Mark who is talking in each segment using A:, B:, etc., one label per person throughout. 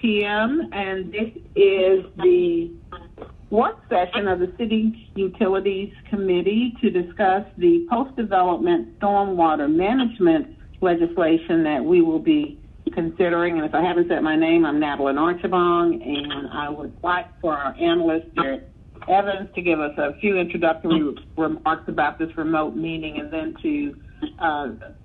A: p.m., and this is the work session of the City Utilities Committee to discuss the post-development stormwater management legislation that we will be considering. And if I haven't said my name, I'm Madeline Archibong, and I would like for our analyst, Jared Evans, to give us a few introductory remarks about this remote meeting, and then to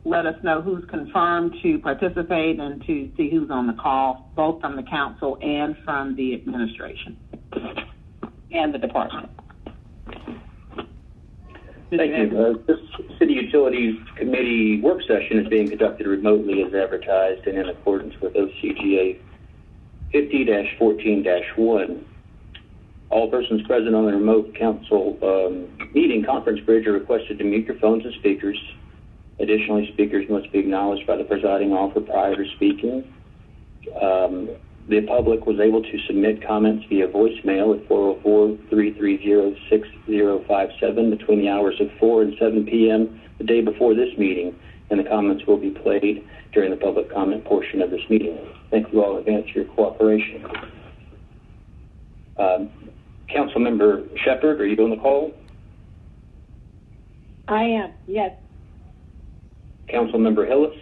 A: let us know who's confirmed to participate and to see who's on the call, both from the council and from the administration and the department.
B: Thank you. This City Utilities Committee work session is being conducted remotely as advertised and in accordance with OCGA 50-14-1. All persons present on the remote council meeting conference bridge are requested to mute your phones and speakers. Additionally, speakers must be acknowledged by the presiding officer prior to speaking. The public was able to submit comments via voicemail at 404-330-6057 between the hours of 4 and 7 p.m. the day before this meeting, and the comments will be played during the public comment portion of this meeting. Thank you all in advance for your cooperation. Councilmember Shepard, are you on the call?
C: I am, yes.
B: Councilmember Hillis?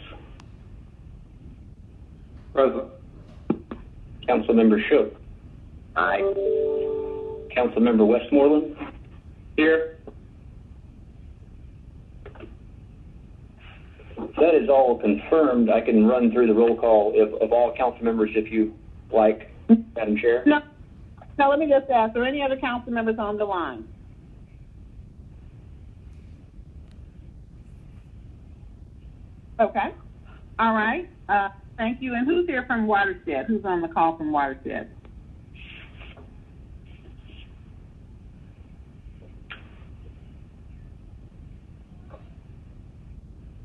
D: Present.
B: Councilmember Shook?
A: Aye.
B: Councilmember Westmoreland?
D: Here.
B: That is all confirmed. I can run through the roll call of all council members if you like, Madam Chair.
A: No, let me just ask, are any other council members on the line? Okay. All right. Thank you. And who's here from Watershed? Who's on the call from Watershed?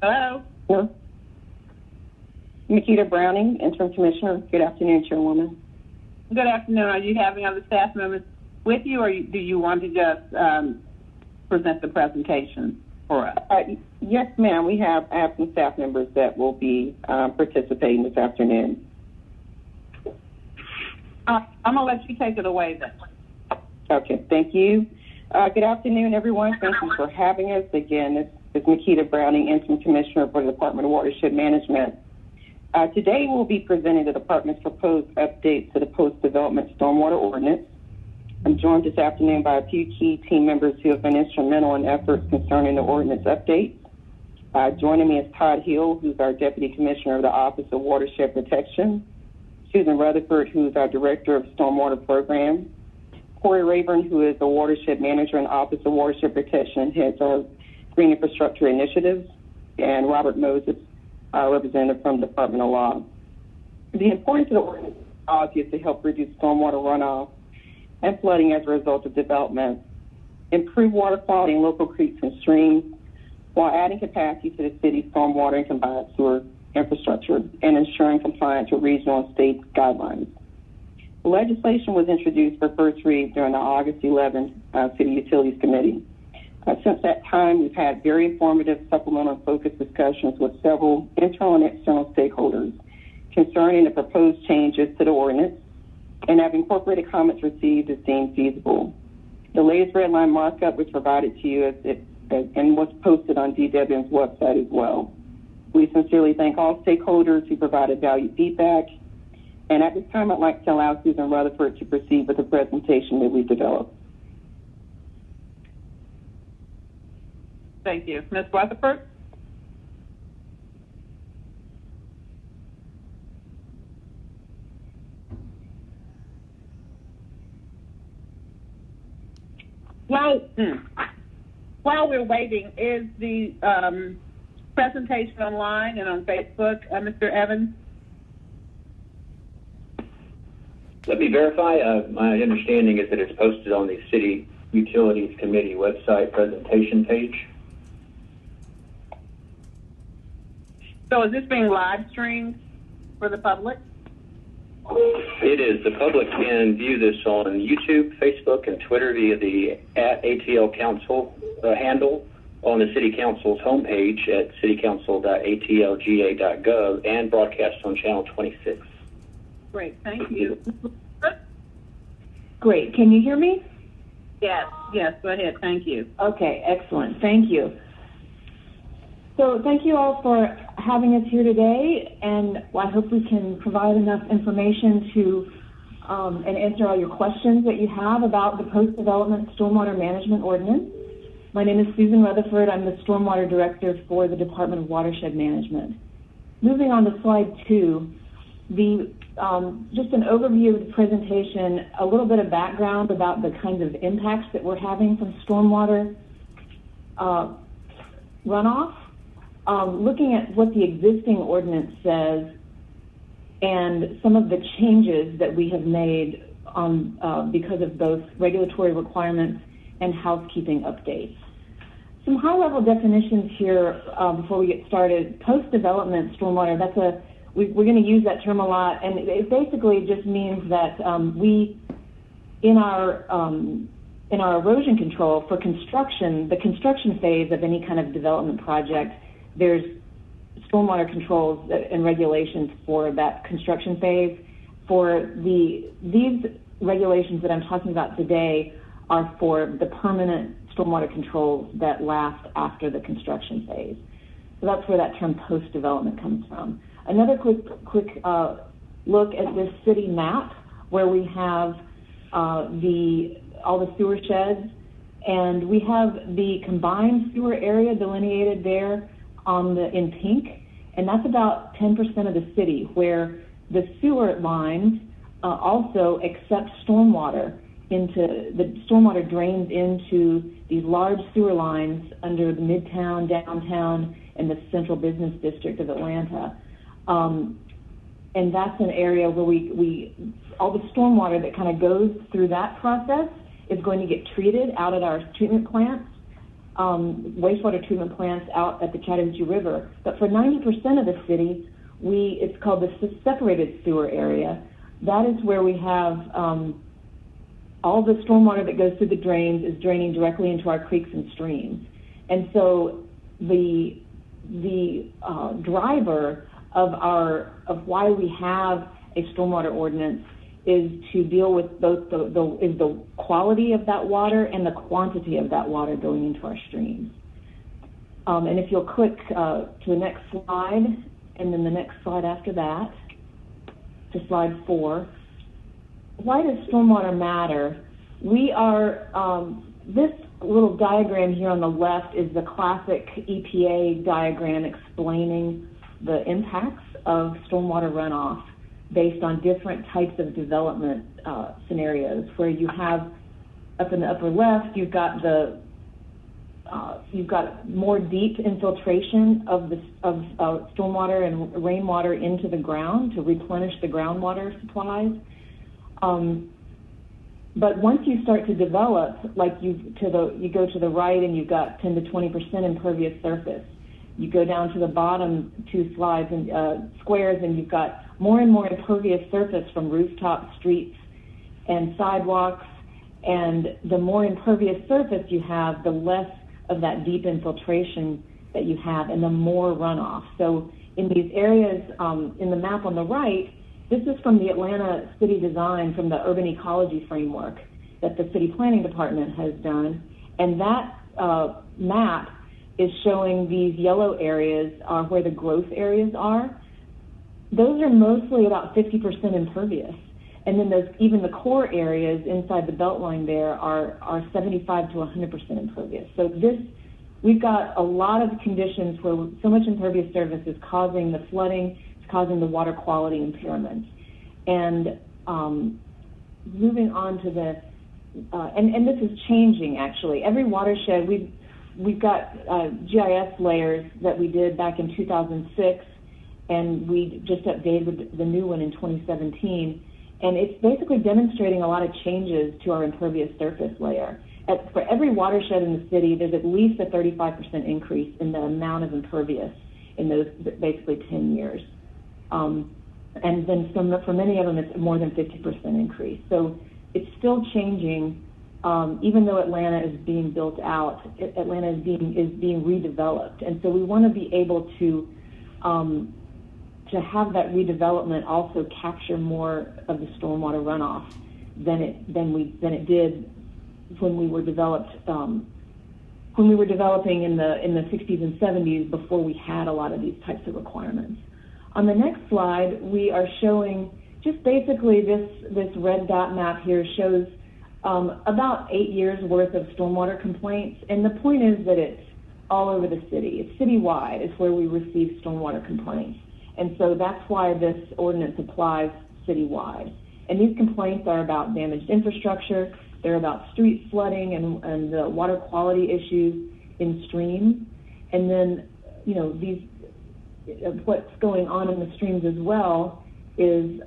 A: Hello?
C: Hello. MIKITA Browning, Interim Commissioner. Good afternoon, Chairwoman.
A: Good afternoon. Are you having other staff members with you, or do you want to just present the presentation for us?
C: Yes, ma'am. I have some staff members that will be participating this afternoon.
A: I'm going to let you take it away then.
C: Okay, thank you. Good afternoon, everyone. Thank you for having us. Again, this is MIKITA Browning, Interim Commissioner for the Department of Watershed Management. Today, we'll be presenting the department's proposed updates to the post-development stormwater ordinance. I'm joined this afternoon by a few key team members who have been instrumental in efforts concerning the ordinance updates. Joining me is Todd Hill, who's our Deputy Commissioner of the Office of Watershed Protection, Susan Rutherford, who's our Director of Stormwater Program, Corey Rayburn, who is the Watershed Manager in the Office of Watershed Protection, heads our Green Infrastructure Initiatives, and Robert Moses, our representative from the Department of Law. The importance of the ordinance is obvious to help reduce stormwater runoff and flooding as a result of development, improve water quality in local creeks and streams, while adding capacity to the city's stormwater and combined sewer infrastructure and ensuring compliance with regional and state guidelines. The legislation was introduced for first read during the August 11th City Utilities Committee. Since that time, we've had very informative supplemental and focused discussions with several internal and external stakeholders concerning the proposed changes to the ordinance and have incorporated comments received as deemed feasible. The latest red line markup was provided to you and was posted on DWM's website as well. We sincerely thank all stakeholders who provided valued feedback. And at this time, I'd like to allow Susan Rutherford to proceed with the presentation that we developed.
A: Thank you. Ms. Rutherford? While we're waiting, is the presentation online and on Facebook, Mr. Evans?
B: Let me verify. My understanding is that it's posted on the City Utilities Committee website presentation page.
A: So is this being live streamed for the public?
B: It is. The public can view this on YouTube, Facebook, and Twitter via the @ATL Council handle, on the City Council's homepage at citycouncil.atlga.gov, and broadcast on Channel 26.
A: Great, thank you.
E: Great. Can you hear me?
A: Yes, go ahead, thank you.
E: Okay, excellent. Thank you. So thank you all for having us here today, and I hope we can provide enough information to and answer all your questions that you have about the Post-Development Stormwater Management Ordinance. My name is Susan Rutherford. I'm the Stormwater Director for the Department of Watershed Management. Moving on to slide 2, just an overview of the presentation, a little bit of background about the kinds of impacts that we're having from stormwater runoff, looking at what the existing ordinance says and some of the changes that we have made because of both regulatory requirements and housekeeping updates. Some high-level definitions here before we get started. Post-development stormwater, we're going to use that term a lot, and it basically just means that in our erosion control for construction, the construction phase of any kind of development project, there's stormwater controls and regulations for that construction phase. These regulations that I'm talking about today are for the permanent stormwater controls that last after the construction phase. So that's where that term post-development comes from. Another quick look at this city map where we have all the sewer sheds, and we have the combined sewer area delineated there in pink, and that's about 10% of the city, where the sewer lines also accept stormwater. The stormwater drains into these large sewer lines under the Midtown, Downtown, and the Central Business District of Atlanta. And that's an area where all the stormwater that kind of goes through that process is going to get treated out at our treatment plants, wastewater treatment plants out at the Chattahoochee River. But for 90% of the city, it's called the separated sewer area. That is where we have all the stormwater that goes through the drains is draining directly into our creeks and streams. And so the driver of why we have a stormwater ordinance is to deal with both the quality of that water and the quantity of that water going into our streams. And if you'll click to the next slide, and then the next slide after that, to slide 4. Why does stormwater matter? This little diagram here on the left is the classic EPA diagram explaining the impacts of stormwater runoff based on different types of development scenarios, where you have, up in the upper left, you've got more deep infiltration of stormwater and rainwater into the ground to replenish the groundwater supplies. But once you start to develop, like you go to the right and you've got 10 to 20% impervious surface. You go down to the bottom 2 slides and squares, and you've got more and more impervious surface from rooftop, streets, and sidewalks. And the more impervious surface you have, the less of that deep infiltration that you have, and the more runoff. So in these areas, in the map on the right, this is from the Atlanta City Design, from the Urban Ecology Framework that the City Planning Department has done. And that map is showing these yellow areas are where the growth areas are. Those are mostly about 50% impervious. And then even the core areas inside the beltline there are 75 to 100% impervious. So we've got a lot of conditions where so much impervious surface is causing the flooding, it's causing the water quality impairment. And moving on to and this is changing actually. Every watershed, we've got GIS layers that we did back in 2006, and we just updated the new one in 2017. And it's basically demonstrating a lot of changes to our impervious surface layer. For every watershed in the city, there's at least a 35% increase in the amount of impervious in those basically 10 years. And then for many of them, it's more than 50% increase. So it's still changing. Even though Atlanta is being built out, Atlanta is being redeveloped. And so we want to be able to to have that redevelopment also capture more of the stormwater runoff than it did when we were developing in the 60s and 70s before we had a lot of these types of requirements. On the next slide, we are showing just basically this red dot map here shows about 8 years worth of stormwater complaints, and the point is that it's all over the city. It's citywide is where we receive stormwater complaints, and so that's why this ordinance applies citywide. And these complaints are about damaged infrastructure, they're about street flooding and water quality issues in streams, and then what's going on in the streams as well is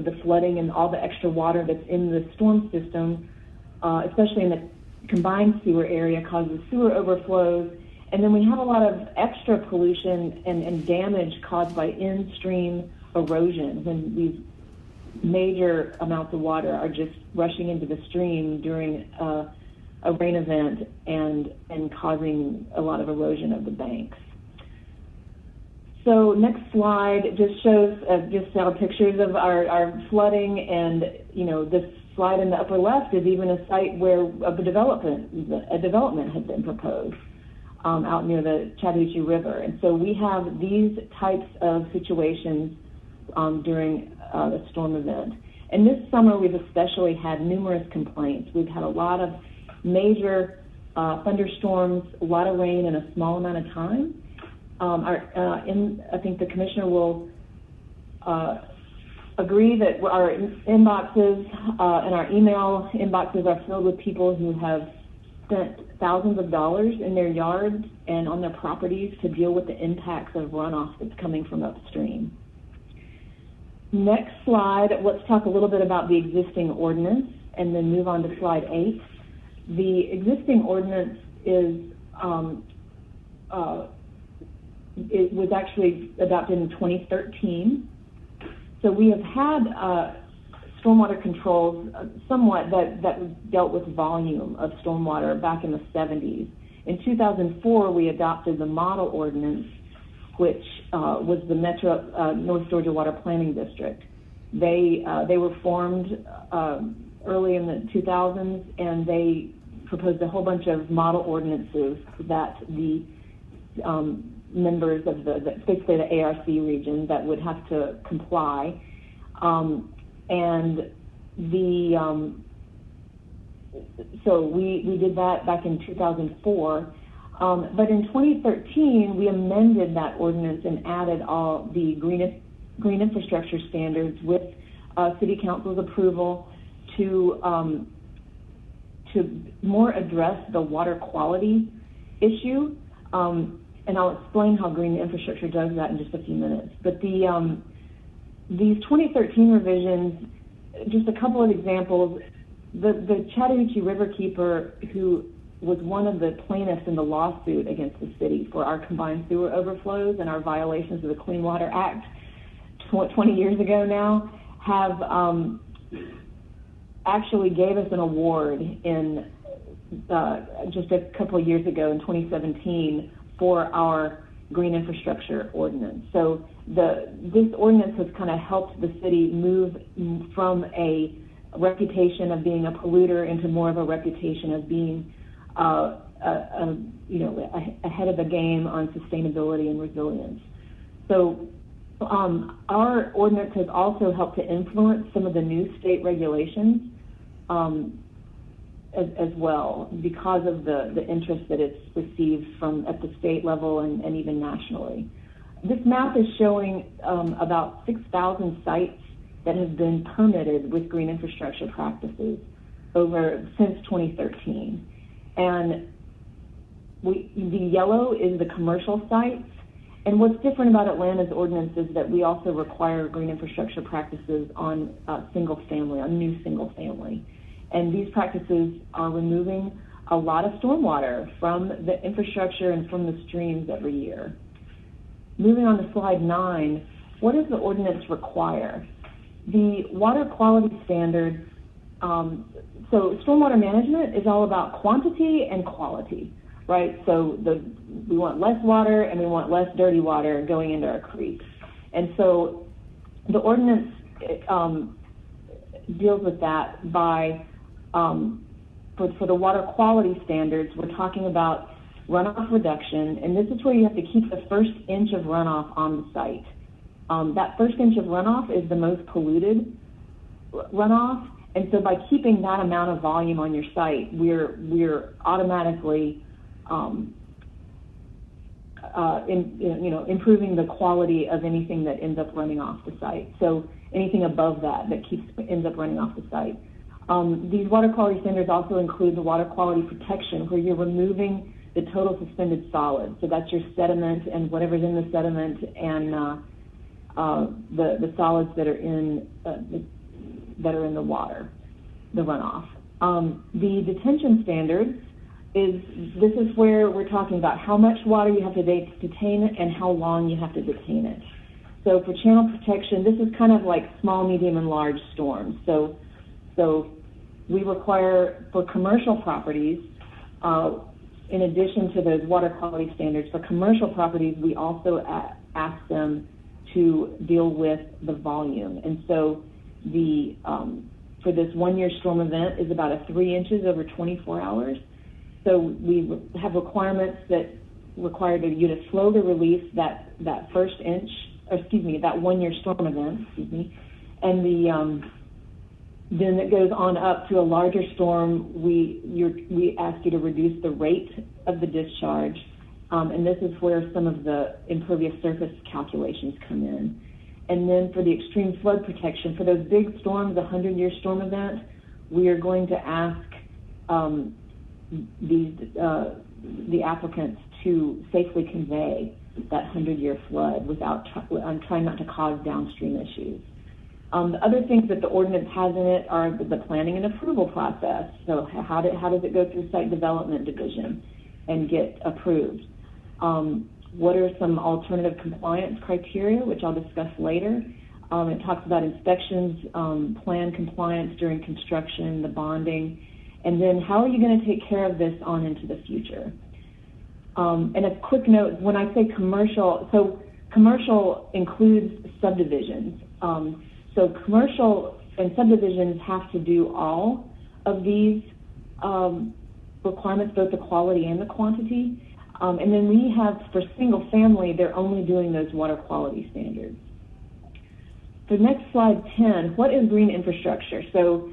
E: the flooding and all the extra water that's in the storm system, especially in the combined sewer area, causes sewer overflows. And then we have a lot of extra pollution and damage caused by in-stream erosion when these major amounts of water are just rushing into the stream during a rain event and causing a lot of erosion of the banks. So next slide just shows pictures of our flooding, and this slide in the upper left is even a site where a development had been proposed out near the Chattahoochee River. And so we have these types of situations during the storm event. And this summer we've especially had numerous complaints. We've had a lot of major thunderstorms, a lot of rain in a small amount of time. I think the commissioner will agree that our inboxes and our email inboxes are filled with people who have spent thousands of dollars in their yards and on their properties to deal with the impacts of runoff that's coming from upstream. Next slide, let's talk a little bit about the existing ordinance and then move on to slide 8. The existing ordinance it was actually adopted in 2013. So we have had stormwater controls somewhat that dealt with volume of stormwater back in the 70s. In 2004, we adopted the model ordinance, which was the Metro North Georgia Water Planning District. They were formed early in the 2000s, and they proposed a whole bunch of model ordinances that the members of basically the ARC region that would have to comply, so we did that back in 2004. But in 2013, we amended that ordinance and added all the green infrastructure standards with City Council's approval to more address the water quality issue. And I'll explain how green infrastructure does that in just a few minutes. But these 2013 revisions, just a couple of examples, the Chattahoochee Riverkeeper, who was one of the plaintiffs in the lawsuit against the city for our combined sewer overflows and our violations of the Clean Water Act 20 years ago now, have actually gave us an award in just a couple of years ago in 2017 for our green infrastructure ordinance. So this ordinance has kind of helped the city move from a reputation of being a polluter into more of a reputation of being ahead of the game on sustainability and resilience. So our ordinance has also helped to influence some of the new state regulations as well, because of the interest that it's received from at the state level and even nationally. This map is showing about 6,000 sites that have been permitted with green infrastructure practices since 2013. And the yellow is the commercial sites. And what's different about Atlanta's ordinance is that we also require green infrastructure practices on single family. And these practices are removing a lot of stormwater from the infrastructure and from the streams every year. Moving on to slide 9, what does the ordinance require? The water quality standards, so stormwater management is all about quantity and quality, right? So we want less water and we want less dirty water going into our creeks. And so the ordinance deals with that by, for the water quality standards, we're talking about runoff reduction, and this is where you have to keep the first inch of runoff on the site. That first inch of runoff is the most polluted runoff, and so by keeping that amount of volume on your site, we're automatically improving the quality of anything that ends up running off the site. So anything above that ends up running off the site. These water quality standards also include the water quality protection, where you're removing the total suspended solids. So that's your sediment and whatever's in the sediment, and the solids that are in the water, the runoff. The detention standards this is where we're talking about how much water you have to detain it and how long you have to detain it. So for channel protection, this is kind of like small, medium, and large storms. So we require for commercial properties, in addition to those water quality standards, for commercial properties, we also ask them to deal with the volume. And so for this 1 year storm event is about 3 inches over 24 hours. So we have requirements that require you to slowly release that first inch, that 1 year storm event, and then it goes on up to a larger storm. We ask you to reduce the rate of the discharge, and this is where some of the impervious surface calculations come in. And then for the extreme flood protection, for those big storms, the 100-year storm event, we are going to ask the applicants to safely convey that 100-year flood without trying not to cause downstream issues. The other things that the ordinance has in it are the planning and approval process. So how does it go through site development division and get approved? What are some alternative compliance criteria, which I'll discuss later? It talks about inspections, plan compliance during construction, the bonding, and then how are you going to take care of this on into the future? And a quick note, when I say commercial, so commercial includes subdivisions. So commercial and subdivisions have to do all of these requirements, both the quality and the quantity. And then we have, for single family, they're only doing those water quality standards. The next slide, 10, what is green infrastructure? So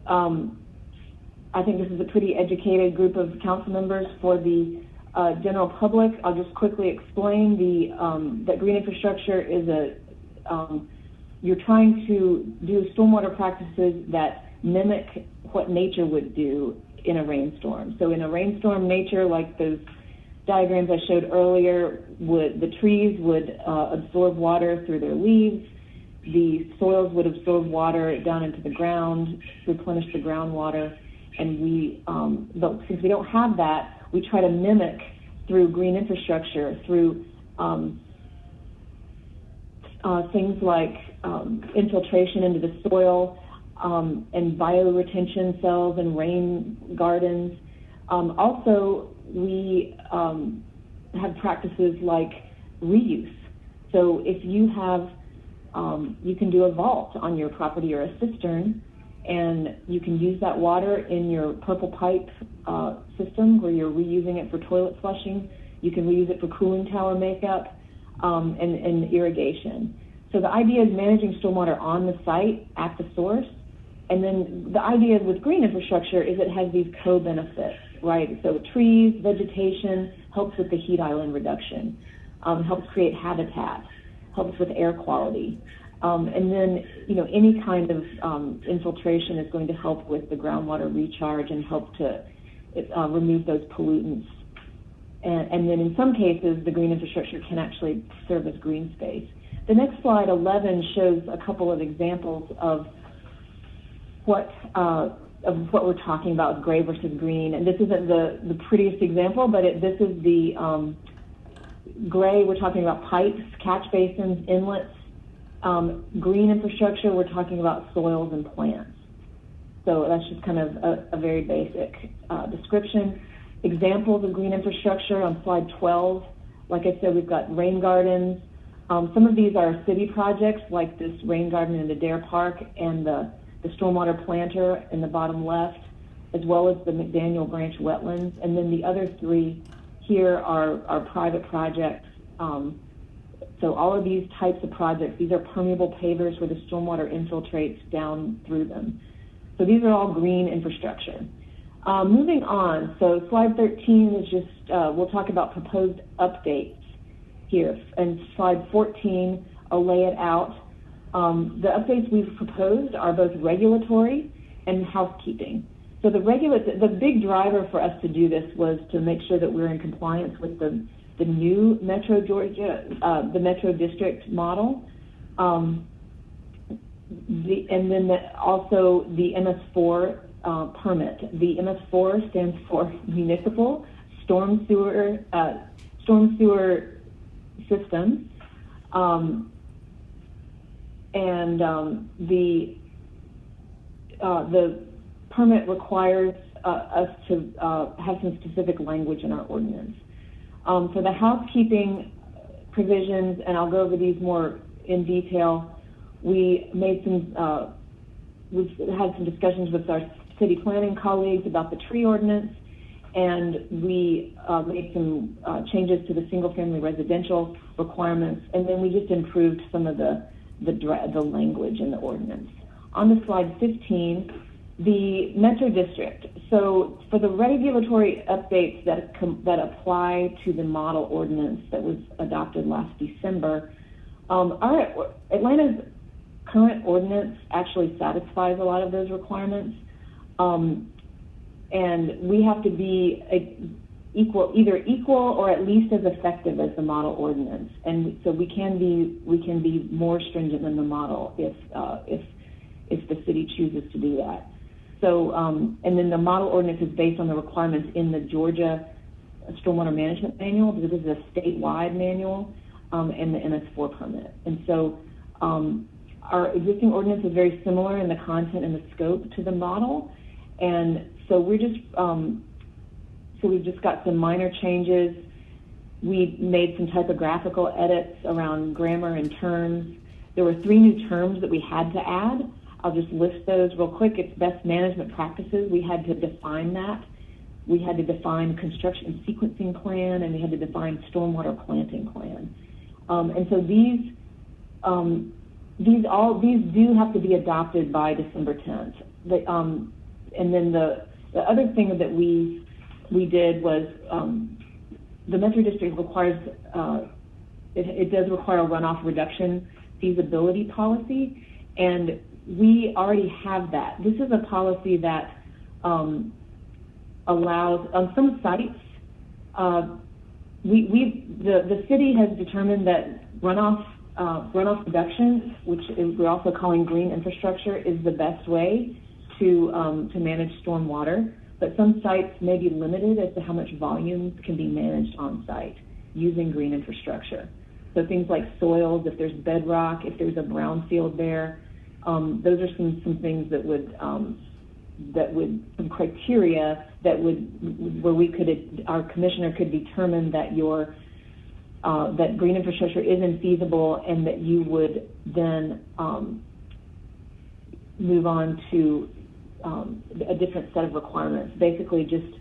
E: I think this is a pretty educated group of council members. For the general public, I'll just quickly explain that green infrastructure is you're trying to do stormwater practices that mimic what nature would do in a rainstorm. So in a rainstorm, nature, like those diagrams I showed earlier, the trees would absorb water through their leaves. The soils would absorb water down into the ground, replenish the groundwater. And but since we don't have that, we try to mimic through green infrastructure, through things like infiltration into the soil and bioretention cells and rain gardens. Also, we have practices like reuse. So if you have, you can do a vault on your property or a cistern, and you can use that water in your purple pipe system where you're reusing it for toilet flushing. You can reuse it for cooling tower makeup and irrigation. So the idea is managing stormwater on the site at the source. And then the idea with green infrastructure is it has these co-benefits, right? So trees, vegetation, helps with the heat island reduction, helps create habitat, helps with air quality. And then, any kind of infiltration is going to help with the groundwater recharge and help to remove those pollutants. And then in some cases, the green infrastructure can actually serve as green space. The next slide, 11, shows a couple of examples of what we're talking about with gray versus green. And this isn't the prettiest example, but this is the gray. We're talking about pipes, catch basins, inlets. Green infrastructure, we're talking about soils and plants. So that's just kind of a very basic description. examples of green infrastructure on slide 12. Like I said, we've got rain gardens. Some of these are city projects, like this rain garden in the Adair Park and the stormwater planter in the bottom left, as well as the McDaniel Branch wetlands. And then the other three here are private projects. So all of these types of projects, these are permeable pavers where the stormwater infiltrates down through them. So these are all green infrastructure. Moving on, so slide 13 is just, we'll talk about proposed updates here. And slide 14, I'll lay it out. The updates we've proposed are both regulatory and housekeeping. So the big driver for us to do this was to make sure that we're in compliance with the new Metro Georgia, the Metro District model, and then also the MS4 permit. The MS4 stands for Municipal Storm Sewer System, and the permit requires us to have some specific language in our ordinance. For the housekeeping provisions, and I'll go over these more in detail, we made some, we've had some discussions with our city planning colleagues about the tree ordinance, and we made some changes to the single-family residential requirements, and then we just improved some of the language in the ordinance. On to slide 15, the Metro District. So for the regulatory updates that apply to the model ordinance that was adopted last December, Atlanta's current ordinance actually satisfies a lot of those requirements, and we have to be either equal or at least as effective as the model ordinance, and so we can be more stringent than the model if the city chooses to do that. So, and then the model ordinance is based on the requirements in the Georgia Stormwater Management Manual, because this is a statewide manual, and the MS4 permit. And so our existing ordinance is very similar in the content and the scope to the model. And so we're just, so we've just got some minor changes. We made some typographical edits around grammar and terms. There were 3 new terms that we had to add. I'll just list those real quick. It's best management practices. We had to define that. We had to define construction sequencing plan, and we had to define stormwater planting plan. And so these do have to be adopted by December 10th. And then the other thing that we did was the Metro District requires, it does require a runoff reduction feasibility policy, and we already have that. This is a policy that allows, on some sites, the city has determined that runoff reduction, which we're also calling green infrastructure, is the best way to manage stormwater. But some sites may be limited as to how much volume can be managed on site using green infrastructure. So things like soils, if there's bedrock, if there's a brownfield there, those are some things that would some criteria that would, where we could, our commissioner could determine that that green infrastructure isn't feasible, and that you would then move on to a different set of requirements, basically just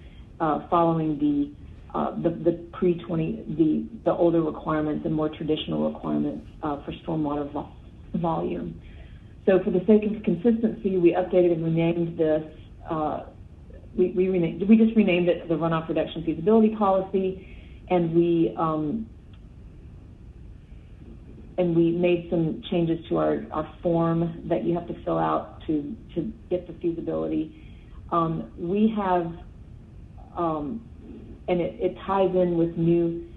E: following the older requirements and more traditional requirements for stormwater volume. So for the sake of consistency, we updated and renamed this. We just renamed it the Runoff Reduction Feasibility Policy, and we made some changes to our form that you have to fill out to get the feasibility. We have, and it ties in with new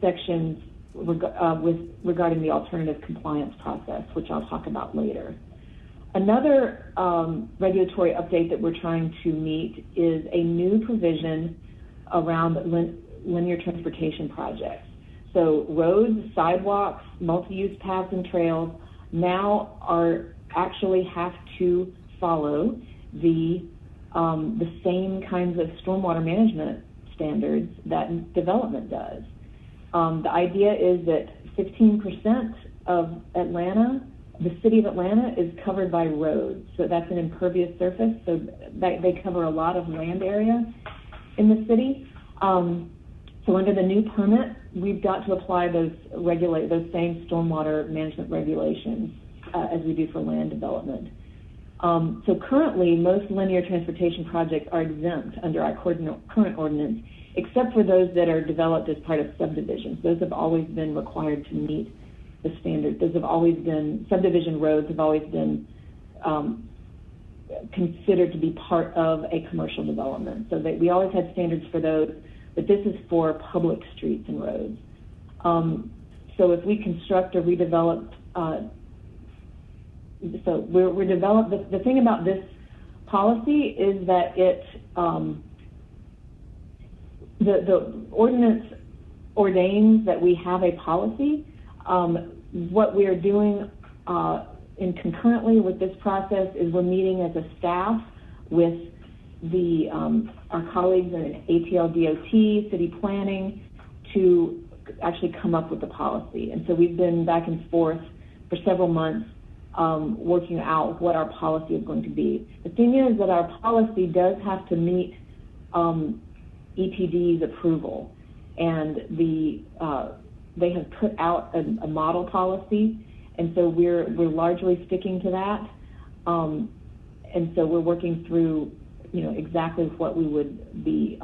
E: sections regarding the alternative compliance process, which I'll talk about later. Another regulatory update that we're trying to meet is a new provision around linear transportation projects. So roads, sidewalks, multi-use paths and trails now actually have to follow the same kinds of stormwater management standards that development does. The idea is that 15% of Atlanta, the city of Atlanta, is covered by roads. So that's an impervious surface. So they cover a lot of land area in the city. So under the new permit, we've got to apply those same stormwater management regulations as we do for land development. So currently, most linear transportation projects are exempt under our current ordinance, except for those that are developed as part of subdivisions. Those have always been required to meet the standard. Those have always been, subdivision roads have always been considered to be part of a commercial development. So we always had standards for those, but this is for public streets and roads. So if we construct or redevelop, the thing about this policy is that it, the ordinance ordains that we have a policy. What we are doing concurrently with this process is we're meeting as a staff with our colleagues in ATL DOT, city planning, to actually come up with the policy. And so we've been back and forth for several months working out what our policy is going to be. The thing is that our policy does have to meet EPD's approval, and they have put out a model policy, and so we're largely sticking to that. And so we're working through, exactly what we would be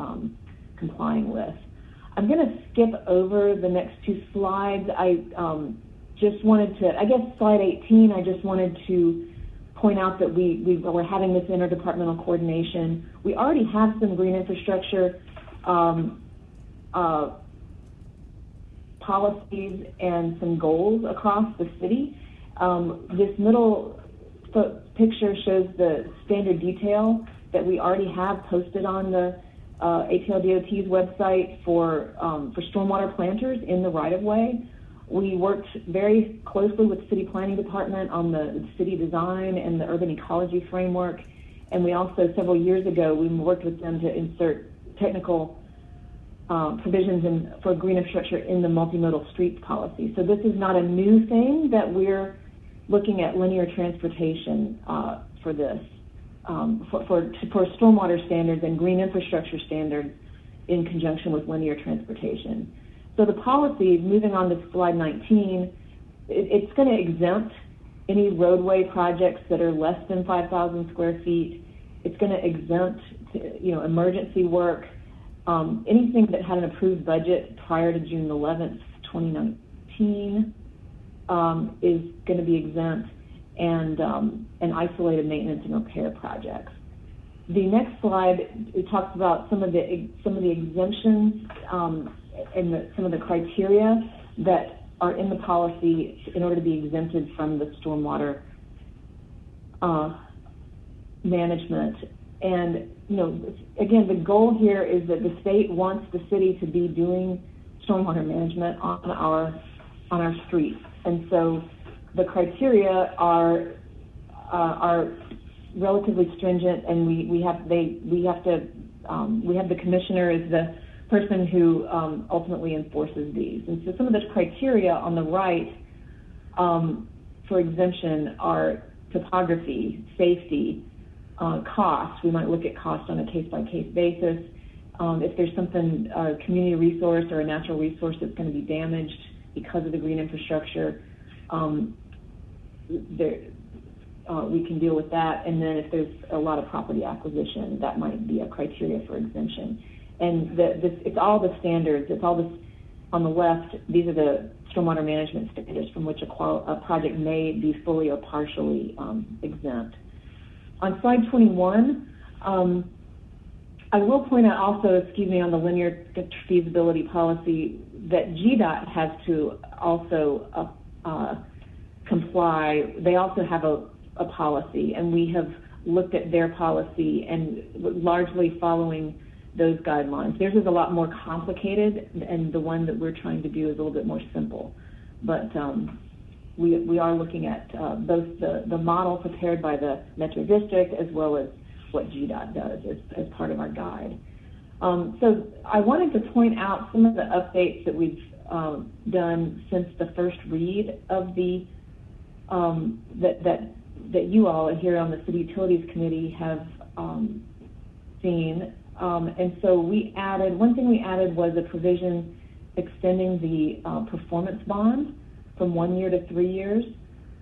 E: complying with. I'm going to skip over the next two slides. I just wanted to, I guess slide 18, I just wanted to point out that we're having this interdepartmental coordination. We already have some green infrastructure policies and some goals across the city. This middle picture shows the standard detail that we already have posted on the ATL DOT's website for stormwater planters in the right-of-way. We worked very closely with the city planning department on the city design and the urban ecology framework, and we also, several years ago, we worked with them to insert technical provisions for green infrastructure in the multimodal streets policy. So this is not a new thing that we're looking at linear transportation for this, for stormwater standards and green infrastructure standards in conjunction with linear transportation. So the policy, moving on to slide 19, it's going to exempt any roadway projects that are less than 5,000 square feet. It's going to exempt, emergency work. Anything that had an approved budget prior to June 11th, 2019 is going to be exempt, and isolated maintenance and repair projects. The next slide, it talks about some of the exemptions and some of the criteria that are in the policy in order to be exempted from the stormwater management. And, again, the goal here is that the state wants the city to be doing stormwater management on our streets. And so the criteria are relatively stringent, and we have the commissioner as the person who ultimately enforces these. And so some of the criteria on the right for exemption are topography, safety, cost. We might look at cost on a case-by-case basis. If there's something, a community resource or a natural resource that's going to be damaged because of the green infrastructure, we can deal with that. And then if there's a lot of property acquisition, that might be a criteria for exemption. And it's all the standards. It's all this on the left. These are the stormwater management standards from which a project may be fully or partially exempt. On slide 21, I will point out also, on the linear feasibility policy, that GDOT has to also comply. They also have a policy, and we have looked at their policy and largely following those guidelines. Theirs is a lot more complicated, and the one that we're trying to do is a little bit more simple. But we are looking at both the model prepared by the Metro District as well as what GDOT does as part of our guide. So I wanted to point out some of the updates that we've done since the first read of the that you all here on the City Utilities Committee have seen. And so one thing we added was a provision extending the performance bond from 1 year to 3 years.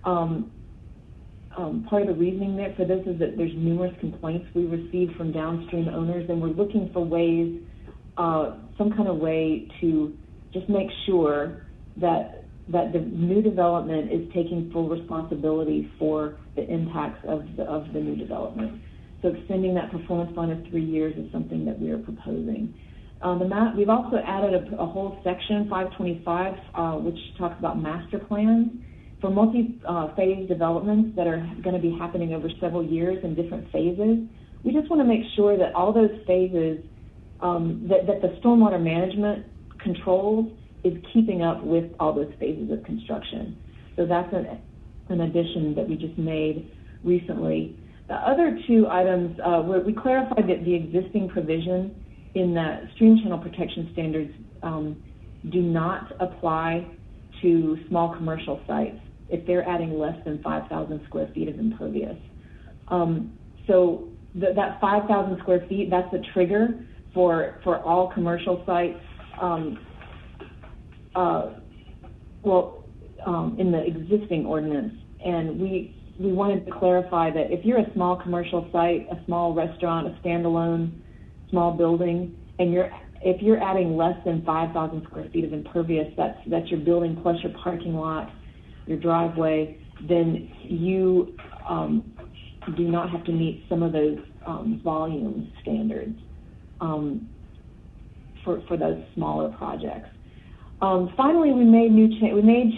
E: Part of the reasoning there for this is that there's numerous complaints we received from downstream owners, and we're looking for ways, some kind of way to just make sure that the new development is taking full responsibility for the impacts of the new development. So extending that performance bond of 3 years is something that we are proposing. We've also added a whole section, 525, which talks about master plans for multi-phase developments that are going to be happening over several years in different phases. We just want to make sure that all those phases, that the stormwater management controls is keeping up with all those phases of construction. So that's an addition that we just made recently. The other two items, we clarified that the existing provision in the stream channel protection standards do not apply to small commercial sites if they're adding less than 5,000 square feet of impervious. So that 5,000 square feet, that's a trigger for all commercial sites. In the existing ordinance, and we wanted to clarify that if you're a small commercial site, a small restaurant, a standalone small building, and if you're adding less than 5,000 square feet of impervious, that's your building plus your parking lot, your driveway, then you do not have to meet some of those volume standards for those smaller projects. Finally, we made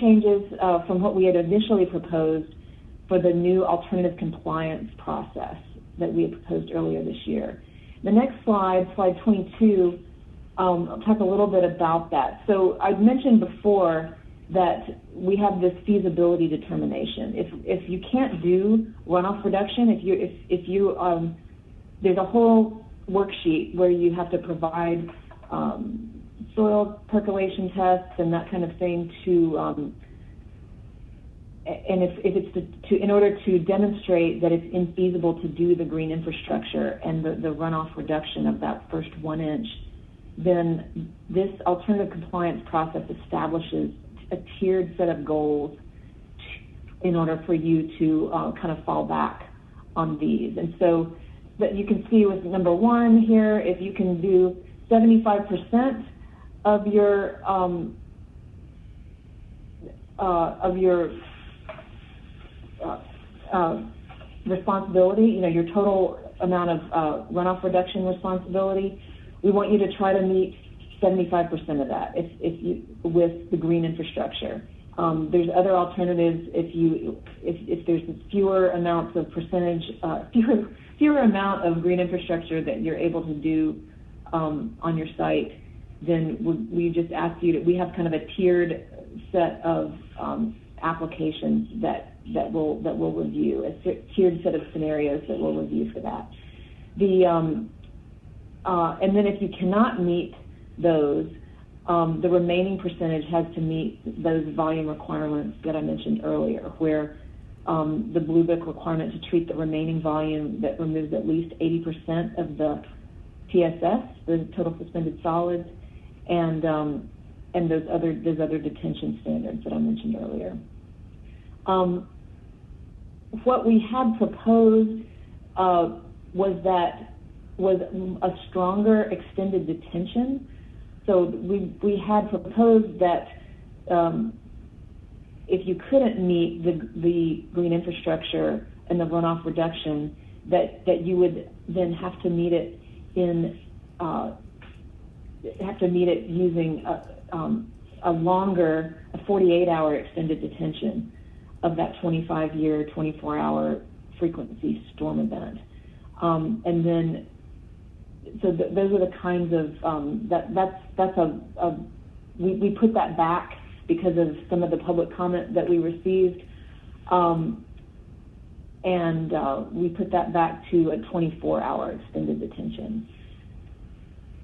E: changes from what we had initially proposed for the new alternative compliance process that we had proposed earlier this year. The next slide 22, I'll talk a little bit about that. So I mentioned before that we have this feasibility determination. If you can't do runoff reduction, if you there's a whole worksheet where you have to provide soil percolation tests and that kind of thing to and if it's in order to demonstrate that it's infeasible to do the green infrastructure and the runoff reduction of that first 1 inch, then this alternative compliance process establishes a tiered set of goals in order for you to kind of fall back on these. And so that you can see with number 1 here, if you can do 75% of your responsibility, your total amount of runoff reduction responsibility, we want you to try to meet 75% of that with the green infrastructure. There's other alternatives if there's fewer amounts of fewer amount of green infrastructure that you're able to do on your site, then we just ask you we have kind of a tiered set of applications that we'll review, a tiered set of scenarios that we'll review for that. And then if you cannot meet those, the remaining percentage has to meet those volume requirements that I mentioned earlier, where the Blue Book requirement to treat the remaining volume that removes at least 80% of the TSS, the total suspended solids, and those other detention standards that I mentioned earlier. What we had proposed was a stronger extended detention. So we had proposed that if you couldn't meet the green infrastructure and the runoff reduction, that you would then have to meet it using a longer, a 48-hour extended detention of that 25-year, 24-hour frequency storm event. And then, so those are the kinds of, we put that back because of some of the public comment that we received. And we put that back to a 24-hour extended detention.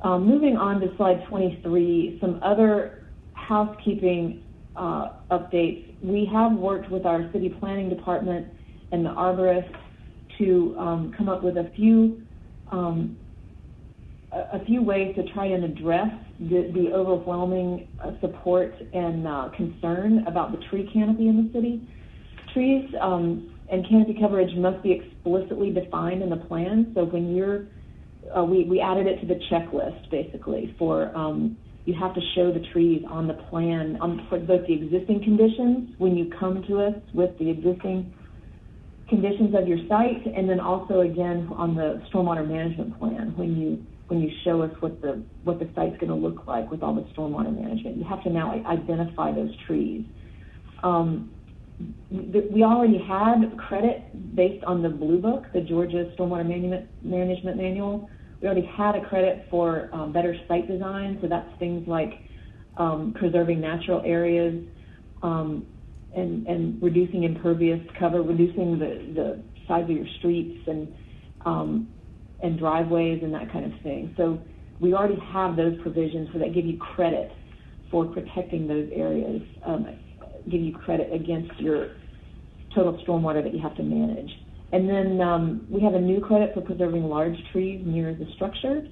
E: Moving on to slide 23, some other housekeeping updates. We have worked with our city planning department and the arborist to come up with a few ways to try and address the overwhelming support and concern about the tree canopy in the city. Trees and canopy coverage must be explicitly defined in the plan. So when you're, we added it to the checklist basically for, you have to show the trees on the plan for both the existing conditions when you come to us with the existing conditions of your site, and then also again on the stormwater management plan when you show us what the site's going to look like with all the stormwater management. You have to now identify those trees. We already had credit based on the Blue Book, the Georgia Stormwater Management Manual. We already had a credit for better site design, so that's things like preserving natural areas and reducing impervious cover, reducing the size of your streets and driveways and that kind of thing. So we already have those provisions so that give you credit for protecting those areas, give you credit against your total stormwater that you have to manage. And then we have a new credit for preserving large trees near the structure.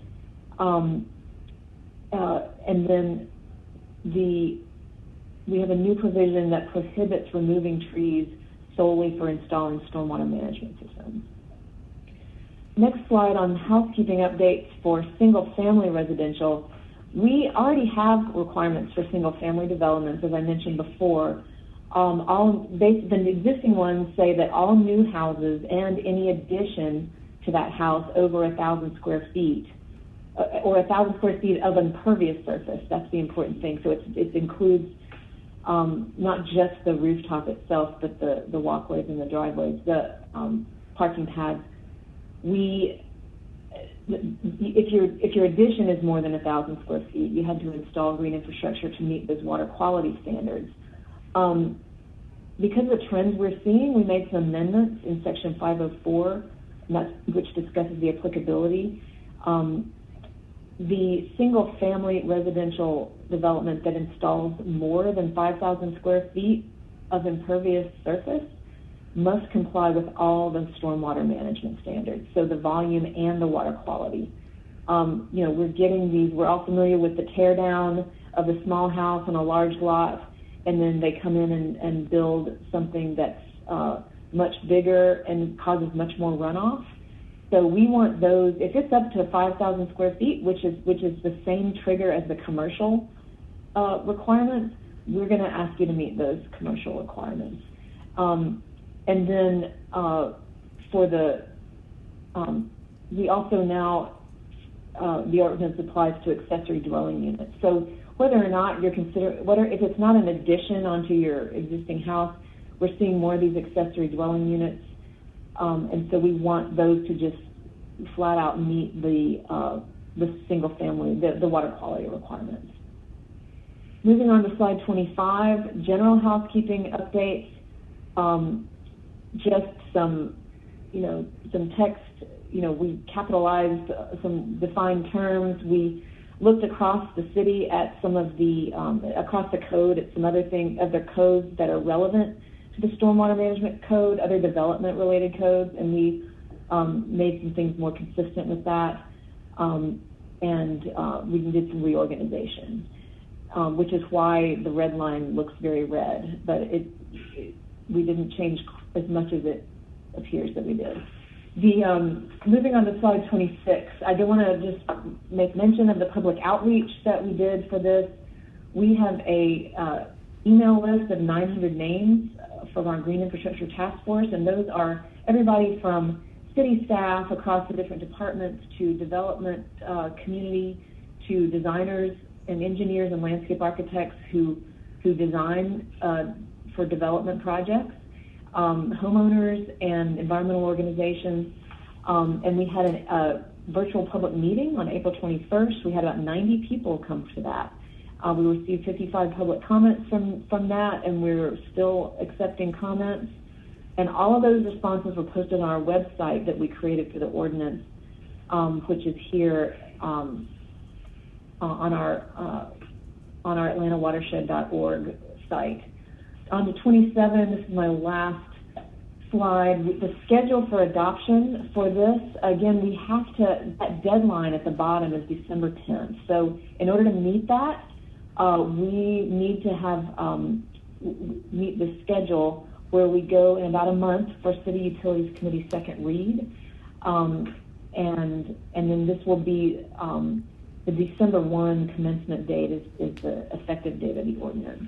E: And then we have a new provision that prohibits removing trees solely for installing stormwater management systems. Next slide on housekeeping updates for single-family residential. We already have requirements for single-family developments, as I mentioned before. The existing ones say that all new houses and any addition to that house over 1,000 square feet, or 1,000 square feet of impervious surface. That's the important thing. So it includes not just the rooftop itself, but the walkways and the driveways, the parking pads. If your addition is more than 1,000 square feet, you had to install green infrastructure to meet those water quality standards. Because of the trends we're seeing, we made some amendments in Section 504, which discusses the applicability. The single-family residential development that installs more than 5,000 square feet of impervious surface must comply with all the stormwater management standards, so the volume and the water quality. We're getting these, we're all familiar with the tear down of a small house on a large lot, and then they come in and build something that's much bigger and causes much more runoff. So we want those, if it's up to 5,000 square feet, which is the same trigger as the commercial requirements, we're going to ask you to meet those commercial requirements. And then we also now, the ordinance applies to accessory dwelling units. So whether or not you're if it's not an addition onto your existing house, we're seeing more of these accessory dwelling units. And so we want those to just flat out meet the single family, the water quality requirements. Moving on to slide 25, general housekeeping updates. Just some text, we capitalized some defined terms. We looked across the city at some of the, across the code at some other codes that are relevant to the stormwater management code, other development related codes, and we made some things more consistent with that. And we did some reorganization, which is why the red line looks very red, but we didn't change as much as it appears that we did. Moving on to slide 26, I do want to just make mention of the public outreach that we did for this. We have a email list of 900 names from our Green Infrastructure Task Force, and those are everybody from city staff across the different departments to development community to designers and engineers and landscape architects who design for development projects, homeowners and environmental organizations. And we had a virtual public meeting on April 21st. We had about 90 people come to that. We received 55 public comments from that, and we're still accepting comments. And all of those responses were posted on our website that we created for the ordinance, which is here on our atlantawatershed.org site. On to 27, this is my last slide. The schedule for adoption for this, again, we have to, that deadline at the bottom is December 10th. So in order to meet that, we need to have, meet the schedule where we go in about a month for City Utilities Committee second read. And then this will be, the December 1 commencement date is the effective date of the ordinance.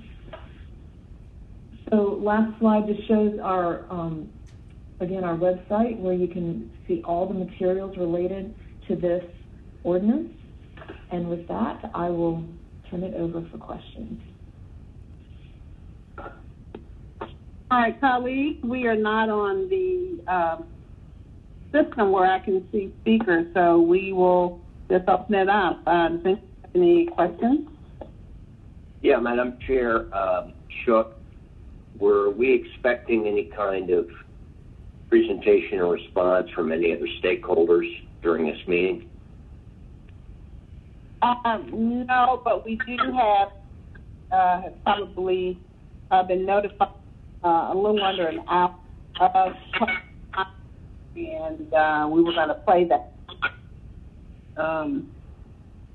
E: So last slide just shows our, again, our website where you can see all the materials related to this ordinance. And with that, I will turn it over for questions.
A: All right, colleagues, we are not on the system where I can see speakers, so we will just open it up. Any questions?
F: Yeah, Madam Chair, Shook, were we expecting any kind of presentation or response from any other stakeholders during this meeting?
A: No, but we do have probably been notified a little under an hour of, and we were going to play that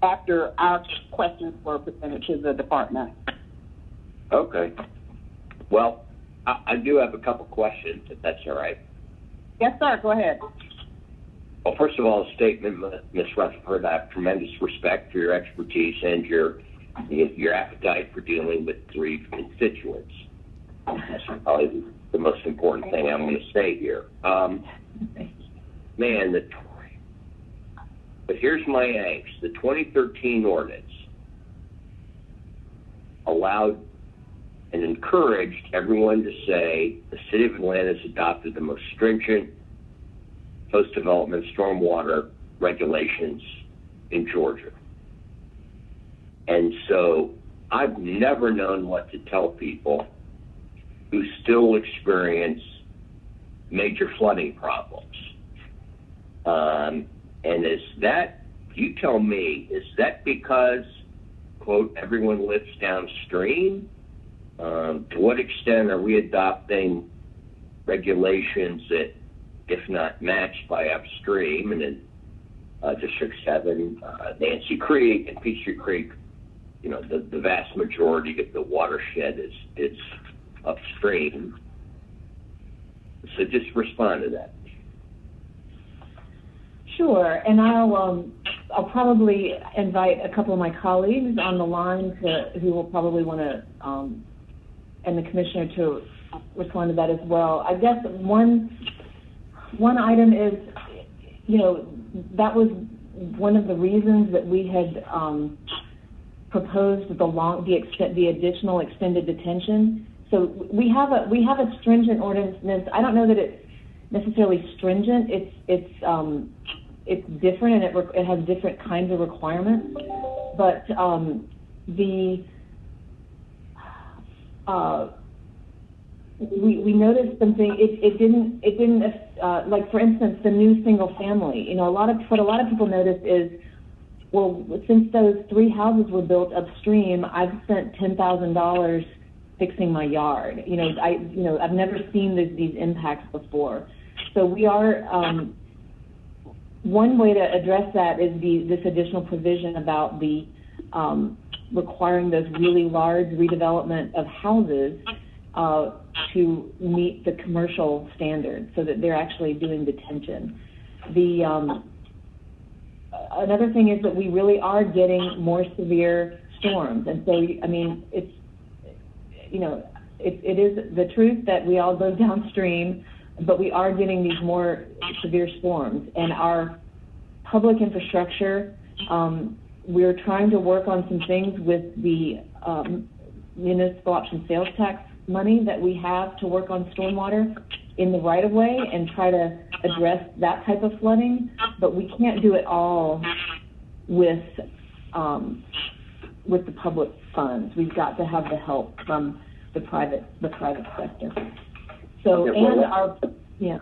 A: after our questions were presented to the department.
F: Okay. Well, I do have a couple questions, if that's all right.
A: Yes, sir. Go ahead.
F: Well, first of all, a statement, Ms. Rutherford, I have tremendous respect for your expertise and your appetite for dealing with three constituents. That's probably the most important thing I'm going to say here. But here's my angst. The 2013 ordinance allowed and encouraged everyone to say the City of Atlanta has adopted the most stringent post-development stormwater regulations in Georgia. And so I've never known what to tell people who still experience major flooding problems. And is that, you tell me, is that because, quote, everyone lives downstream? To what extent are we adopting regulations that, if not matched by upstream, and in District 7, Nancy Creek and Peachtree Creek, you know, the vast majority of the watershed is upstream. So just respond to that.
E: Sure, and I'll probably invite a couple of my colleagues on the line who will probably want to, and the commissioner to respond to that as well. I guess one item is, you know, that was one of the reasons that we had proposed the additional extended detention. So we have a stringent ordinance. I don't know that it's necessarily stringent. It's different, and it has different kinds of requirements. But we noticed something. It didn't like, for instance, the new single family. You know, what a lot of people notice is, well, since those 3 houses were built upstream, I've spent $10,000 fixing my yard. You know, I've never seen these impacts before. So we are. One way to address that is this additional provision about the requiring those really large redevelopment of houses to meet the commercial standards, so that they're actually doing detention. Another thing is that we really are getting more severe storms, and so I mean, it is the truth that we all go downstream, but we are getting these more severe storms. And our public infrastructure, we're trying to work on some things with the municipal option sales tax money that we have to work on stormwater in the right-of-way and try to address that type of flooding. But we can't do it all with the public funds. We've got to have the help from the private sector. So, and our, yeah.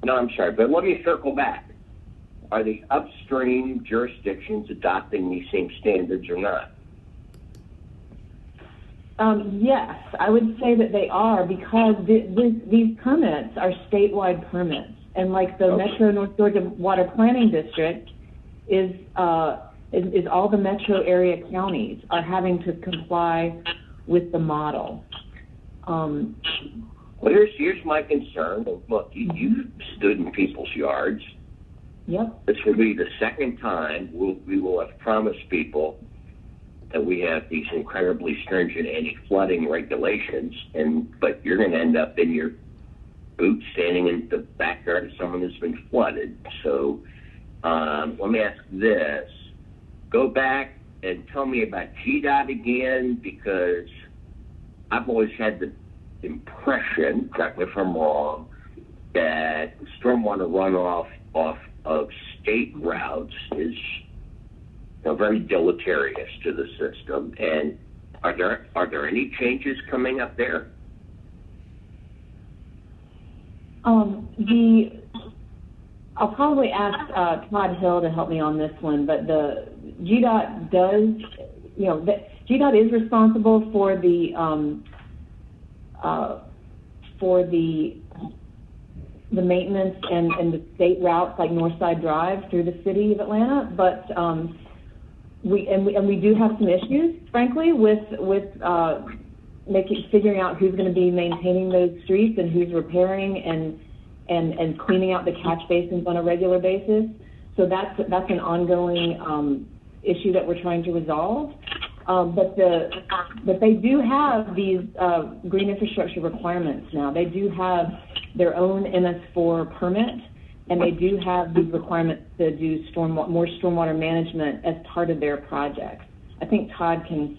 F: No, I'm sorry, but let me circle back. are the upstream jurisdictions adopting these same standards or not?
E: Yes, I would say that they are, because these permits are statewide permits, and like the Metro North Georgia Water Planning District is all the metro area counties are having to comply with the model.
F: Well, here's my concern. Look, you stood in people's yards.
E: Yep.
F: This will be the second time we will have promised people that we have these incredibly stringent anti-flooding regulations, but you're going to end up in your boots standing in the backyard of someone that's been flooded. So let me ask this. Go back and tell me about GDOT again, because I've always had the impression, correct me if I'm wrong, that stormwater runoff off of state routes is very deleterious to the system. And are there any changes coming up there?
E: I'll probably ask Todd Hill to help me on this one, but the GDOT does, GDOT is responsible for the maintenance and the state routes like Northside Drive through the city of Atlanta, but we do have some issues, frankly, with figuring out who's going to be maintaining those streets and who's repairing and cleaning out the catch basins on a regular basis. So that's an ongoing issue that we're trying to resolve. But they do have these green infrastructure requirements now. They do have their own MS4 permit, and they do have these requirements to do more stormwater management as part of their projects. I think Todd can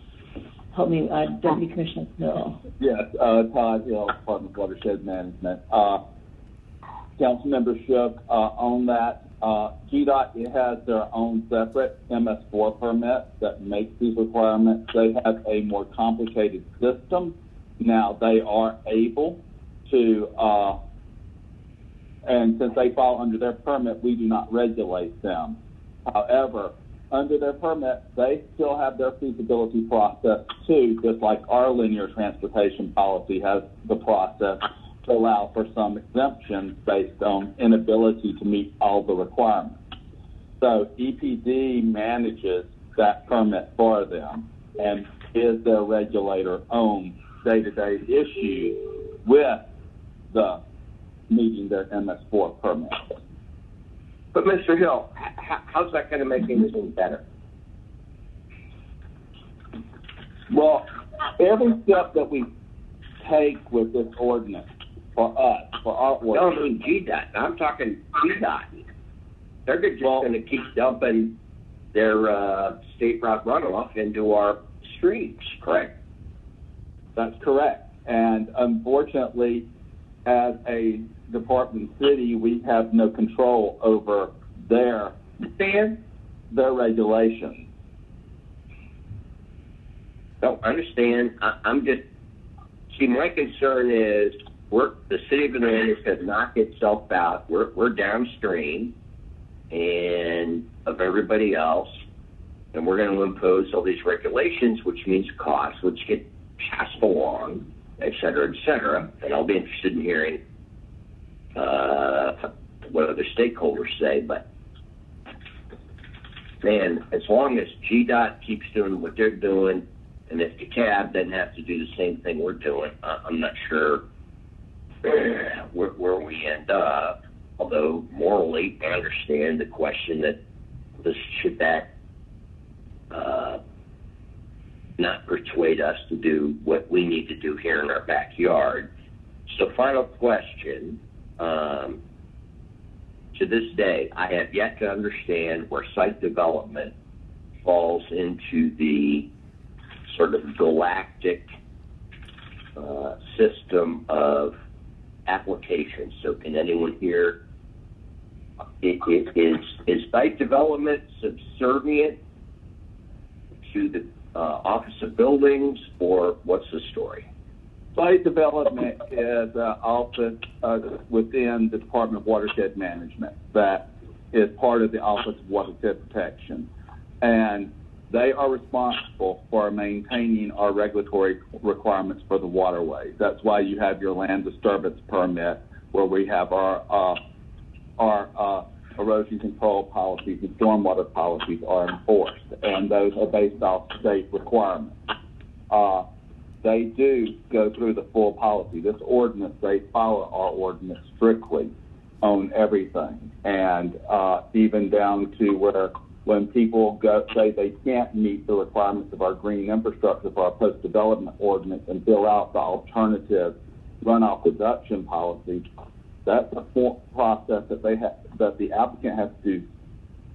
E: help me, Deputy Commissioner Hill.
G: Yes, Todd Hill, Department of Watershed Management. Councilmember Shook, on that, GDOT has their own separate MS4 permit that makes these requirements. They have a more complicated system. Now, they are able to, and since they fall under their permit, we do not regulate them. However, under their permit, they still have their feasibility process too, just like our linear transportation policy has the process to allow for some exemptions based on inability to meet all the requirements. So EPD manages that permit for them and is their regulator on day-to-day issues with the meeting their MS4 permit.
F: But Mr. Hill, how's that going to make anything better?
G: Well, every step that we take with this ordinance for us, for our ordinance.
F: No, I mean GDOT. I'm talking GDOT. They're just going to keep dumping their state route runoff into our streets, correct?
G: That's correct. And unfortunately, as a department city, we have no control over their regulations.
F: No, I understand. I'm just, my concern is the city of Atlanta has knocked itself out. We're downstream of everybody else, and we're going to impose all these regulations, which means costs, which get passed along, et cetera, et cetera. And I'll be interested in hearing what other stakeholders say. But man, as long as GDOT keeps doing what they're doing, and if the cab doesn't have to do the same thing we're doing, I'm not sure where we end up. Although morally, I understand the question that should that not persuade us to do what we need to do here in our backyard. So final question. To this day, I have yet to understand where site development falls into the sort of galactic system of applications. So can anyone here, is site development subservient to the Office of Buildings, or what's the story?
G: Site development is an office within the Department of Watershed Management that is part of the Office of Watershed Protection, and they are responsible for maintaining our regulatory requirements for the waterways. That's why you have your land disturbance permit, where we have our erosion control policies and stormwater policies are enforced, and those are based off state requirements. They do go through the full policy. This ordinance, they follow our ordinance strictly on everything, and even down to where when people say they can't meet the requirements of our green infrastructure for our post-development ordinance and fill out the alternative runoff reduction policy, that's a process that that the applicant has to do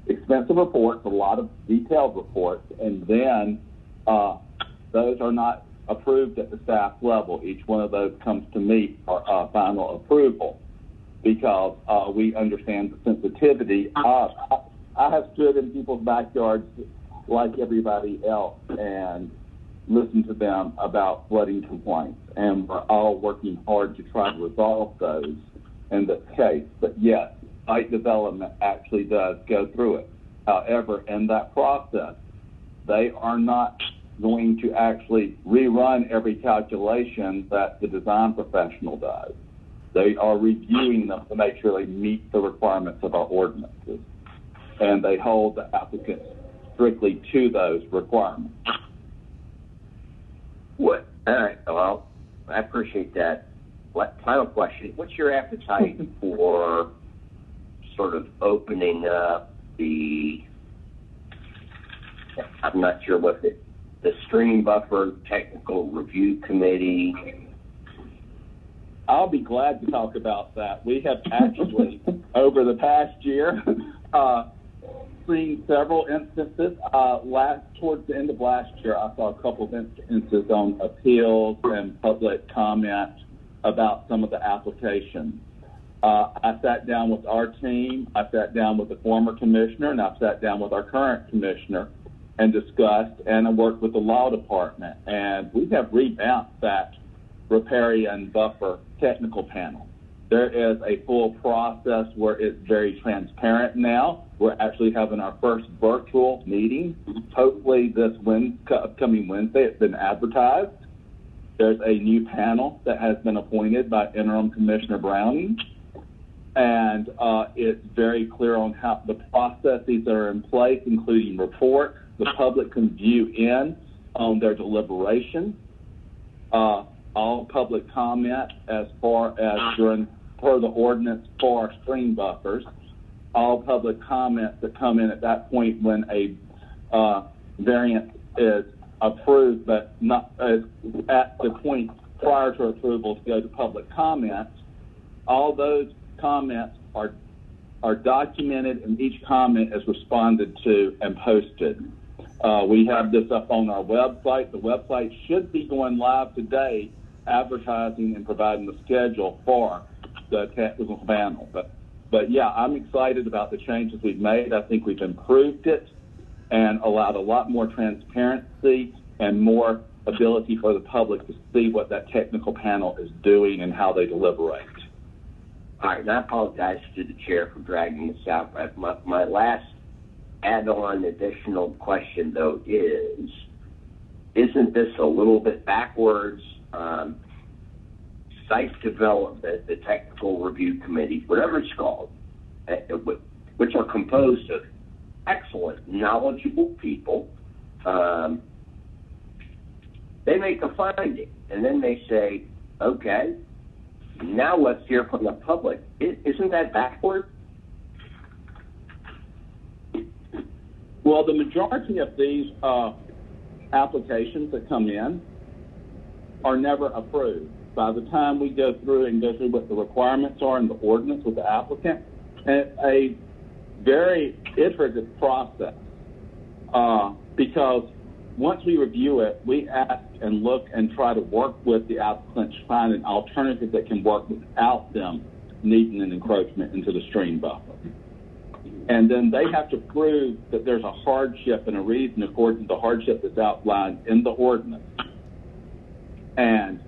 G: expensive reports, a lot of detailed reports, and then those are not approved at the staff level. Each one of those comes to me for final approval because we understand the sensitivity. I have stood in people's backyards like everybody else and listened to them about flooding complaints, and we're all working hard to try to resolve those in this case. But yes, site development actually does go through it. However, in that process, they are not going to actually rerun every calculation that the design professional does. They are reviewing them to make sure they meet the requirements of our ordinances, and they hold the applicant strictly to those requirements.
F: What? All right. Well, I appreciate that. Final question. What's your appetite for sort of opening up I'm not sure what the Stream Buffer Technical Review Committee?
G: I'll be glad to talk about that. We have actually, over the past year, seen several instances. Towards the end of last year, I saw a couple of instances on appeals and public comment about some of the applications. I sat down with our team, I sat down with the former commissioner, and I sat down with our current commissioner and discussed, and I worked with the law department, and we have revamped that riparian buffer technical panel. There is a full process where it's very transparent now. We're actually having our first virtual meeting, hopefully this upcoming Wednesday. It's been advertised. There's a new panel that has been appointed by Interim Commissioner Browning, and it's very clear on how the processes that are in place, including reports. The public can view in on their deliberation, all public comment as far as per the ordinance for stream buffers, all public comments that come in at that point when a variance is approved, but not at the point prior to approval to go to public comments. All those comments are documented, and each comment is responded to and posted. We have this up on our website. The website should be going live today, advertising and providing the schedule for the technical panel. But yeah, I'm excited about the changes we've made. I think we've improved it and allowed a lot more transparency and more ability for the public to see what that technical panel is doing and how they deliberate.
F: All right, and I apologize to the chair for dragging this out. My last add-on additional question, though, isn't this a little bit backwards? Site development, the technical review committee, whatever it's called, which are composed of excellent, knowledgeable people, they make a finding, and then they say, okay, now let's hear from the public. Isn't that backward?
G: Well, the majority of these applications that come in are never approved. By the time we go through what the requirements are in the ordinance with the applicant, it's a very iterative process because once we review it, we ask and look and try to work with the applicant to find an alternative that can work without them needing an encroachment into the stream buffer. And then they have to prove that there's a hardship and a reason according to the hardship that's outlined in the ordinance. And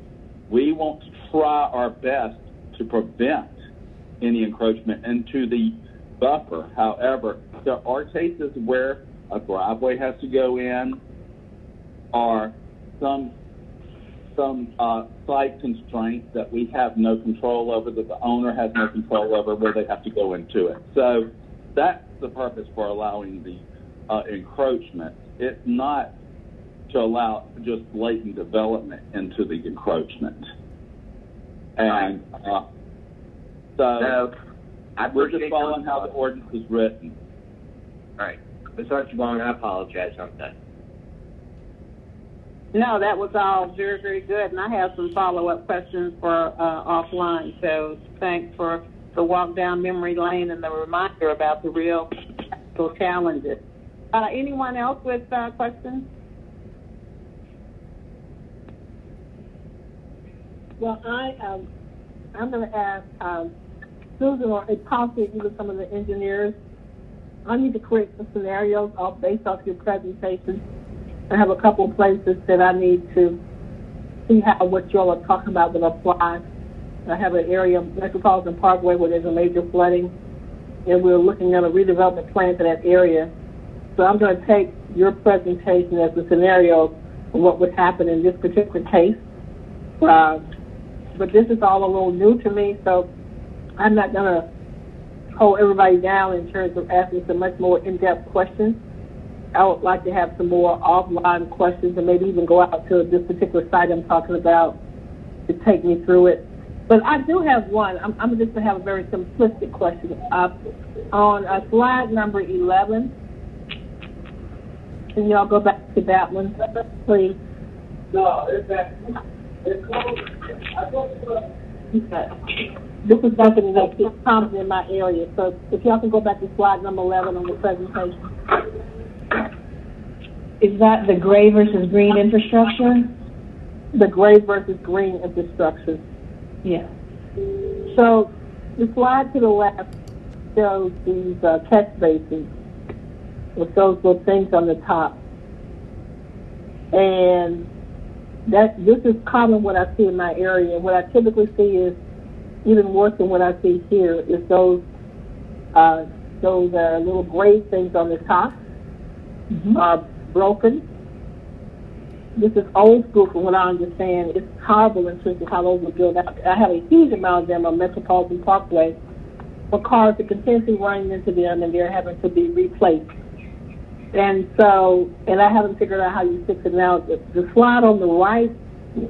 G: we want to try our best to prevent any encroachment into the buffer. However, there are cases where a driveway has to go in, or some site constraints that we have no control over, that the owner has no control over, where they have to go into it. So that's the purpose for allowing the encroachment. It's not to allow just blatant development into the encroachment. And so we're just following how the ordinance is written.
F: All right. Ms. Archibald, I apologize on that.
A: No, that was all very, very good, and I have some follow-up questions for offline. So thanks for the walk down memory lane and the reminder about the real challenges. Anyone else with questions?
H: Well, I'm going to ask Susan, or possibly even some of the engineers. I need to create some scenarios based off your presentation. I have a couple of places that I need to see how what you all are talking about will apply. I have an area, Metropolitan Parkway, where there's a major flooding, and we're looking at a redevelopment plan for that area. So I'm going to take your presentation as a scenario of what would happen in this particular case. But this is all a little new to me, so I'm not going to hold everybody down in terms of asking some much more in-depth questions. I would like to have some more offline questions and maybe even go out to this particular site I'm talking about to take me through it. But I do have one. I'm just going to have a very simplistic question. On slide number 11, can y'all go back to that one, please?
D: No, it's that. It's close.
H: This is something that's common in my area. So if y'all can go back to slide number 11 on the presentation.
E: Is that the gray versus green infrastructure?
H: The gray versus green infrastructure.
E: Yeah.
H: So the slide to the left shows these catch basins with those little things on the top. And this is common what I see in my area. What I typically see is even worse than what I see here is those little gray things on the top are broken. This is old school from what I understand. It's horrible in terms of how those were built out. I have a huge amount of them on Metropolitan Parkway for cars that continuously running into them and they're having to be replaced. And I haven't figured out how you fix it now. The slide on the right,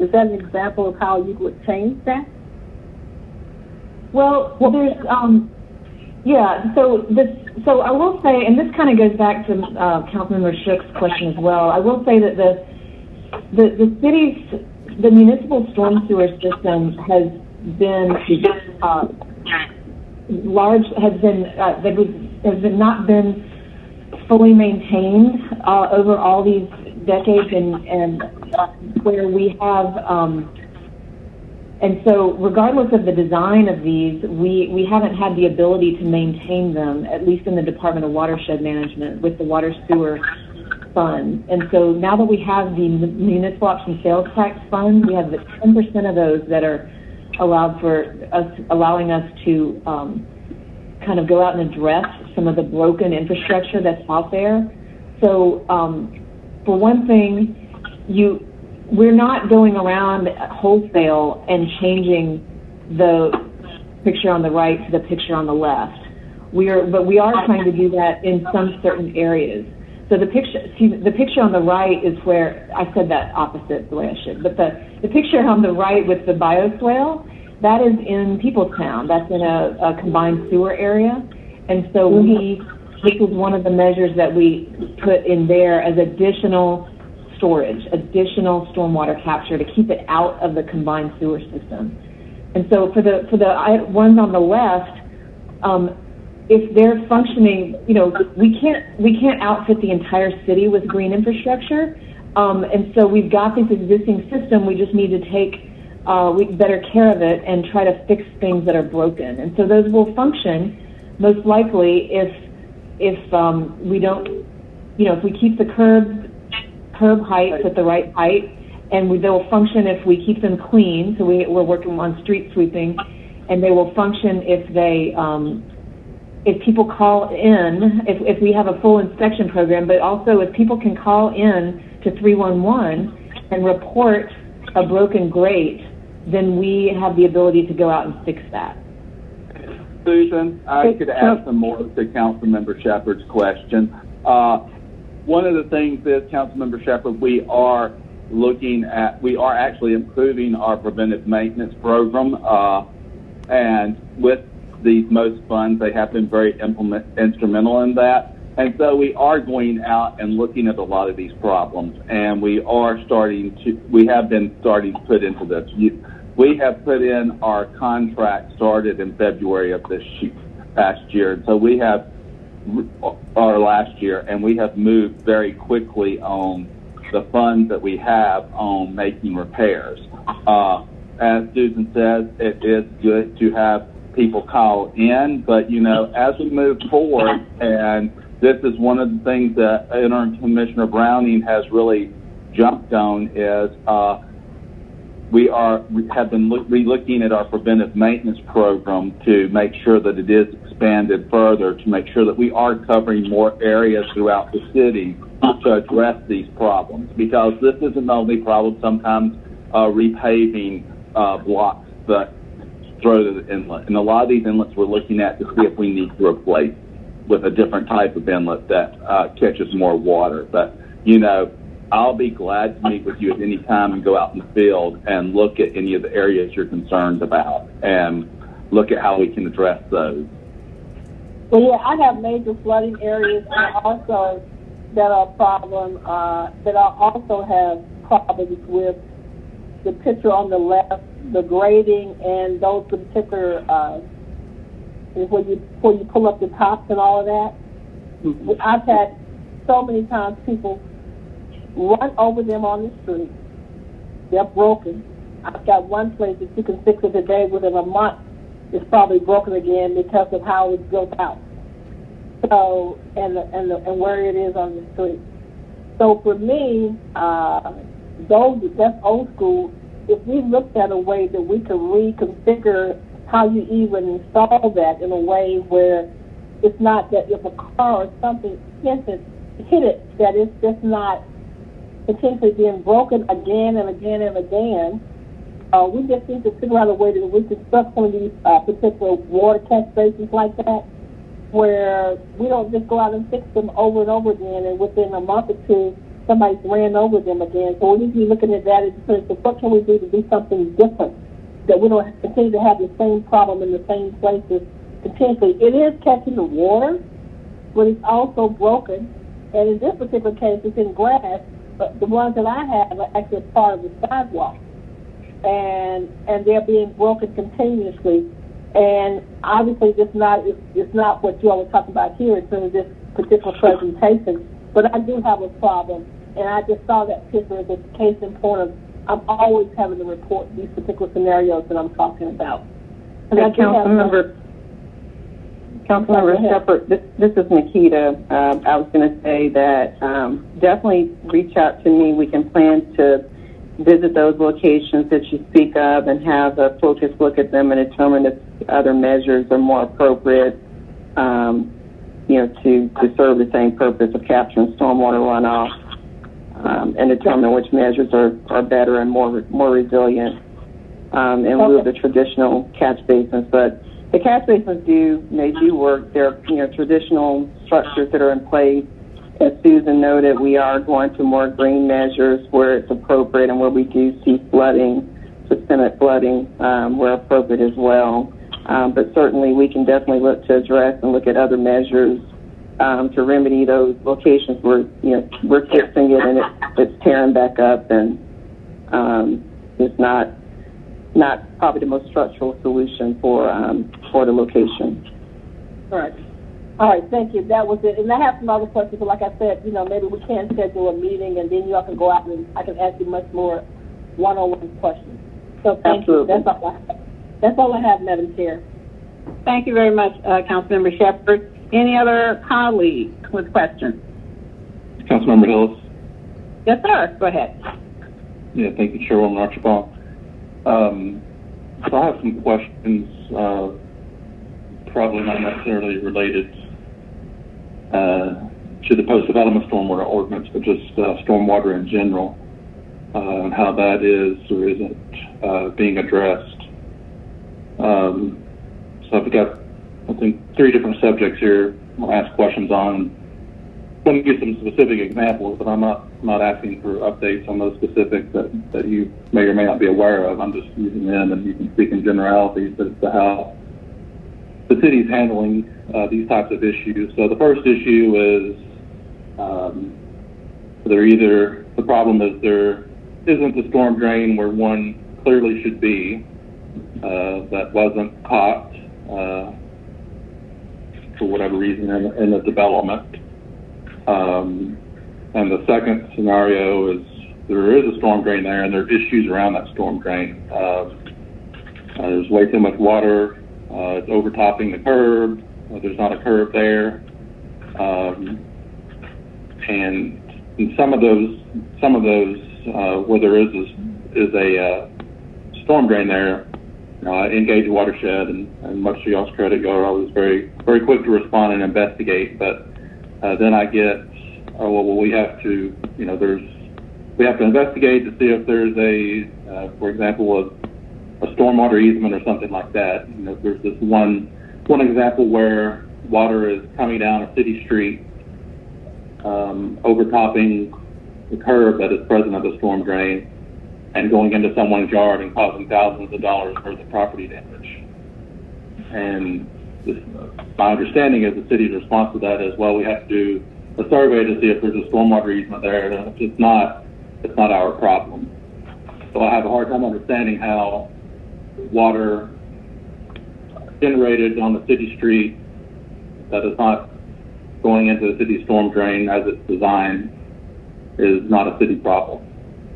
H: is that an example of how you would change that?
E: Well, there's, yeah, so I will say, and this kind of goes back to Councilmember Shook's question as well, I will say that the city's, the municipal storm sewer system has been not been fully maintained over all these decades, and where we have, and so regardless of the design of these, we haven't had the ability to maintain them, at least in the Department of Watershed Management with the Water Sewer Fund. And so now that we have the Municipal Option Sales Tax Fund, we have the 10% of those that are allowed for us, allowing us to kind of go out and address some of the broken infrastructure that's out there. So for one thing, we're not going around wholesale and changing the picture on the right to the picture on the left. But we are trying to do that in some certain areas. So the picture on the right is where, I said that opposite the way I should, but the picture on the right with the bioswale, that is in Peoplestown. That's in a combined sewer area. And so this is one of the measures that we put in there as additional storage, additional stormwater capture to keep it out of the combined sewer system. And so for the ones on the left, if they're functioning, we can't outfit the entire city with green infrastructure. And so we've got this existing system. We just need to take better care of it and try to fix things that are broken. And so those will function most likely if we don't, if we keep the curb heights at the right height, and they'll function if we keep them clean. So we're working on street sweeping, and they will function if they if people call in, if we have a full inspection program, but also if people can call in to 311 and report a broken grate, then we have the ability to go out and fix that.
G: Susan, I could add some more to Councilmember Shepherd's question. One of the things is, Councilmember Shepherd, we are actually improving our preventive maintenance program, and with these most funds, they have been very instrumental in that. And so we are going out and looking at a lot of these problems, and we have been starting to put into this. We have put in our contract started in February of this past year. So we have, or last year, and we have moved very quickly on the funds that we have on making repairs. As Susan says, it is good to have people call in, but, as we move forward, and this is one of the things that Interim Commissioner Browning has really jumped on, is we have been re-looking at our preventive maintenance program to make sure that it is expanded further, to make sure that we are covering more areas throughout the city to address these problems. Because this isn't the only problem. Sometimes repaving blocks that throw to the inlet. And a lot of these inlets we're looking at to see if we need to replace with a different type of inlet that catches more water. But, I'll be glad to meet with you at any time and go out in the field and look at any of the areas you're concerned about and look at how we can address those.
H: Well, yeah, I have major flooding areas also that are problem, that I also have problems with the picture on the left, the grading, and those particular, when you pull up the tops and all of that. Mm-hmm. I've had so many times people run over them on the street. They're broken. I've got one place that you can fix it today, within a month it's probably broken again because of how it's built out. So, and where it is on the street. So for me, that's old school. If we looked at a way that we could reconfigure how you even install that in a way where it's not that if a car or something hit it, that it's just not potentially being broken again and again and again. We just need to figure out a way that we can construct some of these particular water catch basins like that, where we don't just go out and fix them over and over again, and within a month or two, somebody's ran over them again. So we need to be looking at that and saying, so what can we do to do something different, that we don't continue to have the same problem in the same places continuously. It is catching the water, but it's also broken. And in this particular case, it's in grass, but the ones that I have are actually part of the sidewalk. And they're being broken continuously. And obviously it's not what you all were talking about here in terms of this particular presentation. But I do have a problem, and I just saw that picture as a case in point of I'm always having to report these particular scenarios that I'm talking about. And
C: hey, Councilmember Shepherd, this is MIKITA. I was going to say that definitely reach out to me. We can plan to visit those locations that you speak of and have a focused look at them and determine if other measures are more appropriate, to serve the same purpose of capturing stormwater runoff, and determine which measures are better and more resilient in lieu of the traditional catch basins. But the catch basins do work. They're traditional structures that are in place. As Susan noted, we are going to more green measures where it's appropriate and where we do see flooding, systemic flooding, where appropriate as well. But certainly we can definitely look to address and look at other measures to remedy those locations where we're fixing it and it's tearing back up, and it's not probably the most structural solution for the location.
H: All right, thank you. That was it. And I have some other questions, but like I said, maybe we can schedule a meeting and then you all can go out and I can ask you much more one-on-one questions. So thank you. That's all I have, Madam Chair.
A: Thank you very much, Councilmember Shepherd. Any other colleagues with questions?
I: Councilmember Hillis.
A: Yes, sir. Go ahead.
I: Yeah, thank you, Chairwoman Archibald. So I have some questions probably not necessarily related to the post-development stormwater ordinance, but just stormwater in general, and how that is or isn't being addressed. So I've got, I think, 3 different subjects here I'll ask questions on. I'm going to give some specific examples, but I'm not asking for updates on those specifics that you may or may not be aware of. I'm just using them, and you can speak in generalities as to how the city's handling these types of issues. So the first issue is the problem is there isn't a storm drain where one clearly should be that wasn't caught for whatever reason in the development. And the second scenario is there is a storm drain there and there are issues around that storm drain. There's way too much water. It's overtopping the curb. There's not a curb there. And in some of those where there is a storm drain there, Engage Watershed and much to y'all's credit, y'all are always very, very quick to respond and investigate. But then I get, we have to, we have to investigate to see if there's for example, a stormwater easement or something like that. There's this one example where water is coming down a city street, overtopping the curb that is present at the storm drain and going into someone's yard and causing thousands of dollars worth of property damage. And my understanding is the city's response to that is, well, we have to do a survey to see if there's a stormwater easement there, and if it's not our problem. So I have a hard time understanding how water generated on the city street that is not going into the city storm drain as it's designed is not a city problem.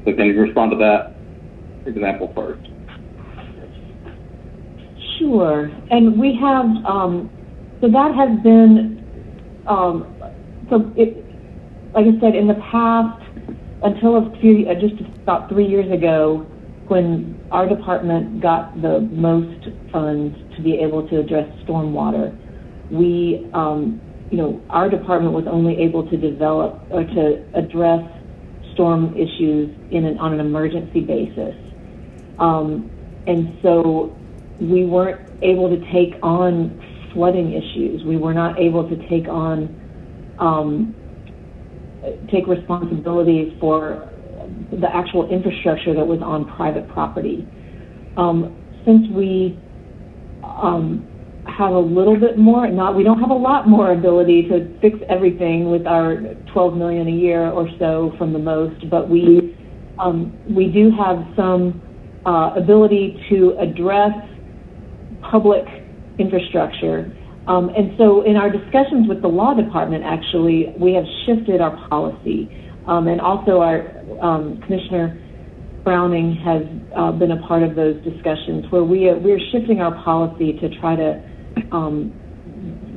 I: So can you respond to that example first?
E: Sure. And we have, so that has been, like I said, in the past, until just about 3 years ago, when our department got the most funds to be able to address stormwater, we, our department was only able to develop or to address storm issues on an emergency basis. And so we weren't able to take on flooding issues. We were not able to take responsibility for the actual infrastructure that was on private property. Since we have a little bit more, we don't have a lot more ability to fix everything with our $12 million a year or so from the most, but we do have some ability to address public infrastructure. And so in our discussions with the law department, actually, we have shifted our policy. And also our Commissioner Browning has been a part of those discussions where we're shifting our policy to try to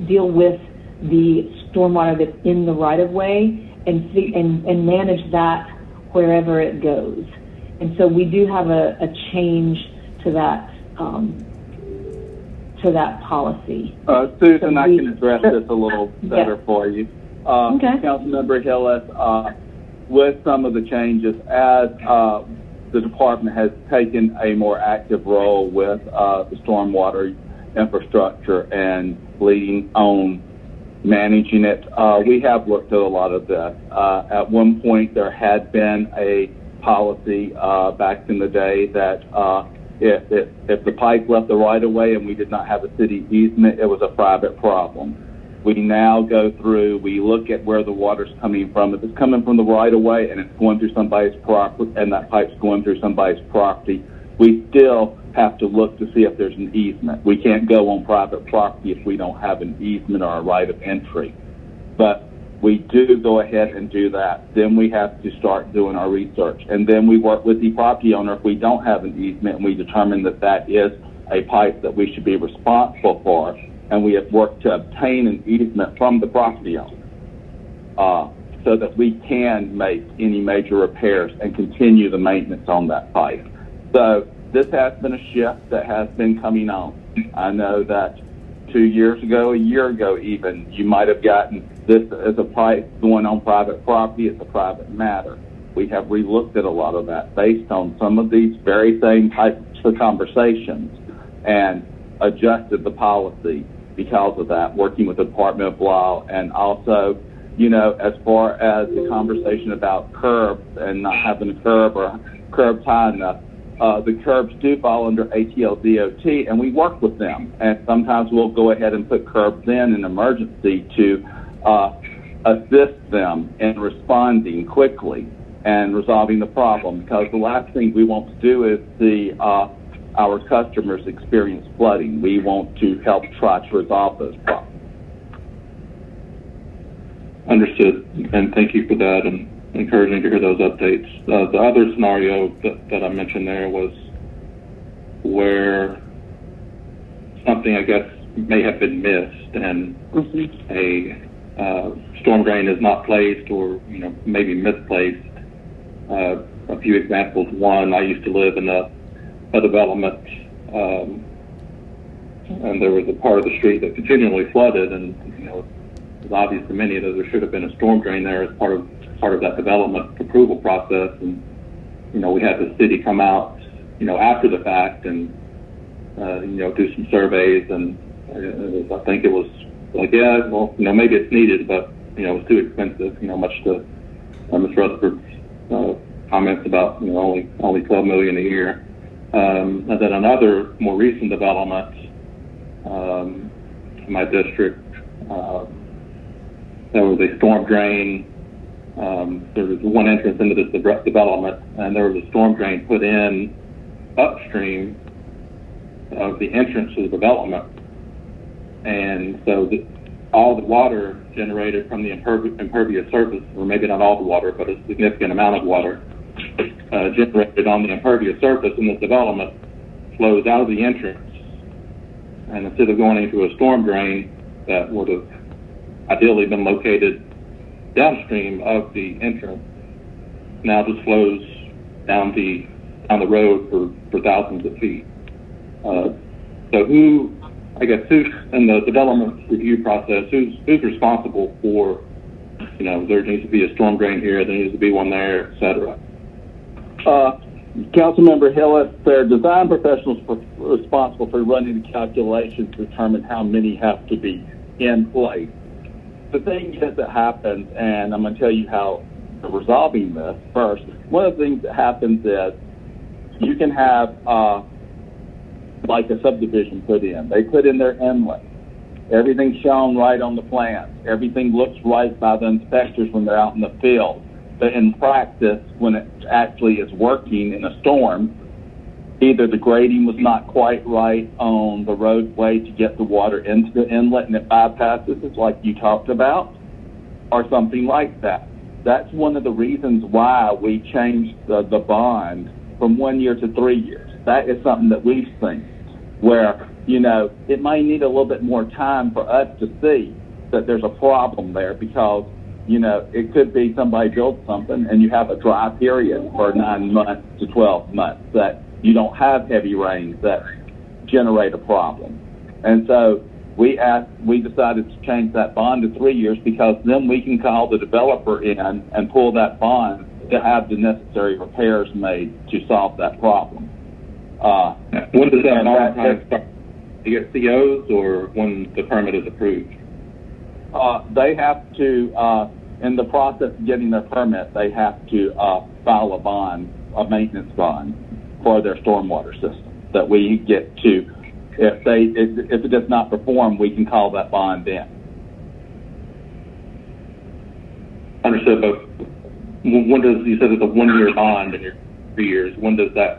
E: deal with the stormwater that's in the right-of-way and manage that wherever it goes. And so we do have a change to that policy.
G: Susan, I can address this a little better for you.
E: Okay.
G: Councilmember Hillis, with some of the changes, as the department has taken a more active role with the stormwater infrastructure and leading on managing it, we have looked at a lot of this. At one point, there had been a policy back in the day that if the pipe left the right-of-way and we did not have a city easement, it was a private problem. We now go through, we look at where the water's coming from. If it's coming from the right-of-way and it's going through somebody's property and that pipe's going through somebody's property, we still have to look to see if there's an easement. We can't go on private property if we don't have an easement or a right of entry. But we do go ahead and do that. Then we have to start doing our research. And then we work with the property owner if we don't have an easement and we determine that that is a pipe that we should be responsible for. And we have worked to obtain an easement from the property owner so that we can make any major repairs and continue the maintenance on that pipe. So this has been a shift that has been coming on. I know that 2 years ago, a year ago even, you might have gotten this as a price going on private property. It's a private matter. We have relooked at a lot of that based on some of these very same types of conversations and adjusted the policy because of that, working with the Department of Law. And also, you know, as far as the conversation about curbs and not having a curb or curbs high enough, the curbs do fall under ATL DOT, and we work with them. And sometimes we'll go ahead and put curbs in an emergency to assist them in responding quickly and resolving the problem, because the last thing we want to do is see our customers experience flooding. We want to help try to resolve those problems.
I: Understood, and thank you for that, and encouraging to hear those updates. The other scenario that I mentioned there was where something, I guess, may have been missed, and a storm drain is not placed, or maybe misplaced. A few examples. One, I used to live in a development, and there was a part of the street that continually flooded, and it was obvious to many that there should have been a storm drain there as part of that development approval process. And we had the city come out after the fact and do some surveys, and I think it was like, yeah, well, maybe it's needed, but it was too expensive, much to Ms. Rutherford's comments about only $12 million a year. And then another more recent development in my district, there was a storm drain. There was one entrance into this development, and there was a storm drain put in upstream of the entrance to the development. And so all the water generated from the impervious surface, or maybe not all the water, but a significant amount of water generated on the impervious surface in this development, flows out of the entrance. And instead of going into a storm drain that would have ideally been located downstream of the entrance, now just flows down the road for thousands of feet. So who in the development review process, who's responsible for, there needs to be a storm drain here, there needs to be one there, et cetera?
G: Councilmember Hillis, their design professionals responsible for running the calculations to determine how many have to be in place. The thing is that happens, and I'm going to tell you how resolving this first. One of the things that happens is you can have like a subdivision put in. They put in their inlet. Everything's shown right on the plan. Everything looks right by the inspectors when they're out in the field. But in practice, when it actually is working in a storm, either the grading was not quite right on the roadway to get the water into the inlet and it bypasses it like you talked about, or something like that. That's one of the reasons why we changed the bond from 1 year to 3 years. That is something that we've seen where, it may need a little bit more time for us to see that there's a problem there, because, it could be somebody built something and you have a dry period for 9 months to 12 months that you don't have heavy rains that generate a problem. And so we decided to change that bond to 3 years, because then we can call the developer in and pull that bond to have the necessary repairs made to solve that problem.
I: When does that time start? To get COs, or when the permit is approved?
G: They have to, in the process of getting their permit, they have to file a maintenance bond for their stormwater system that we get to. If it does not perform, we can call that bond in.
I: Understood. But when does, you said it's a 1 year bond in your 3 years? When does the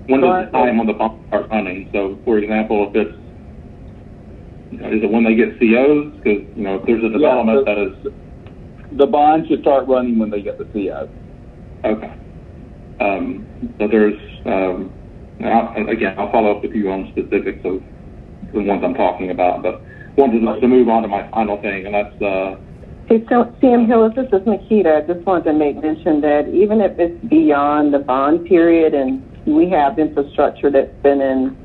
I: time on the bond start running? So, for example, if it's, is it when they get COs? Because, if there's a development that is...
G: The bond should start running when they get the CO.
I: Okay. So there's, I'll follow up with you on specifics of the ones I'm talking about, but wanted to move on to my final thing, and that's...
C: Hey, Sam Hillis, this is MIKITA. I just wanted to make mention that even if it's beyond the bond period and we have infrastructure that's been in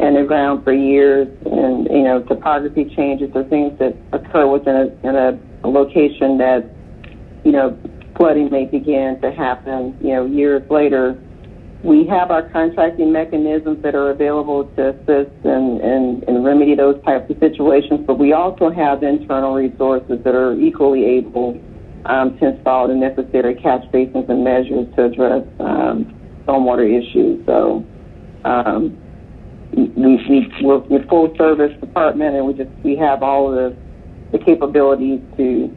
C: underground for years, and topography changes or things that occur within a location that flooding may begin to happen years later. We have our contracting mechanisms that are available to assist and remedy those types of situations, but we also have internal resources that are equally able to install the necessary catch basins and measures to address stormwater issues. So we're a full service department, and we have all of the capabilities to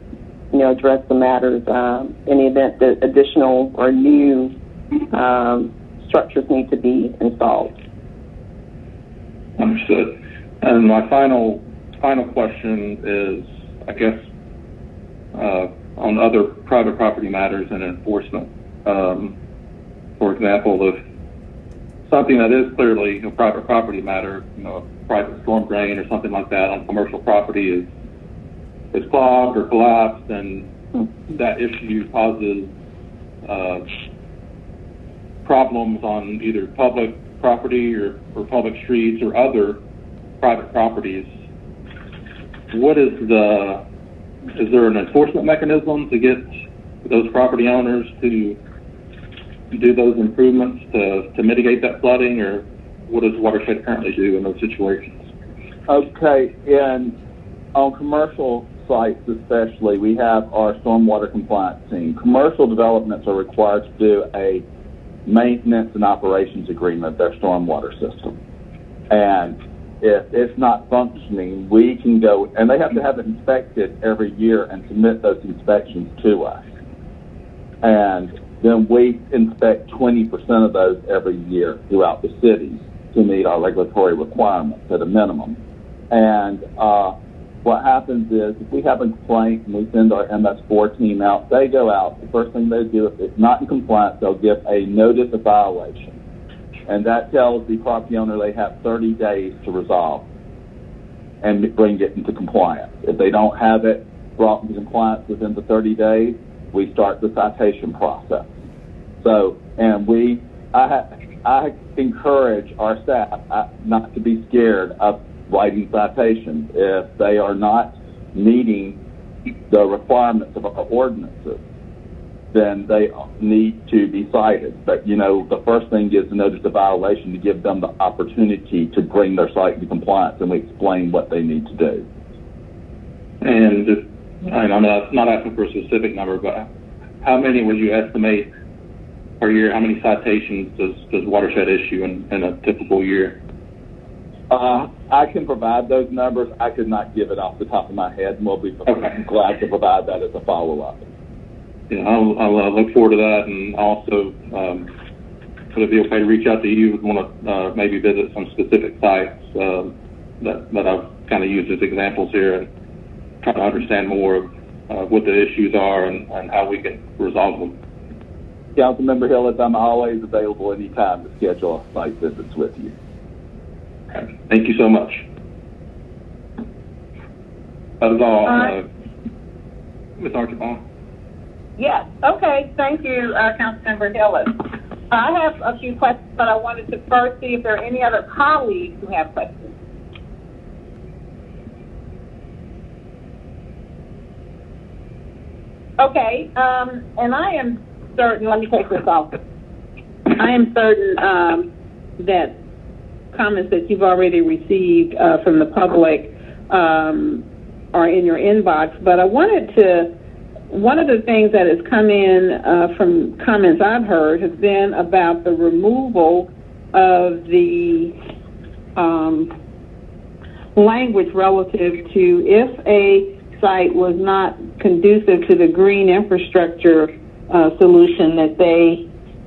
C: address the matters in the event that additional or new structures need to be installed.
I: Understood. And my final question is, I guess, on other private property matters and enforcement. For example, if something that is clearly a private property matter, a private storm drain or something like that on commercial property is clogged or collapsed, and that issue causes problems on either public property or public streets or other private properties, is there an enforcement mechanism to get those property owners to do those improvements to mitigate that flooding, or what does Watershed currently do in those situations?
G: Okay, on commercial sites especially, we have our stormwater compliance team. Commercial developments are required to do a maintenance and operations agreement, their stormwater system. And if it's not functioning, we can go, and they have to have it inspected every year and submit those inspections to us. And then we inspect 20% of those every year throughout the city to meet our regulatory requirements at a minimum. And what happens is, if we have a complaint and we send our MS4 team out, they go out. The first thing they do, if it's not in compliance, they'll give a notice of violation. And that tells the property owner they have 30 days to resolve and bring it into compliance. If they don't have it brought into compliance within the 30 days, we start the citation process. So, and I encourage our staff not to be scared of writing citations. If they are not meeting the requirements of our ordinances, then they need to be cited. But, the first thing is to notice the violation to give them the opportunity to bring their site into compliance, and we explain what they need to do.
I: And I'm not asking for a specific number, but how many would you estimate per year? How many citations does Watershed issue in a typical year?
G: I can provide those numbers. I could not give it off the top of my head, and we'll be glad to provide that as a follow-up.
I: Yeah, I'll look forward to that, and also would it be okay to reach out to you if you want to maybe visit some specific sites that I've kind of used as examples here, and try to understand more of what the issues are and how we can resolve them.
G: Councilmember Hillis, I'm always available anytime to schedule site visits with you.
I: Okay. Thank you so much. That is all. Ms. Archibald.
A: Yes. Okay. Thank you, Councilmember Hillis. I have a few questions, but I wanted to first see if there are any other colleagues who have questions. Okay. And I am certain, let me take this off. I am certain that comments that you've already received from the public are in your inbox, but I wanted to, one of the things that has come in from comments I've heard has been about the removal of the language relative to if a site was not conducive to the green infrastructure solution,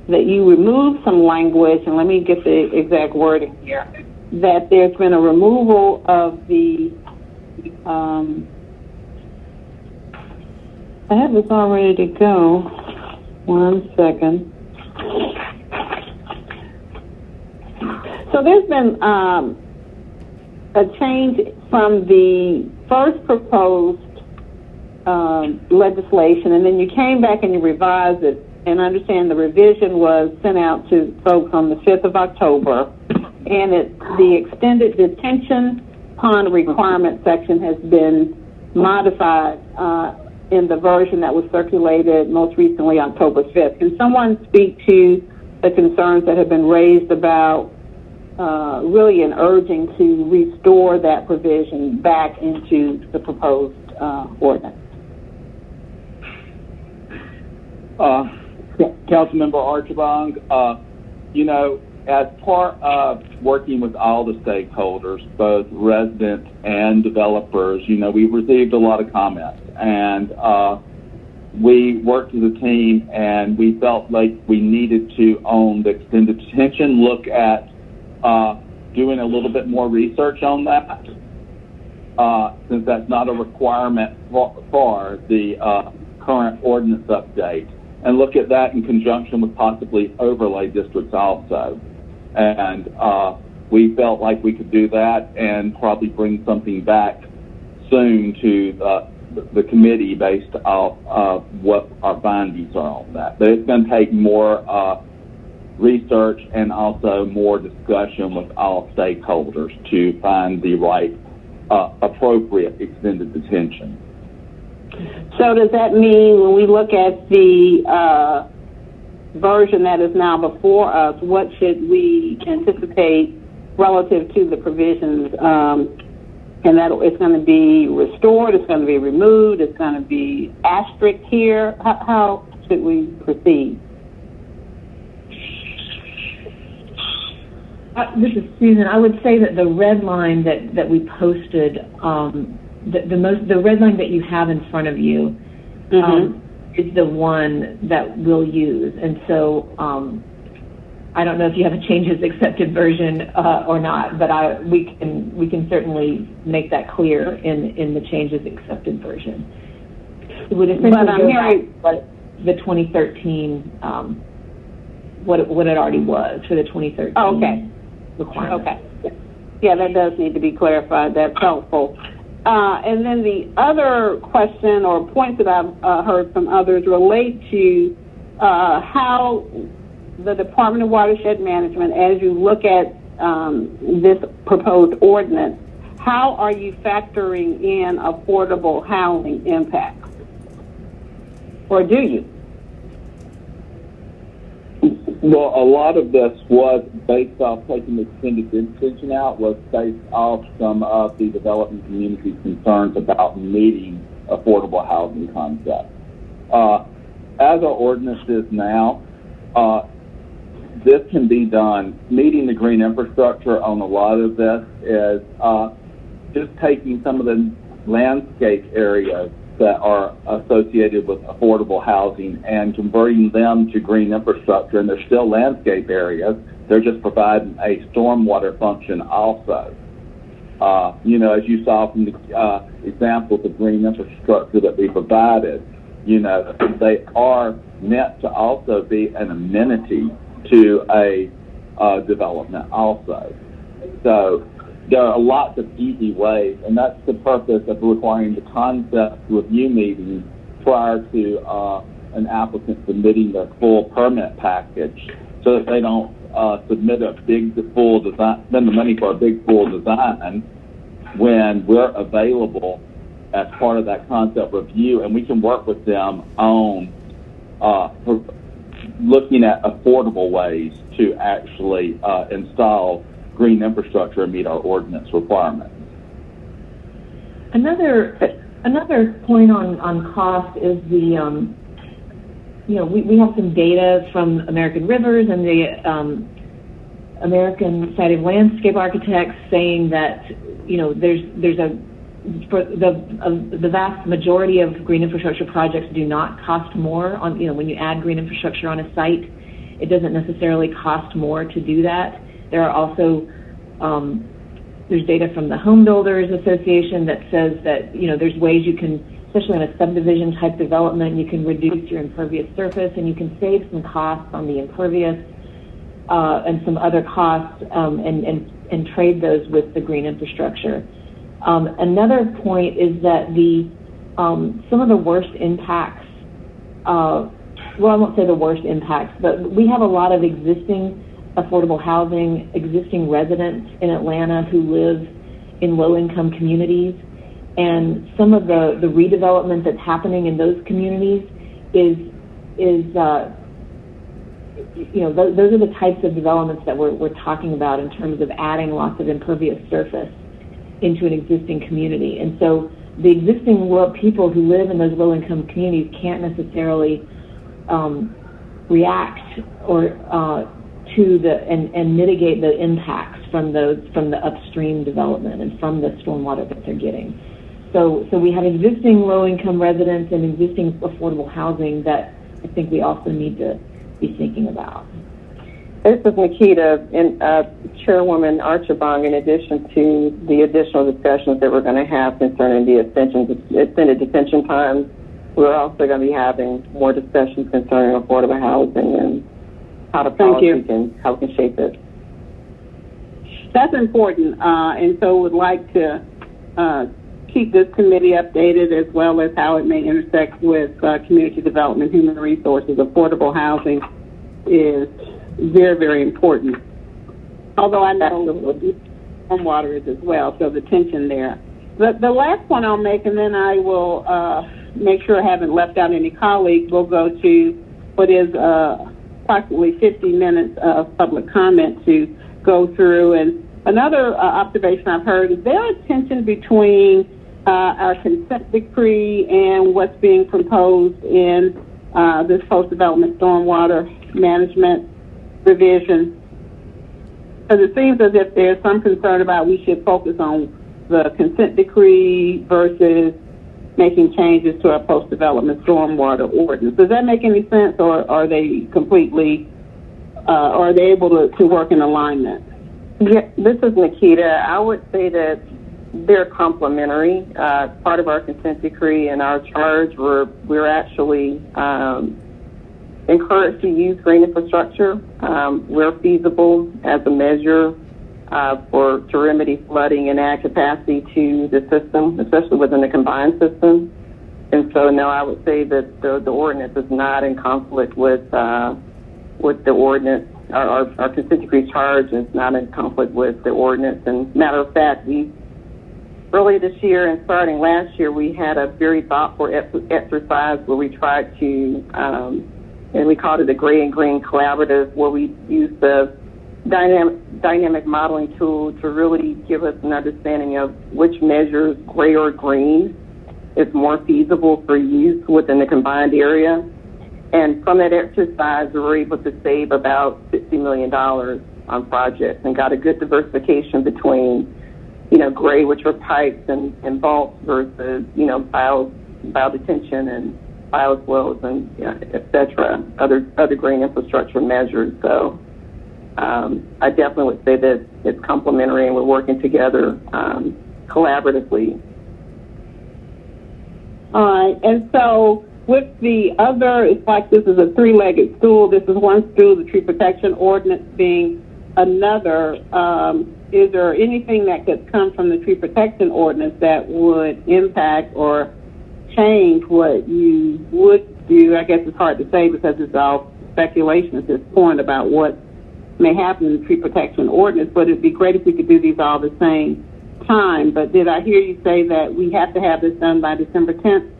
A: that you remove some language, and let me get the exact wording here, that there's been a removal of the, I have this all ready to go. 1 second. So there's been a change from the first proposed legislation, and then you came back and you revised it. And I understand the revision was sent out to folks on the 5th of October. and the extended detention pond requirement section has been modified in the version that was circulated most recently October 5th. Can someone speak to the concerns that have been raised about really an urging to restore that provision back into the proposed ordinance?
G: Councilmember Archibong, as part of working with all the stakeholders, both residents and developers, we received a lot of comments, and we worked as a team, and we felt like we needed to own the extended detention, look at doing a little bit more research on that, since that's not a requirement for the current ordinance update, and look at that in conjunction with possibly overlay districts also. And we felt like we could do that and probably bring something back soon to the committee based off what our findings are on that. But it's going to take more research and also more discussion with all stakeholders to find the right appropriate extended detention.
A: So does that mean when we look at the version that is now before us, what should we anticipate relative to the provisions? And that it's going to be restored, it's going to be removed, it's going to be asterisk here. How should we proceed?
E: This is Susan. I would say that the red line that we posted, the red line that you have in front of you, is the one that we'll use. And so I don't know if you have a changes accepted version or not, but we can certainly make that clear in the changes accepted version. It would essentially go back the 2013, what it already was for the 2013 requirement.
A: Okay. Yeah, that does need to be clarified. That's helpful. And then the other question or points that I've heard from others relate to how the Department of Watershed Management, as you look at this proposed ordinance, how are you factoring in affordable housing impacts? Or do you?
G: Well, a lot of this was based off taking the extended detention out, was based off some of the development community's concerns about meeting affordable housing concepts. As our ordinance is now, this can be done. Meeting the green infrastructure on a lot of this is just taking some of the landscape areas that are associated with affordable housing and converting them to green infrastructure, and they're still landscape areas. They're just providing a stormwater function also. As you saw from the examples of green infrastructure that we provided, they are meant to also be an amenity to a development also. So there are lots of easy ways, and that's the purpose of requiring the concept review meeting prior to an applicant submitting their full permit package, so that they don't submit a big full design, spend the money for a big full design when we're available as part of that concept review, and we can work with them on looking at affordable ways to actually install green infrastructure and meet our ordinance requirements.
E: Another point on cost is the we have some data from American Rivers and the American Society of Landscape Architects saying that there's for the vast majority of green infrastructure projects do not cost more on when you add green infrastructure on a site. It doesn't necessarily cost more to do that. There are also there's data from the Home Builders Association that says that there's ways you can, especially in a subdivision type development, you can reduce your impervious surface and you can save some costs on the impervious and some other costs and trade those with the green infrastructure. Another point is that some of the worst impacts, well, I won't say the worst impacts, but we have a lot of existing affordable housing, existing residents in Atlanta who live in low-income communities, and some of the redevelopment that's happening in those communities is those are the types of developments that we're talking about in terms of adding lots of impervious surface into an existing community. And so the existing people who live in those low-income communities can't necessarily react or to and mitigate the impacts from the upstream development and from the stormwater that they're getting. So we have existing low-income residents and existing affordable housing that I think we also need to be thinking about.
C: This is MIKITA, and Chairwoman Archibong, in addition to the additional discussions that we're going to have concerning the extended detention time, we're also going to be having more discussions concerning affordable housing and how the policy can shape it.
A: That's important, and so would like to keep this committee updated, as well as how it may intersect with community development, human resources. Affordable housing is very, very important. Although I know stormwater is as well, so the tension there. The last point I'll make, and then I will make sure I haven't left out any colleagues, we'll go to what is approximately 50 minutes of public comment to go through. And another observation I've heard is there a tension between our consent decree and what's being proposed in this post-development stormwater management revision. Because it seems as if there's some concern about we should focus on the consent decree versus making changes to our post-development stormwater ordinance. Does that make any sense, or are they completely, are they able to work in alignment?
C: Yeah, this is MIKITA. I would say that they're complementary. Part of our consent decree and our charge, we're actually encouraged to use green infrastructure where feasible as a measure to remedy flooding and add capacity to the system, especially within the combined system. And so, no, I would say that the ordinance is not in conflict with the ordinance. Our consent decree charge is not in conflict with the ordinance. And matter of fact, earlier this year and starting last year, we had a very thoughtful exercise where we tried to, and we called it the Gray and Green Collaborative, where we used the dynamic modeling tool to really give us an understanding of which measures, gray or green, is more feasible for use within the combined area. And from that exercise, we were able to save about $60 million on projects and got a good diversification between, gray, which were pipes and vaults, versus, biodetention and bioswales and et cetera, other green infrastructure measures. So I definitely would say that it's complementary and we're working together collaboratively.
A: All right, and so with the other, it's like this is a three-legged stool. This is one stool, the tree protection ordinance being another. Is there anything that could come from the tree protection ordinance that would impact or change what you would do? I guess it's hard to say because it's all speculation at this point about what may happen in the tree protection ordinance, but it'd be great if we could do these all at the same time. But did I hear you say that we have to have this done by December 10th?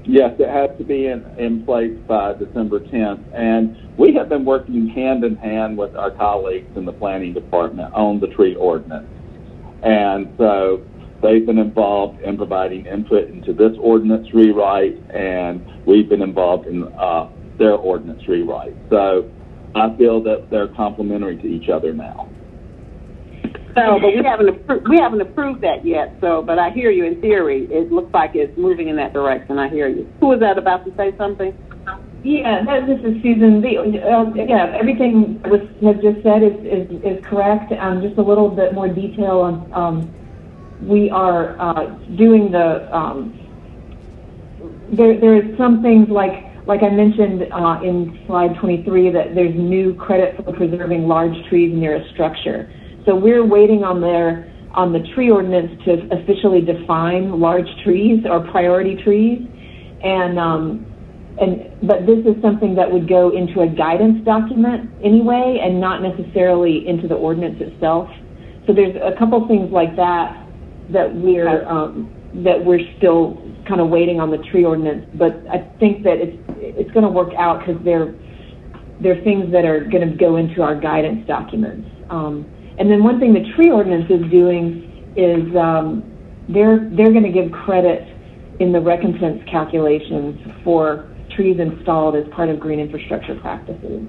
G: Yes, it has to be in place by December 10th. And we have been working hand in hand with our colleagues in the planning department on the tree ordinance. And so they've been involved in providing input into this ordinance rewrite, and we've been involved in their ordinance rewrite. So I feel that they're complementary to each other now.
A: So, but we haven't approved that yet. So, but I hear you in theory. It looks like it's moving in that direction. I hear you. Who is that about to say something?
E: Yeah, this is Susan. Everything was just said is correct. Just a little bit more detail on. We are doing the. There is some things like I mentioned in slide 23 that there's new credit for preserving large trees near a structure. So we're waiting on the tree ordinance to officially define large trees or priority trees, and But this is something that would go into a guidance document anyway, and not necessarily into the ordinance itself. So there's a couple things like that we're still kind of waiting on the tree ordinance. But I think that it's going to work out because they're things that are going to go into our guidance documents. And then one thing the tree ordinance is doing is they're going to give credit in the recompense calculations for trees installed as part of green infrastructure practices.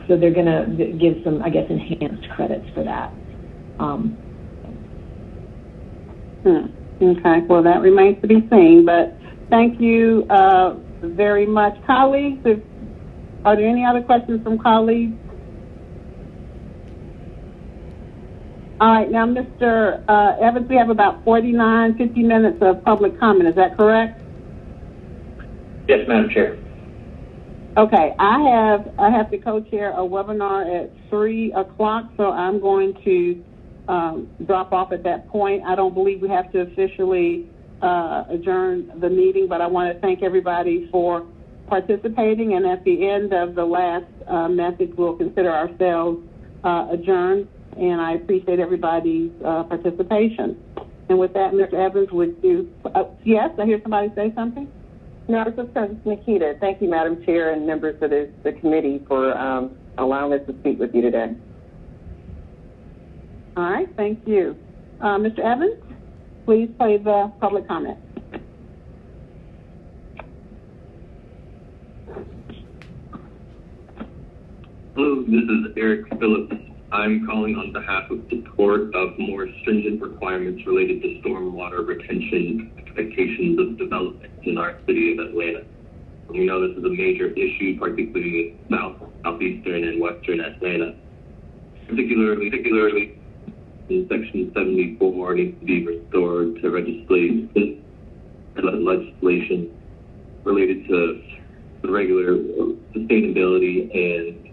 E: So they're going to give some, I guess, enhanced credits for that.
A: Okay, well, that remains to be seen, but thank you very much. Colleagues, are there any other questions from colleagues? All right, now, Mr. Evans, we have about 50 minutes of public comment. Is that correct?
B: Yes, Madam Chair.
A: Okay, I have to co-chair a webinar at 3 o'clock, so I'm going to drop off at that point. I don't believe we have to officially adjourn the meeting, but I want to thank everybody for participating, and at the end of the last message, we'll consider ourselves adjourned, and I appreciate everybody's participation. And with that, Mr. Evans, would you, yes, I hear somebody say something?
C: No, it's just Mikita. Thank you, Madam Chair and members of the committee for allowing us to speak with you today.
A: All right, thank you. Mr. Evans, please play the public comment.
J: Hello, this is Eric Phillips. I'm calling on behalf of support of more stringent requirements related to stormwater retention expectations of development in our city of Atlanta. We know this is a major issue, particularly in southeastern and western Atlanta. Particularly in Section 74 needs to be restored to legislation related to the regular sustainability and.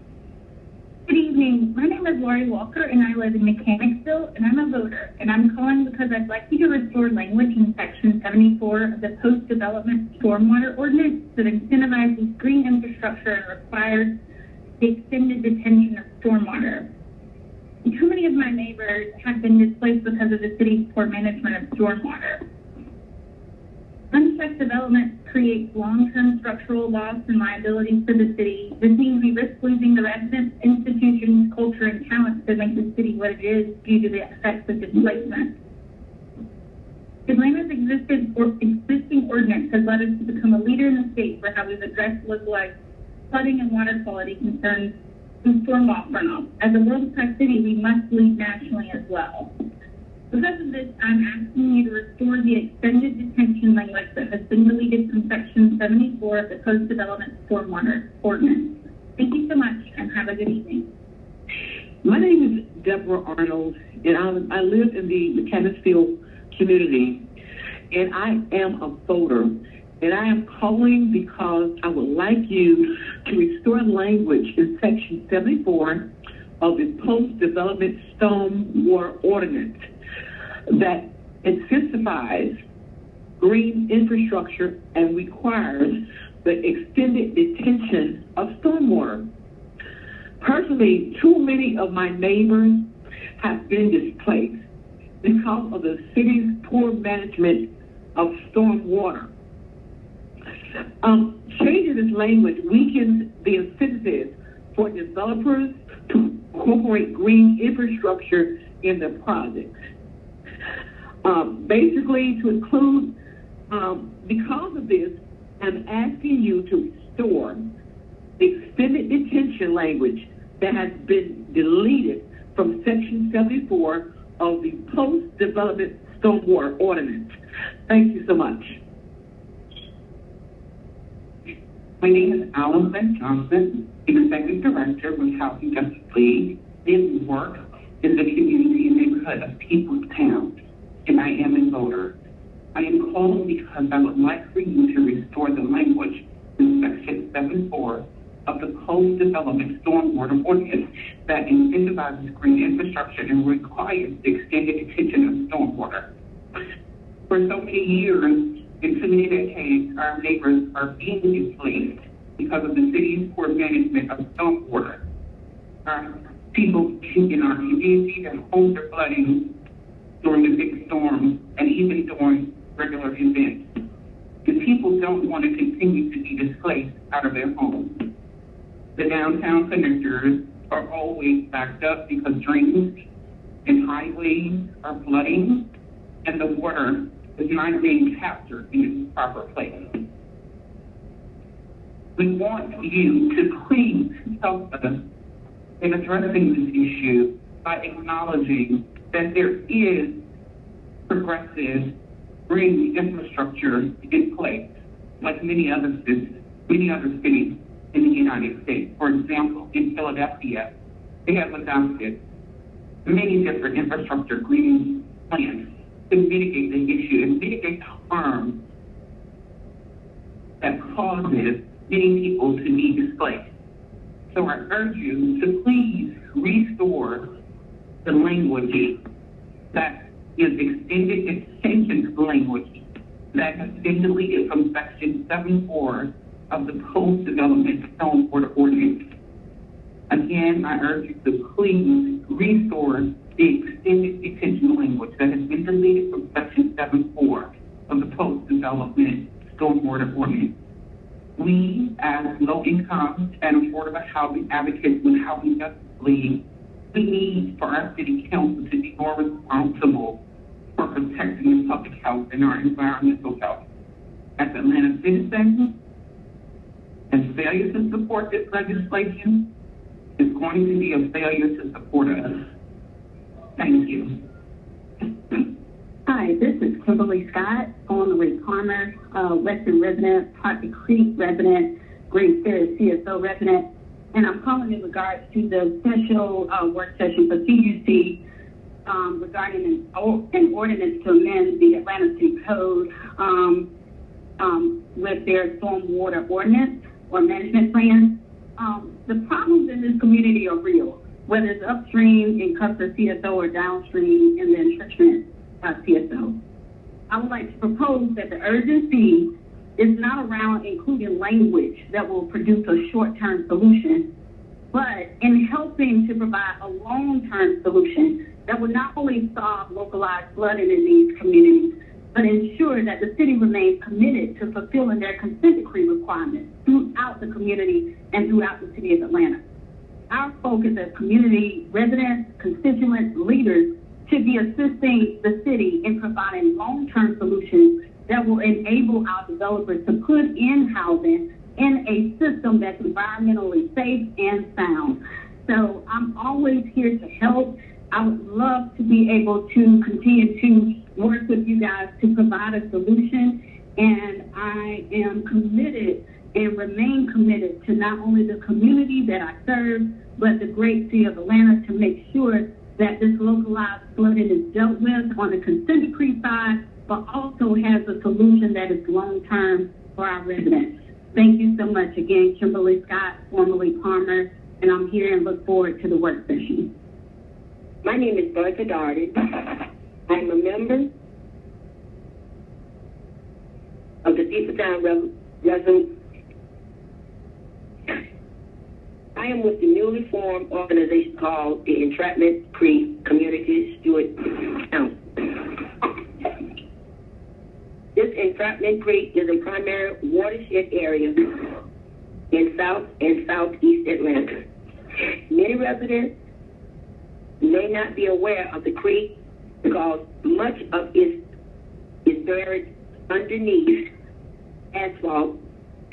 K: Good evening. My name is Lori Walker, and I live in Mechanicsville, and I'm a voter. And I'm calling because I'd like you to restore language in Section 74 of the Post-Development Stormwater Ordinance that incentivizes green infrastructure and requires the extended detention of stormwater. Too many of my neighbors have been displaced because of the city's poor management of stormwater. Unchecked development creates long-term structural loss and liabilities for the city. This means we risk losing the residents, institutions, culture, and talent that make the city what it is due to the effects of displacement. Atlanta's existing ordinance has led us to become a leader in the state for how we've addressed localized flooding and water quality concerns and storm runoff. As a world-class city, we must lead nationally as well. Because of this, I'm asking you to restore the extended detention language that has been deleted from Section 74 of the Post-Development Stormwater Ordinance. Thank you so much, and have a good evening.
L: My name is Deborah Arnold, and I live in the Mechanicsville community, and I am a voter. And I am calling because I would like you to restore language in Section 74 of the Post-Development Stormwater Ordinance that intensifies green infrastructure and requires the extended detention of stormwater. Personally, too many of my neighbors have been displaced because of the city's poor management of stormwater. Changing this language weakens the incentives for developers to incorporate green infrastructure in their projects. Basically, to include, because of this, I'm asking you to restore extended detention language that has been deleted from Section 74 of the Post-Development Stormwater Ordinance. Thank you so much.
M: My name is Alan Johnson, Executive Director with Housing Justice League. I work in the community and neighborhood of Peoplestown, and I am a voter. I am calling because I would like for you to restore the language in Section 74 of the Post-Development Stormwater Ordinance that incentivizes green infrastructure and requires the extended detention of stormwater. For so many years, in so many decades, our neighbors are being displaced because of the city's poor management of stormwater. People in our community, their homes are flooding during the big storms and even during regular events. The people don't want to continue to be displaced out of their homes. The downtown connectors are always backed up because drains and highways are flooding and the water is not being captured in its proper place. We want you to please help us in addressing this issue by acknowledging that there is progressive green infrastructure in place, like many other cities in the United States. For example, in Philadelphia, they have adopted many different infrastructure green plans to mitigate the issue and mitigate the harm that causes many people to be displaced. So I urge you to please restore the language that is extension language that has been deleted from Section 7.4 of the Post-Development Stormwater Ordinance. Again, I urge you to please restore the extended detention language that has been deleted from Section 7.4 of the Post-Development Stormwater Ordinance. We, as low-income and affordable housing advocates with Housing Justice League, we need for our city council to be more responsible for protecting the public health and our environmental health. As Atlanta citizens, and failure to support this legislation is going to be a failure to support us. Thank you.
N: Hi, this is Kimberly Scott, formerly Palmer, Western resident, Pocket Creek resident, Great Ferry CSO resident, and I'm calling in regards to the special work session for CUC regarding an ordinance to amend the Atlanta City Code with their stormwater ordinance or management plan. The problems in this community are real, whether it's upstream in Custer CSO or downstream in the entrenchment CSO. I would like to propose that the urgency is not around including language that will produce a short-term solution, but in helping to provide a long-term solution that will not only solve localized flooding in these communities, but ensure that the city remains committed to fulfilling their consent decree requirements throughout the community and throughout the city of Atlanta. Our focus as community residents, constituents, leaders should be assisting the city in providing long-term solutions that will enable our developers to put in housing in a system that's environmentally safe and sound. So I'm always here to help. I would love to be able to continue to work with you guys to provide a solution, and I am committed and remain committed to not only the community that I serve, but the great city of Atlanta to make sure that this localized flooding is dealt with on the consent decree side, but also has a solution that is long-term for our residents. Thank you so much. Again, Kimberly Scott, formerly Palmer, and I'm here and look forward to the work session.
O: My name is Bertha Darden. I'm a member of the Deepertown Resident. I am with the newly formed organization called the Entrapment Creek Community Steward Council. This Entrapment Creek is a primary watershed area in South and Southeast Atlanta. Many residents may not be aware of the creek because much of it is buried underneath asphalt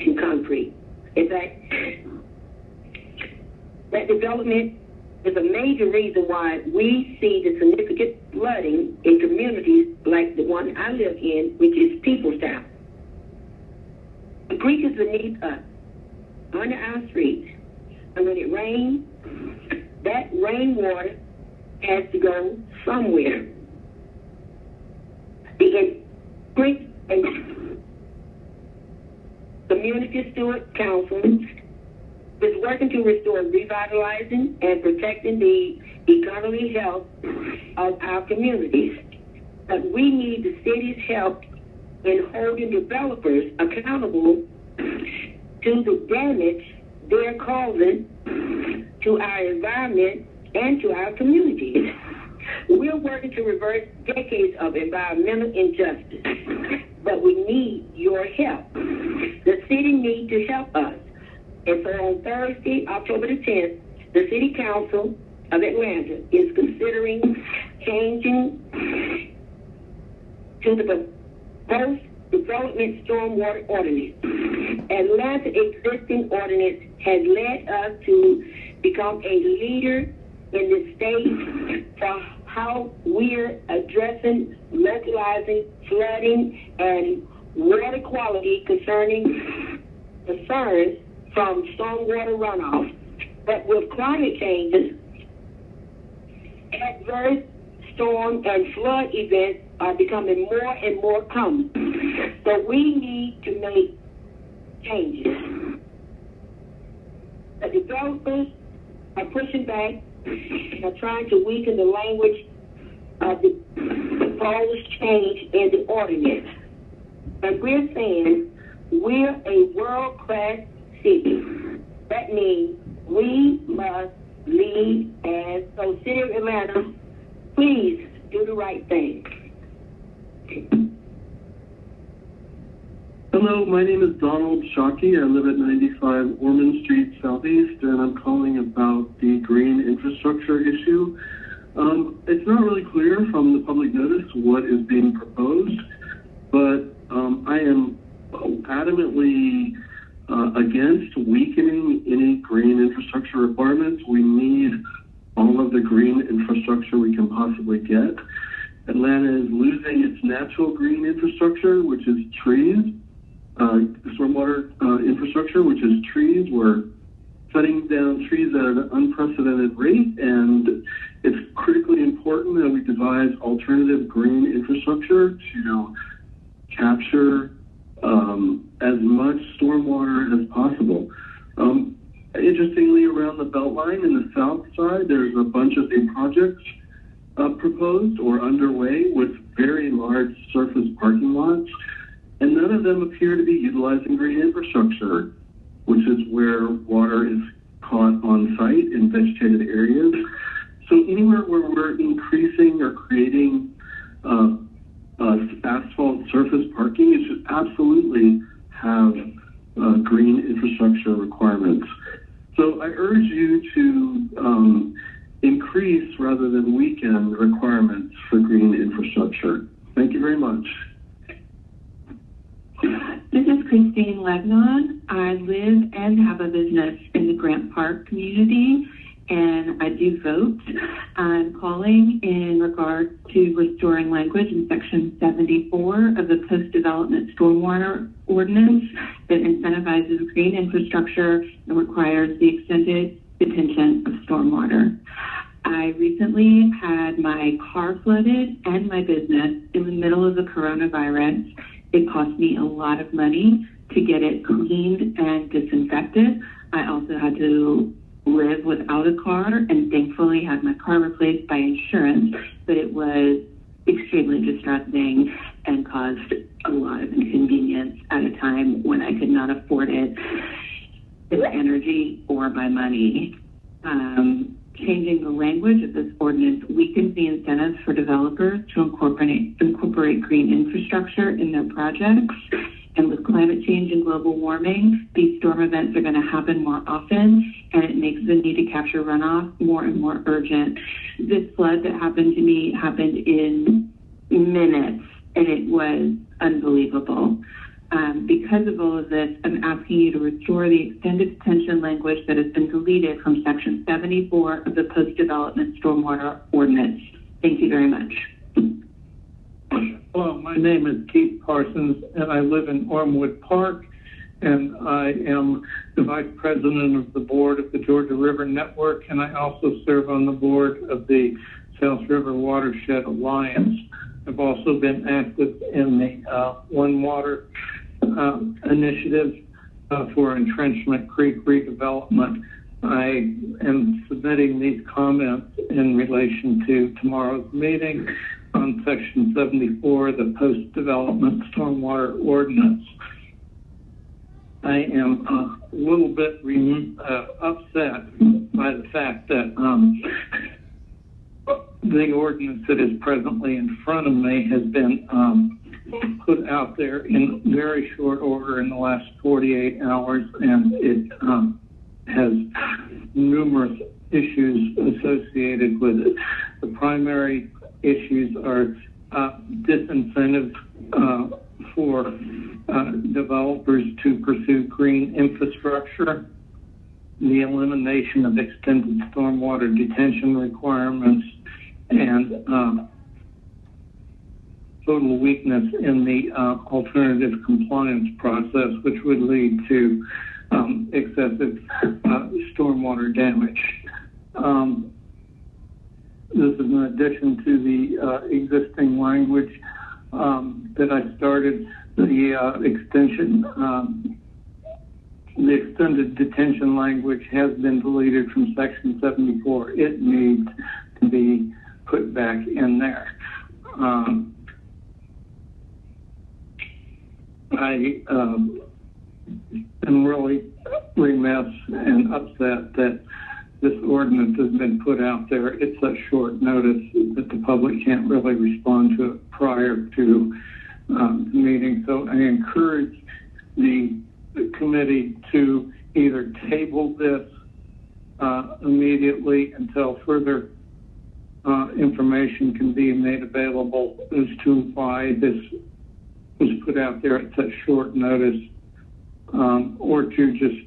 O: and concrete. In fact, that development is a major reason why we see the significant flooding in communities like the one I live in, which is Peoplestown. The creek is beneath us, under our streets, and when it rains, that rainwater has to go somewhere. The creek and Community Steward Council is working to restore, revitalizing, and protecting the economic health of our communities. But we need the city's help in holding developers accountable to the damage they're causing to our environment and to our communities. We're working to reverse decades of environmental injustice, but we need your help. The city needs to help us. And so on Thursday, October the 10th, the City Council of Atlanta is considering changing to the post-development stormwater ordinance. Atlanta's existing ordinance has led us to become a leader in the state for how we're addressing, localizing, flooding, and water quality concerns from stormwater runoff. But with climate changes, adverse storm and flood events are becoming more and more common. So we need to make changes. The developers are pushing back and are trying to weaken the language of the proposed change in the ordinance. And we're saying we're a world-class city. That means we must lead, and so City of Atlanta, please do the right thing.
P: Hello, my name is Donald Shockey. I live at 95 Ormond Street Southeast, and I'm calling about the green infrastructure issue. It's not really clear from the public notice what is being proposed, but I am adamantly against weakening any green infrastructure requirements. We need all of the green infrastructure we can possibly get. Atlanta is losing its natural green infrastructure, which is trees. Stormwater infrastructure, which is trees. We're cutting down trees at an unprecedented rate, and it's critically important that we devise alternative green infrastructure to capture as much stormwater as possible. Interestingly, around the Beltline in the south side, there's a bunch of new projects proposed or underway with very large surface parking lots, and none of them appear to be utilizing green infrastructure, which is where water is caught on site in vegetated areas. So anywhere where we're increasing or creating asphalt surface parking, it should absolutely have green infrastructure requirements. So I urge you to increase rather than weaken the requirements for green infrastructure. Thank you very much.
Q: This is Christine Legnon. I live and have a business in the Grant Park community, and I do vote. I'm calling in regard to restoring language in Section 74 of the Post-Development Stormwater Ordinance that incentivizes green infrastructure and requires the extended detention of stormwater. I recently had my car flooded and my business in the middle of the coronavirus. It cost me a lot of money to get it cleaned and disinfected. I also had to live without a car and thankfully had my car replaced by insurance, but it was extremely distressing and caused a lot of inconvenience at a time when I could not afford it with energy or by money. Changing the language of this ordinance weakens the incentives for developers to incorporate green infrastructure in their projects. And with climate change and global warming, these storm events are going to happen more often, and it makes the need to capture runoff more and more urgent. This flood that happened to me happened in minutes, and it was unbelievable. Because of all of this, I'm asking you to restore the extended detention language that has been deleted from Section 74 of the Post-Development Stormwater Ordinance. Thank you very much.
R: Hello, my name is Keith Parsons, and I live in Ormwood Park, and I am the Vice President of the Board of the Georgia River Network, and I also serve on the board of the South River Watershed Alliance. I've also been active in the One Water initiative for Entrenchment Creek redevelopment. I am submitting these comments in relation to tomorrow's meeting on Section 74 of the Post-Development Stormwater Ordinance. I am a little bit upset by the fact that the ordinance that is presently in front of me has been put out there in very short order in the last 48 hours, and it has numerous issues associated with it. The primary issues are disincentive for developers to pursue green infrastructure, the elimination of extended stormwater detention requirements, and total weakness in the alternative compliance process, which would lead to excessive stormwater damage. This is in addition to the existing language that I started, the extension. The extended detention language has been deleted from Section 74. It needs to be put back in there. I am really remiss and upset that this ordinance has been put out there at such short notice that the public can't really respond to it prior to the meeting. So I encourage the committee to either table this immediately until further information can be made available as to why this was put out there at such short notice, or to just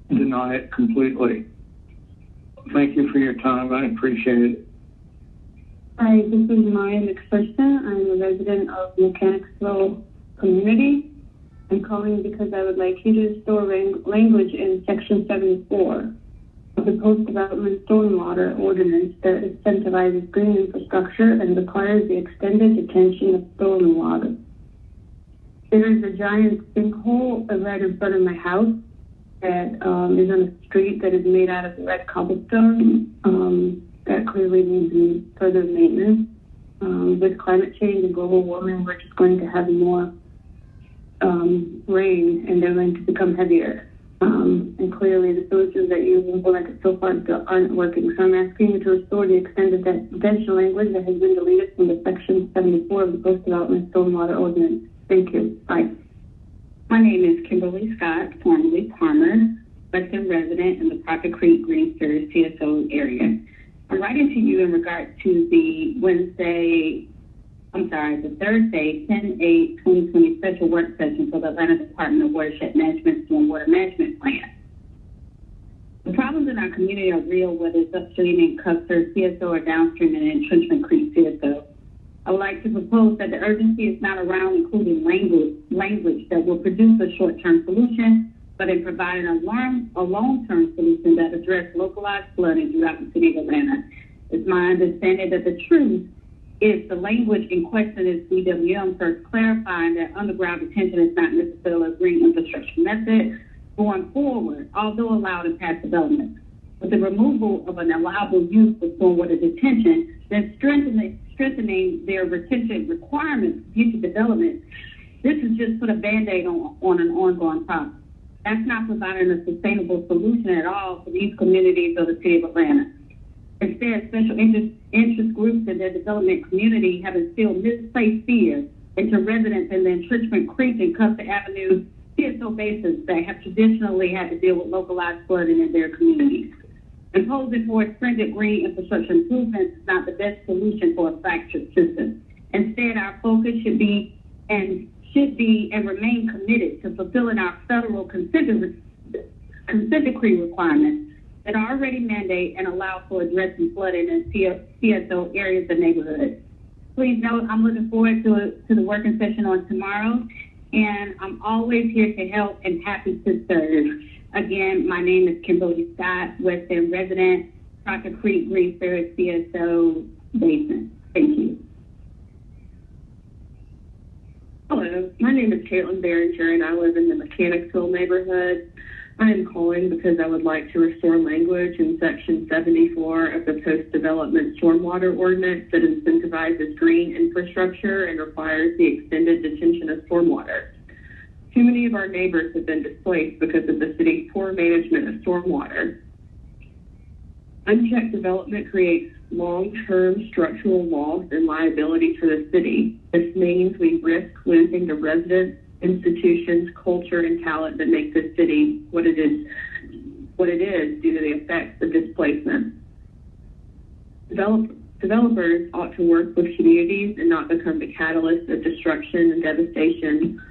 R: deny it completely. Thank you for your time. I appreciate it.
S: Hi, this is Maya McPherson. I'm a resident of Mechanicsville community. I'm calling because I would like you to restore language in Section 74 of the Post-Development Stormwater Ordinance that incentivizes green infrastructure and requires the extended detention of stormwater. There is a giant sinkhole right in front of my house that is on a street that is made out of red cobblestone that clearly needs further maintenance. With climate change and global warming, we're just going to have more rain, and they're going to become heavier. And clearly the solutions that you've implemented so far aren't working. So I'm asking you to restore the extended detention language that has been deleted from the Section 74 of the Post-Development Stormwater Ordinance. Thank you. Bye.
N: My name is Kimberly Scott, formerly Palmer, Western resident in the Crockett Creek, Green Service, CSO area. I'm writing to you in regard to the Thursday, 10/8/2020 special work session for the Atlanta Department of Watershed Management Stormwater Management Plan. The problems in our community are real, whether it's upstream in Custer, CSO, or downstream in Entrenchment Creek, CSO. I would like to propose that the urgency is not around including language that will produce a short-term solution, but in providing a long-term solution that addresses localized flooding throughout the city of Atlanta. It's my understanding that the truth is the language in question is DWM first clarifying that underground detention is not necessarily a green infrastructure method going forward, although allowed in past development. With the removal of an allowable use for stormwater detention, then strengthening their retention requirements for future development, this is just put a Band-Aid on an ongoing problem. That's not providing a sustainable solution at all for these communities of the city of Atlanta. Instead, special interest groups in their development community have instilled misplaced fear into residents in the Entrenchment Creek and Custer Avenue CSO basins that have traditionally had to deal with localized flooding in their communities. Imposing more stringent green infrastructure improvements is not the best solution for a fractured system. Instead, our focus should be and remain committed to fulfilling our federal consent decree requirements that already mandate and allow for addressing flooding in CSO areas and neighborhoods. Please note, I'm looking forward to the working session on tomorrow, and I'm always here to help and happy to serve. Again, my name is Kimberly Scott, West End resident, Crockett Creek, Green Service, CSO Basin. Thank you.
T: Hello, my name is Caitlin Behringer, and I live in the Mechanicsville neighborhood. I am calling because I would like to restore language in Section 74 of the Post-Development Stormwater Ordinance that incentivizes green infrastructure and requires the extended detention of stormwater. Too many of our neighbors have been displaced because of the city's poor management of stormwater. Unchecked development creates long-term structural loss and liability for the city. This means we risk losing the residents, institutions, culture, and talent that make this city what it is due to the effects of displacement. Developers ought to work with communities and not become the catalyst of destruction and devastation.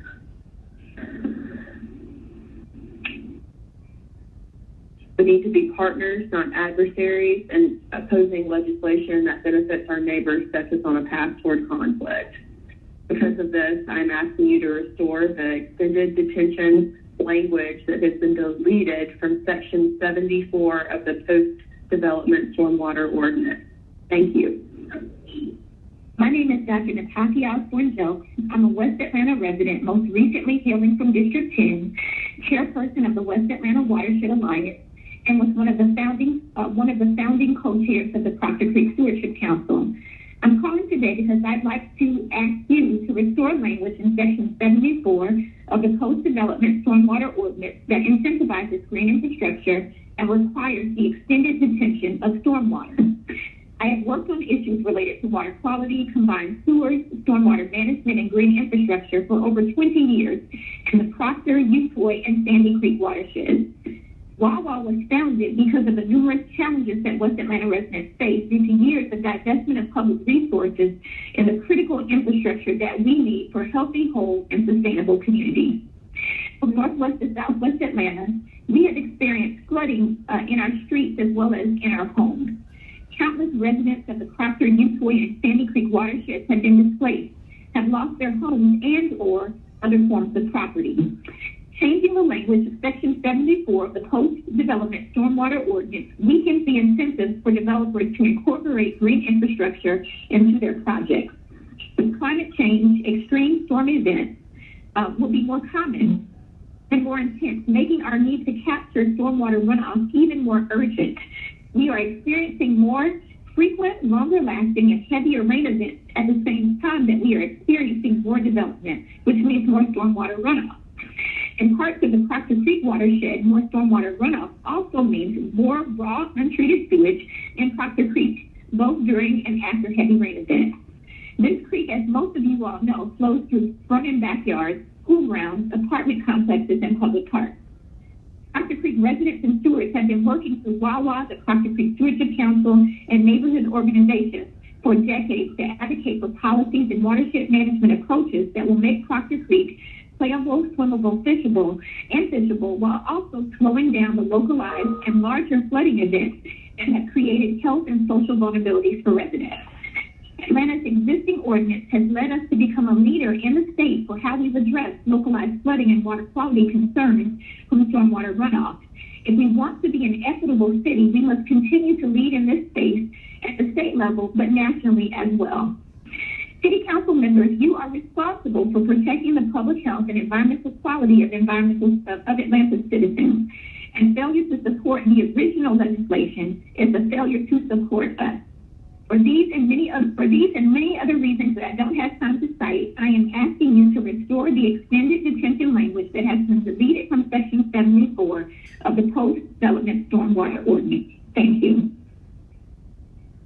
T: We need to be partners, not adversaries, and opposing legislation that benefits our neighbors sets us on a path toward conflict. Because of this, I'm asking you to restore the extended detention language that has been deleted from Section 74 of the Post-Development Stormwater Ordinance. Thank you.
N: My name is Dr. Natasha Osborne-Jelks. I'm a West Atlanta resident, most recently hailing from District 10, chairperson of the West Atlanta Watershed Alliance, and was one of the founding co-chairs of the Proctor Creek Stewardship Council. I'm calling today because I'd like to ask you to restore language in Section 74 of the Post-Development Stormwater Ordinance that incentivizes green infrastructure and requires the extended detention of stormwater. I have worked on issues related to water quality, combined sewers, stormwater management, and green infrastructure for over 20 years in the Proctor, Utoy, and Sandy Creek watersheds. Wawa was founded because of the numerous challenges that West Atlanta residents face due to years of divestment of public resources and the critical infrastructure that we need for healthy, whole, and sustainable communities. From Northwest to Southwest Atlanta, we have experienced flooding in our streets as well as in our homes. Countless residents of the Proctor, Utoy, and Sandy Creek watersheds have been displaced, have lost their homes and or other forms of property. Changing the language of Section 74 of the Post-Development Stormwater Ordinance weakens the incentives for developers to incorporate green infrastructure into their projects. With climate change, extreme storm events will be more common and more intense, making our need to capture stormwater runoff even more urgent. We are experiencing more frequent, longer-lasting, and heavier rain events at the same time that we are experiencing more development, which means more stormwater runoff. In parts of the Proctor Creek watershed, more stormwater runoff also means more raw, untreated sewage in Proctor Creek, both during and after heavy rain events. This creek, as most of you all know, flows through front and backyards, school grounds, apartment complexes, and public parks. Proctor Creek residents and stewards have been working through WAWA, the Proctor Creek Stewardship Council, and neighborhood organizations for decades to advocate for policies and watershed management approaches that will make Proctor Creek playable, swimmable, fishable, while also slowing down the localized and larger flooding events that have created health and social vulnerabilities for residents. Atlanta's existing ordinance has led us to become a leader in the state for how we've addressed localized flooding and water quality concerns from stormwater runoff. If we want to be an equitable city, we must continue to lead in this space at the state level, but nationally as well. City Council members, you are responsible for protecting the public health and environmental quality of Atlanta's citizens. And failure to support the original legislation is a failure to support us. For these and many other reasons that I don't have time to cite, I am asking you to restore the extended detention language that has been deleted from Section 74 of the Post-Development Stormwater Ordinance. Thank you.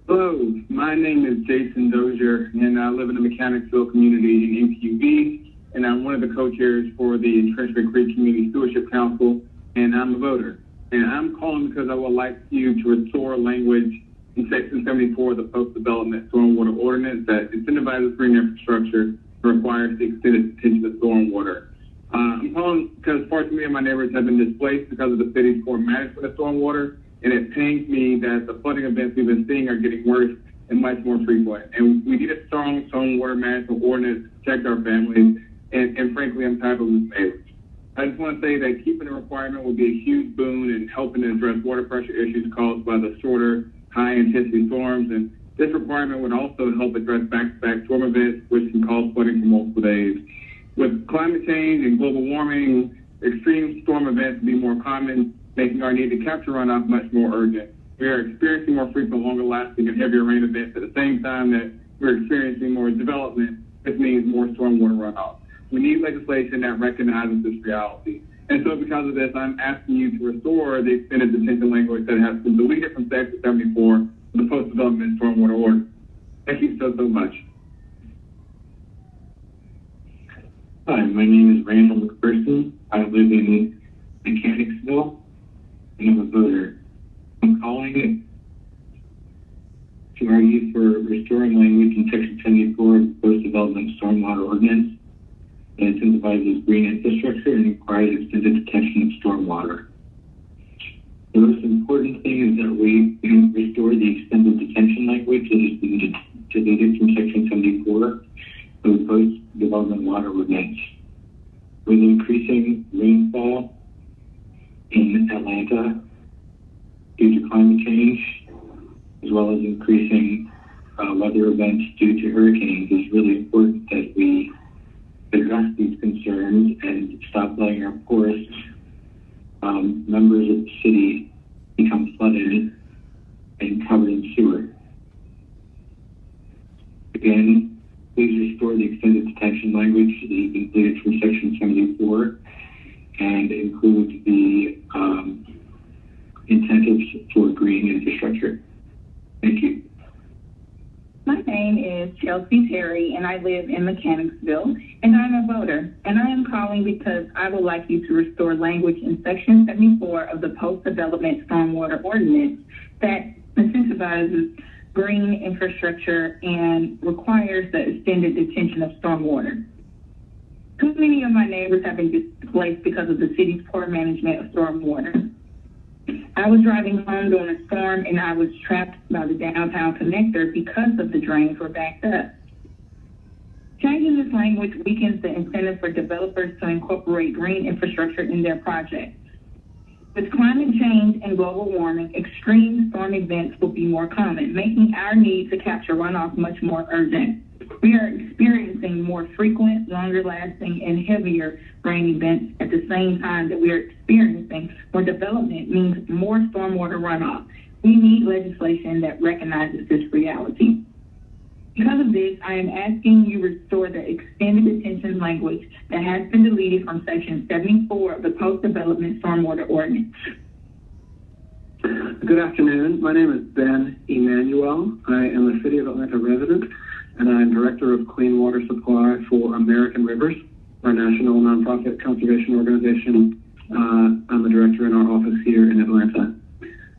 U: Hello, my name is Jason Dozier, and I live in the Mechanicsville community in MQB, and I'm one of the co-chairs for the Trenchman Creek Community Stewardship Council, and I'm a voter. And I'm calling because I would like you to restore language in Section 74 of the Post-Development Stormwater Ordinance that incentivizes green infrastructure and requires the extended detention of stormwater. I'm calling because parts of me and my neighbors have been displaced because of the city's poor management of stormwater, and it pains me that the flooding events we've been seeing are getting worse and much more frequent. And we need a strong stormwater management ordinance to protect our families, and frankly, I'm tired of losing neighbors. I just want to say that keeping the requirement will be a huge boon in helping to address water pressure issues caused by the shorter, high-intensity storms, and this requirement would also help address back-to-back storm events, which can cause flooding for multiple days. With climate change and global warming, extreme storm events will be more common, making our need to capture runoff much more urgent. We are experiencing more frequent, longer-lasting, and heavier rain events at the same time that we're experiencing more development. This means more stormwater runoff. We need legislation that recognizes this reality. And so because of this, I'm asking you to restore the extended detention language that has been deleted from Section 74 of the Post-Development Stormwater Ordinance. Thank you so much.
F: Hi, my name is Randall McPherson. I live in Mechanicsville, and I'm a voter. I'm calling to argue for restoring language in Section 74 of the Post-Development Stormwater Ordinance that incentivizes green infrastructure and requires extended detention of stormwater. The most important thing is that we restore the extended detention language that has been deleted from Section 74 of the Post-Development Water Ordinance. With increasing rainfall in Atlanta due to climate change, as well as increasing weather events due to hurricanes, it's really important that we address these concerns and stop letting our poorest members of the city become flooded and covered in sewer. Again, please restore the extended detention language that has been deleted from Section 74 and include the incentives for green infrastructure. Thank you.
V: My name is Chelsea Terry, and I live in Mechanicsville, and I'm a voter. And I am calling because I would like you to restore language in Section 74 of the Post-Development Stormwater Ordinance that incentivizes green infrastructure and requires the extended detention of stormwater. Too many of my neighbors have been displaced because of the city's poor management of stormwater. I was driving home during a storm and I was trapped by the downtown connector because of the drains were backed up. Changing this language weakens the incentive for developers to incorporate green infrastructure in their projects. With climate change and global warming, extreme storm events will be more common, making our need to capture runoff much more urgent. We are experiencing more frequent, longer-lasting, and heavier rain events at the same time that we are experiencing more development means more stormwater runoff. We need legislation that recognizes this reality. Because of this, I am asking you restore the extended detention language that has been deleted from Section 74 of the Post-Development Stormwater Ordinance.
P: Good afternoon. My name is Ben Emanuel. I am a City of Atlanta resident, and I am Director of Clean Water Supply for American Rivers, our national nonprofit conservation organization. I'm the director in our office here in Atlanta.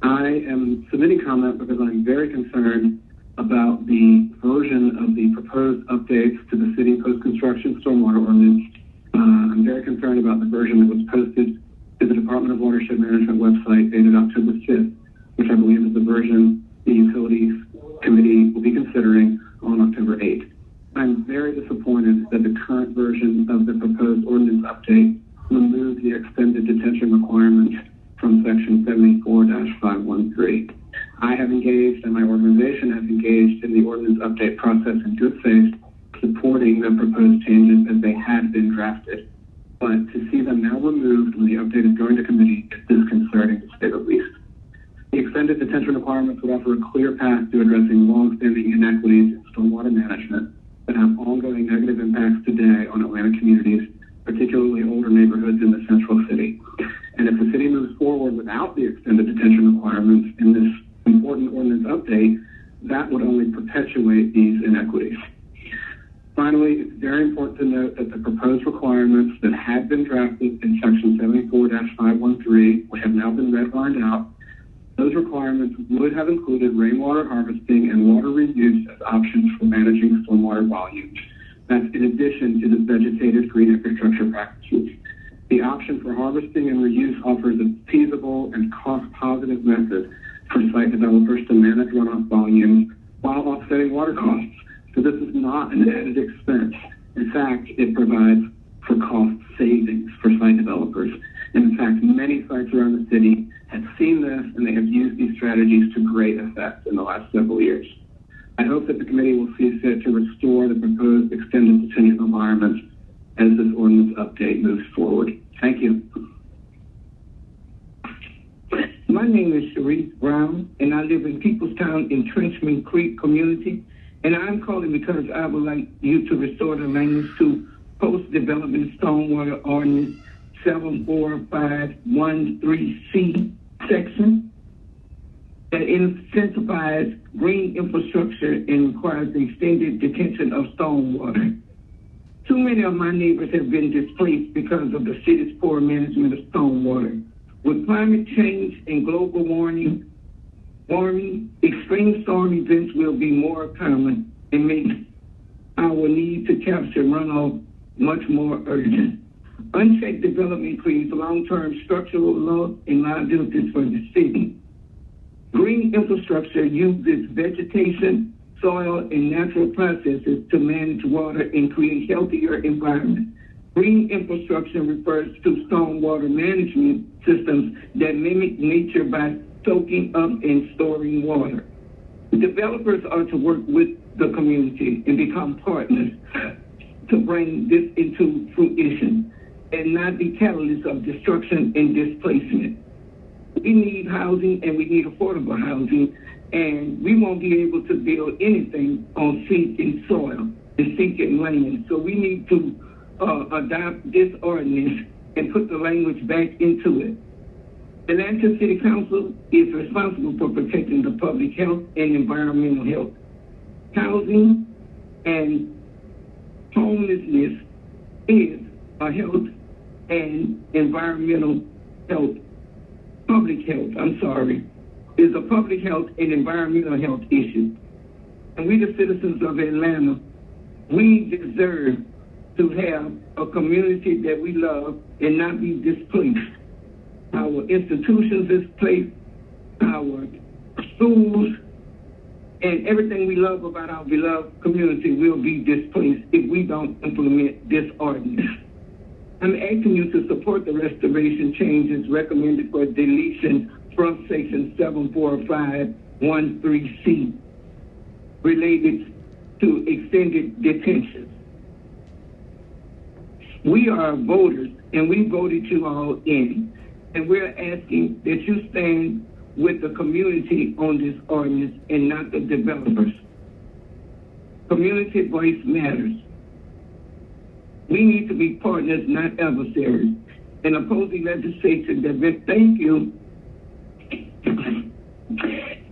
P: I am submitting comment because I'm very concerned about the version of the proposed updates to the city post-construction stormwater ordinance. I'm very concerned about the version that was posted to the Department of Watershed Management website dated October 5th, which I believe is the version the Utilities Committee will be considering on October 8th. I'm very disappointed that the current version of the proposed ordinance update removed the extended detention requirements from Section 74-513. I have engaged, and my organization has engaged in the ordinance update process in good faith, supporting the proposed changes as they had been drafted. But to see them now removed when the update is going to committee is disconcerting, to say the least. The extended detention requirements would offer a clear path to addressing long-standing inequities in stormwater management that have ongoing negative impacts today on Atlanta communities, particularly older neighborhoods in the central city. And if the city moves forward without the extended detention requirements in this important ordinance update, that would only perpetuate these inequities. Finally, it's very important to note that the proposed requirements that had been drafted in Section 74-513, which have now been redlined out, those requirements would have included rainwater harvesting and water reuse as options for managing stormwater volumes. That's in addition to the vegetative green infrastructure practices. The option for harvesting and reuse offers a feasible and cost-positive method for site developers to manage runoff volumes while offsetting water costs. So this is not an added expense. In fact, it provides for cost savings for site developers. And in fact, many sites around the city have seen this and they have used these strategies to great effect in the last several years. I hope that the committee will see fit to restore the proposed extended detention requirements as this ordinance update moves forward. Thank you.
W: My name is Sharif Brown, and I live in Peoplestown in Trenchman Creek community. And I'm calling because I would like you to restore the language to Post-Development Stormwater Ordinance 74513C section that incentivizes green infrastructure and requires the extended detention of stormwater. Too many of my neighbors have been displaced because of the city's poor management of stormwater. With climate change and global warming, extreme storm events will be more common and make our need to capture runoff much more urgent. Unchecked development creates long-term structural loss and liabilities for the city. Green infrastructure uses vegetation, soil, and natural processes to manage water and create healthier environments. Green infrastructure refers to stormwater management systems that mimic nature by soaking up and storing water. Developers are to work with the community and become partners to bring this into fruition and not be catalysts of destruction and displacement. We need housing and we need affordable housing, and we won't be able to build anything on sinking soil and sinking land. So we need to adopt this ordinance and put the language back into it. Atlanta City Council is responsible for protecting the public health and environmental health. Housing and homelessness is a health and environmental health, is a public health and environmental health issue. And we, the citizens of Atlanta, we deserve to have a community that we love and not be displaced. Our institutions displaced, our schools, and everything we love about our beloved community will be displaced if we don't implement this ordinance. I'm asking you to support the restoration changes recommended for deletion from section 74513C related to extended detention. We are voters and we voted you all in, and we're asking that you stand with the community on this ordinance and not the developers. Community voice matters. We need to be partners, not adversaries. And opposing legislation that thank you.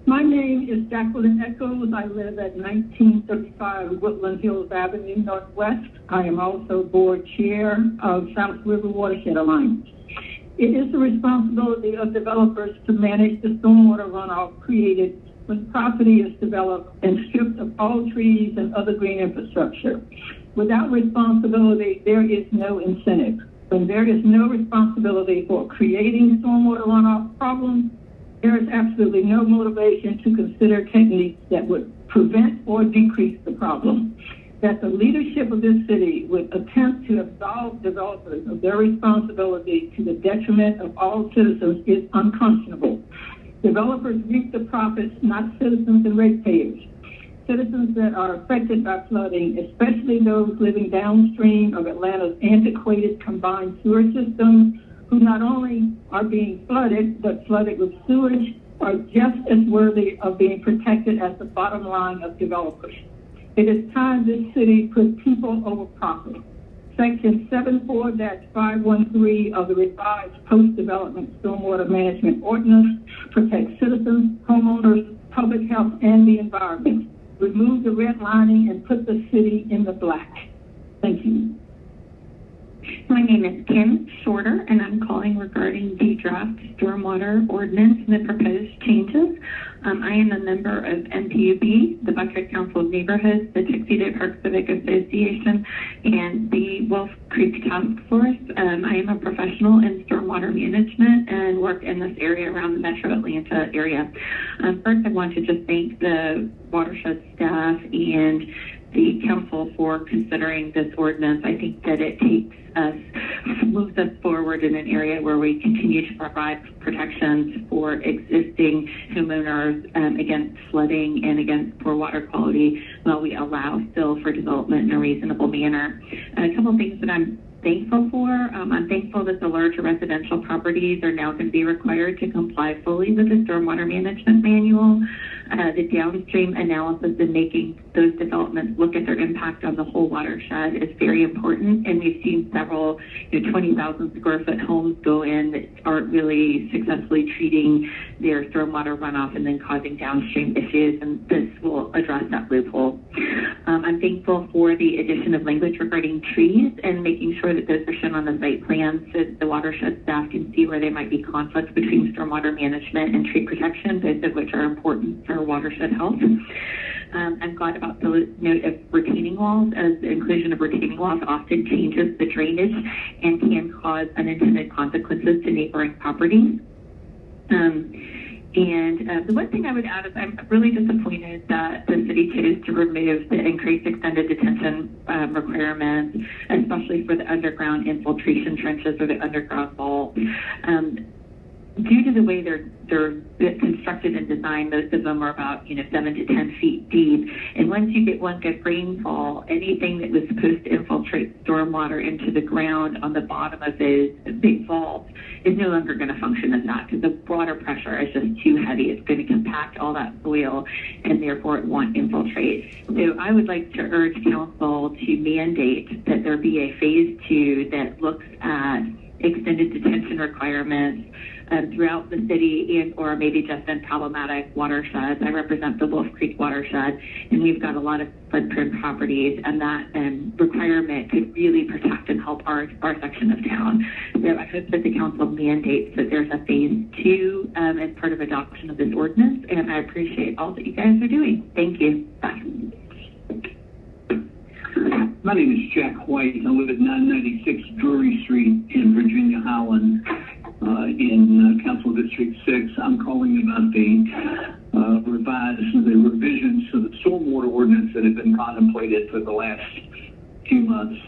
D: My name is Jacqueline Echoes. I live at 1935 Woodland Hills Avenue Northwest. I am also board chair of South River Watershed Alliance. It is the responsibility of developers to manage the stormwater runoff created when property is developed and stripped of all trees and other green infrastructure. Without responsibility, there is no incentive. When there is no responsibility for creating stormwater runoff problems, there is absolutely no motivation to consider techniques that would prevent or decrease the problem. That the leadership of this city would attempt to absolve developers of their responsibility to the detriment of all citizens is unconscionable. Developers reap the profits, not citizens and ratepayers. Citizens that are affected by flooding, especially those living downstream of Atlanta's antiquated combined sewer system, who not only are being flooded, but flooded with sewage, are just as worthy of being protected as the bottom line of developers. It is time this city put people over profit. Section 74-513 of the revised Post-Development Stormwater Management Ordinance protects citizens, homeowners, public health, and the environment. Remove the redlining and put the city in the black. Thank you.
Q: My name is Kim Shorter, and I'm calling regarding the draft stormwater ordinance and the proposed changes. I am a member of MPUB, the Buckhead Council of Neighborhoods, the Tuxedo Park Civic Association, and the Wolf Creek Task Force. I am a professional in stormwater management and work in this area around the Metro Atlanta area. First, I want to just thank the watershed staff and the council for considering this ordinance. I think that it moves us forward in an area where we continue to provide protections for existing homeowners against flooding and against poor water quality, while we allow still for development in a reasonable manner. A couple of things that I'm thankful for. I'm thankful that the larger residential properties are now going to be required to comply fully with the Stormwater Management Manual. The downstream analysis and making those developments look at their impact on the whole watershed is very important, and we've seen several 20,000 square foot homes go in that aren't really successfully treating their stormwater runoff and then causing downstream issues, and this will address that loophole. I'm thankful for the addition of language regarding trees and making sure that those are shown on the site plans so that the watershed staff can see where there might be conflicts between stormwater management and tree protection, both of which are important for watershed health. I'm glad about the note of retaining walls, as the inclusion of retaining walls often changes the drainage and can cause unintended consequences to neighboring properties. The one thing I would add is I'm really disappointed that the city chose to remove the increased extended detention requirements, especially for the underground infiltration trenches or the underground vault. Due to the way they're constructed and designed, most of them are about 7 to 10 feet deep. And once you get one good rainfall, anything that was supposed to infiltrate stormwater into the ground on the bottom of those big vaults is no longer going to function as that, because the water pressure is just too heavy. It's going to compact all that soil, and therefore it won't infiltrate. So I would like to urge council to mandate that there be a phase 2 that looks at extended detention requirements throughout the city and or maybe just in problematic watersheds. I represent the Wolf Creek watershed, and we've got a lot of flood-prone properties, and that requirement could really protect and help our section of town. So I hope that the council mandates that there's a phase 2 as part of adoption of this ordinance, and I appreciate all that you guys are doing. Thank you. Bye.
G: My name is Jack White. I live at 996 Drury Street in Virginia Highlands in Council District 6. I'm calling about the revisions to the stormwater ordinance that have been contemplated for the last few months.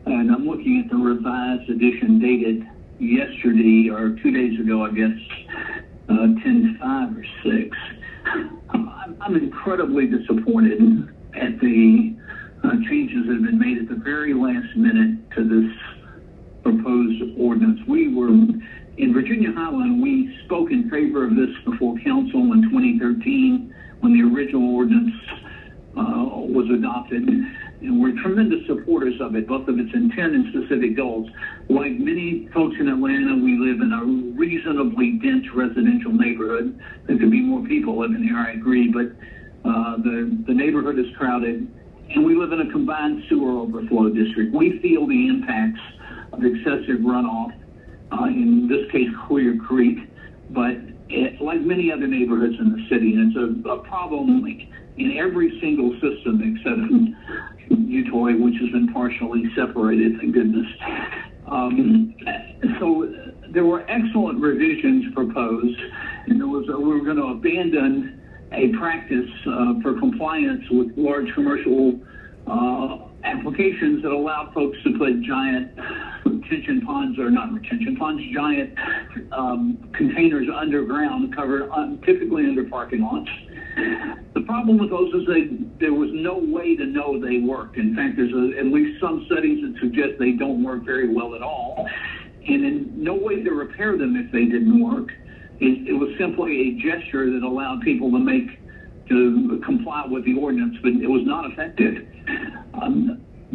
G: And I'm looking at the revised edition dated yesterday, or 2 days ago, I guess, 10/5 or 6. I'm incredibly disappointed at the changes that have been made at the very last minute to this proposed ordinance. We were in Virginia Highland, we spoke in favor of this before council in 2013 when the original ordinance was adopted, and we're tremendous supporters of it, both of its intent and specific goals. Like many folks in Atlanta, we live in a reasonably dense residential neighborhood. There could be more people living here, I agree, but the neighborhood is crowded, and we live in a combined sewer overflow district. We feel the impacts of excessive runoff, in this case Clear Creek, but like many other neighborhoods in the city, and it's a problem in every single system except Utoy, which has been partially separated, thank goodness. So there were excellent revisions proposed, and we were going to abandon a practice for compliance with large commercial applications that allowed folks to put giant retention ponds, or not retention ponds, giant containers underground, covered typically under parking lots. The problem with those is there was no way to know they worked. In fact, there's at least some studies that suggest they don't work very well at all, and in no way to repair them if they didn't work. It was simply a gesture that allowed people to comply with the ordinance, but it was not effective.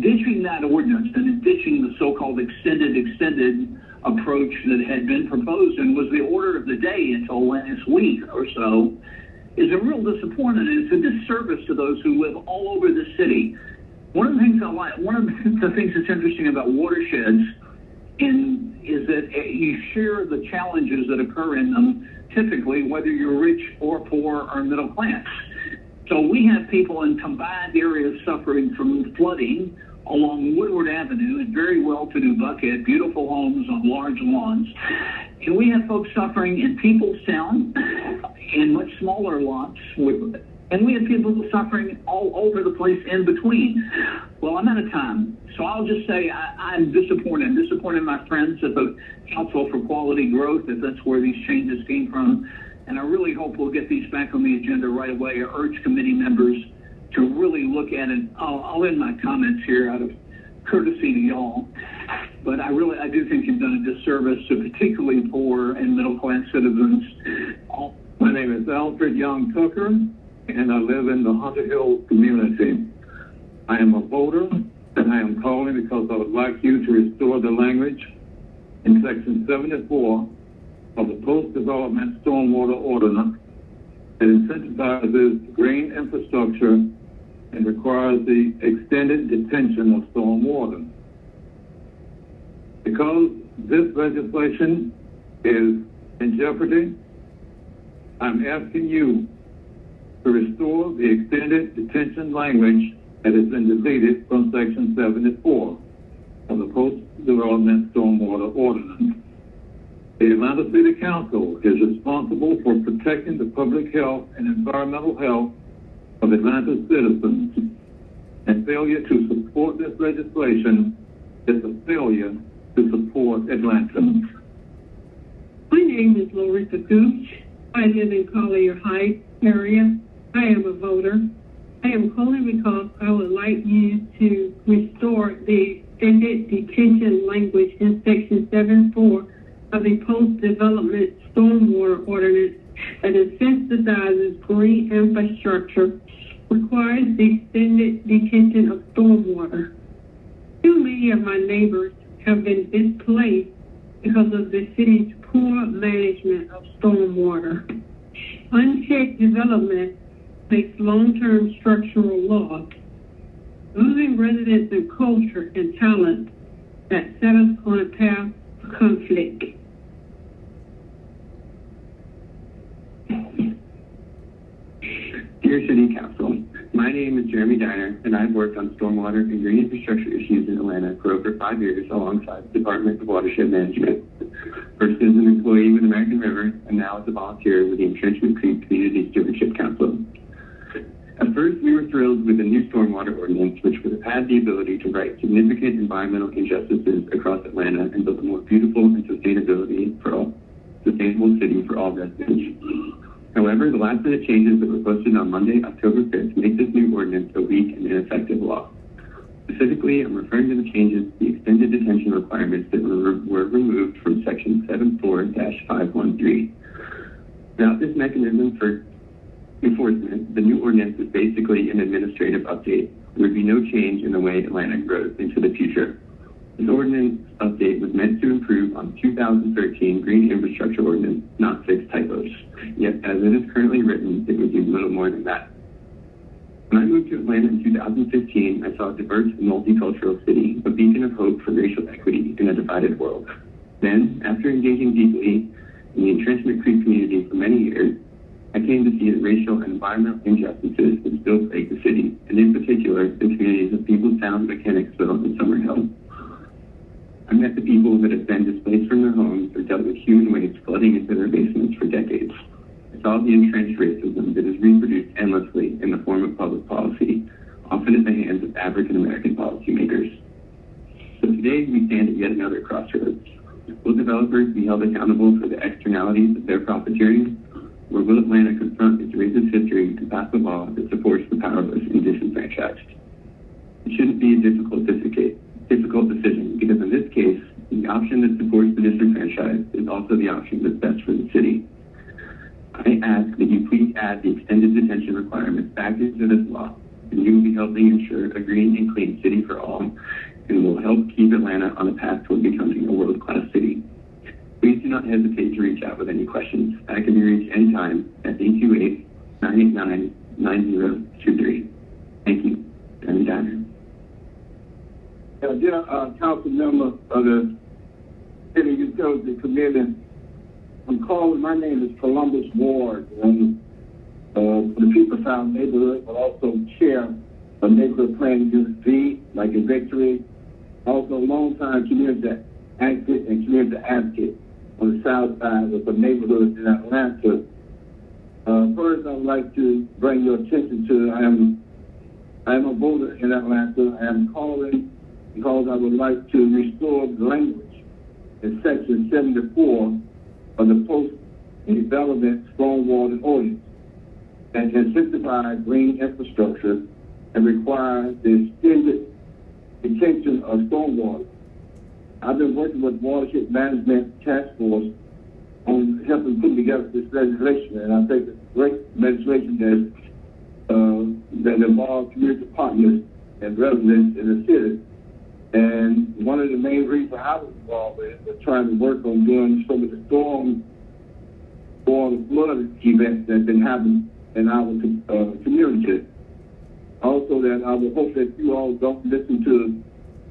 G: Ditching that ordinance and ditching the so-called extended approach that had been proposed and was the order of the day until last week or so is a real disappointment, and it's a disservice to those who live all over the city. One of the things that's interesting about watersheds is that you share the challenges that occur in them, typically, whether you're rich or poor or middle class. So we have people in combined areas suffering from flooding along Woodward Avenue in very well-to-do Buckhead, beautiful homes on large lawns. And we have folks suffering in Peoplestown in much smaller lots, and we have people suffering all over the place in between. Well, I'm out of time, so I'll just say I'm disappointed. I'm disappointed in my friends at the Council for Quality Growth, if that's where these changes came from. And I really hope we'll get these back on the agenda right away. I urge committee members to really look at it. I'll end my comments here out of courtesy to y'all. but I do think you've done a disservice to particularly poor and middle-class citizens.
E: My name is Alfred Young Tucker, and I live in the Hunter Hill community. I am a voter, and I am calling because I would like you to restore the language in Section 74 of the Post-Development Stormwater Ordinance that incentivizes green infrastructure and requires the extended detention of stormwater. Because this legislation is in jeopardy, I'm asking you to restore the extended detention language that has been deleted from Section 74 of the Post-Development Stormwater Ordinance. The Atlanta City Council is responsible for protecting the public health and environmental health of Atlanta's citizens, and failure to support this legislation is a failure to support Atlantans.
H: My name is Loretta Gooch. I live in Collier Heights area. I am a voter. I am calling because I would like you to restore the extended detention language in Section 7.4 of the Post-Development Stormwater Ordinance that incentivizes green infrastructure, requires the extended detention of stormwater. Too many of my neighbors have been displaced because of the city's poor management of stormwater. Unchecked development makes long-term structural loss, losing residents and culture and talent that set us on a path of conflict.
J: Dear City Council, my name is Jeremy Diner, and I've worked on stormwater and green infrastructure issues in Atlanta for over 5 years alongside the Department of Watershed Management. First as an employee with American River, and now as a volunteer with the Entrenchment Creek Community Stewardship Council. At first, we were thrilled with the new stormwater ordinance, which would have had the ability to right significant environmental injustices across Atlanta and build a more beautiful and sustainable city for all residents. However, the last-minute changes that were posted on Monday, October 5th, make this new ordinance a weak and ineffective law. Specifically, I'm referring to the changes to the extended detention requirements that were removed from Section 74-513. Without this mechanism for enforcement, the new ordinance is basically an administrative update. There would be no change in the way Atlanta grows into the future. This ordinance update was meant to improve on 2013 Green Infrastructure Ordinance, not fix typos. Yet, as it is currently written, it would do little more than that. When I moved to Atlanta in 2015, I saw a diverse and multicultural city, a beacon of hope for racial equity in a divided world. Then, after engaging deeply in the Entrenchment Creek community for many years, I came to see that racial and environmental injustices that still plague the city, and in particular, the communities of Peoplestown, Mechanicsville, and Summerhill. I met the people that have been displaced from their homes or dealt with human waste flooding into their basements for decades. I saw the entrenched racism that is reproduced endlessly in the form of public policy, often at the hands of African-American policymakers. So today, we stand at yet another crossroads. Will developers be held accountable for the externalities of their profiteering? Or will Atlanta confront its racist history and pass a law that supports the powerless and disenfranchised? It shouldn't be a difficult decision, because in this case, the option that supports the disenfranchised is also the option that's best for the city. I ask that you please add the extended detention requirements back into this law, and you will be helping ensure a green and clean city for all, and will help keep Atlanta on a path toward becoming a world-class city. Please do not hesitate to reach out with any questions. I can be reached anytime at 828-989-9023. Thank you. Jeremy Diner.
E: Dear council member of the City Utility Committee, I'm calling. My name is Columbus Ward, and for the Peoplestown neighborhood, but also chair of Neighborhood Planning Unit V, like in Victory, also longtime community activist and community advocate on the south side of the neighborhood in Atlanta. First, I would like to bring your attention to I am a voter in Atlanta. I am calling because I would like to restore the language in Section 74 of the Post-Development Stormwater Ordinance that incentivizes green infrastructure and requires the extended detention of stormwater I've been working with Watershed Management Task Force on helping put together this legislation, and I think it's great legislation that involves community partners and residents in the city. And one of the main reasons I was involved with was trying to work on doing some of the storm or the flood events that have been happening in our community. Also, that I would hope that you all don't listen to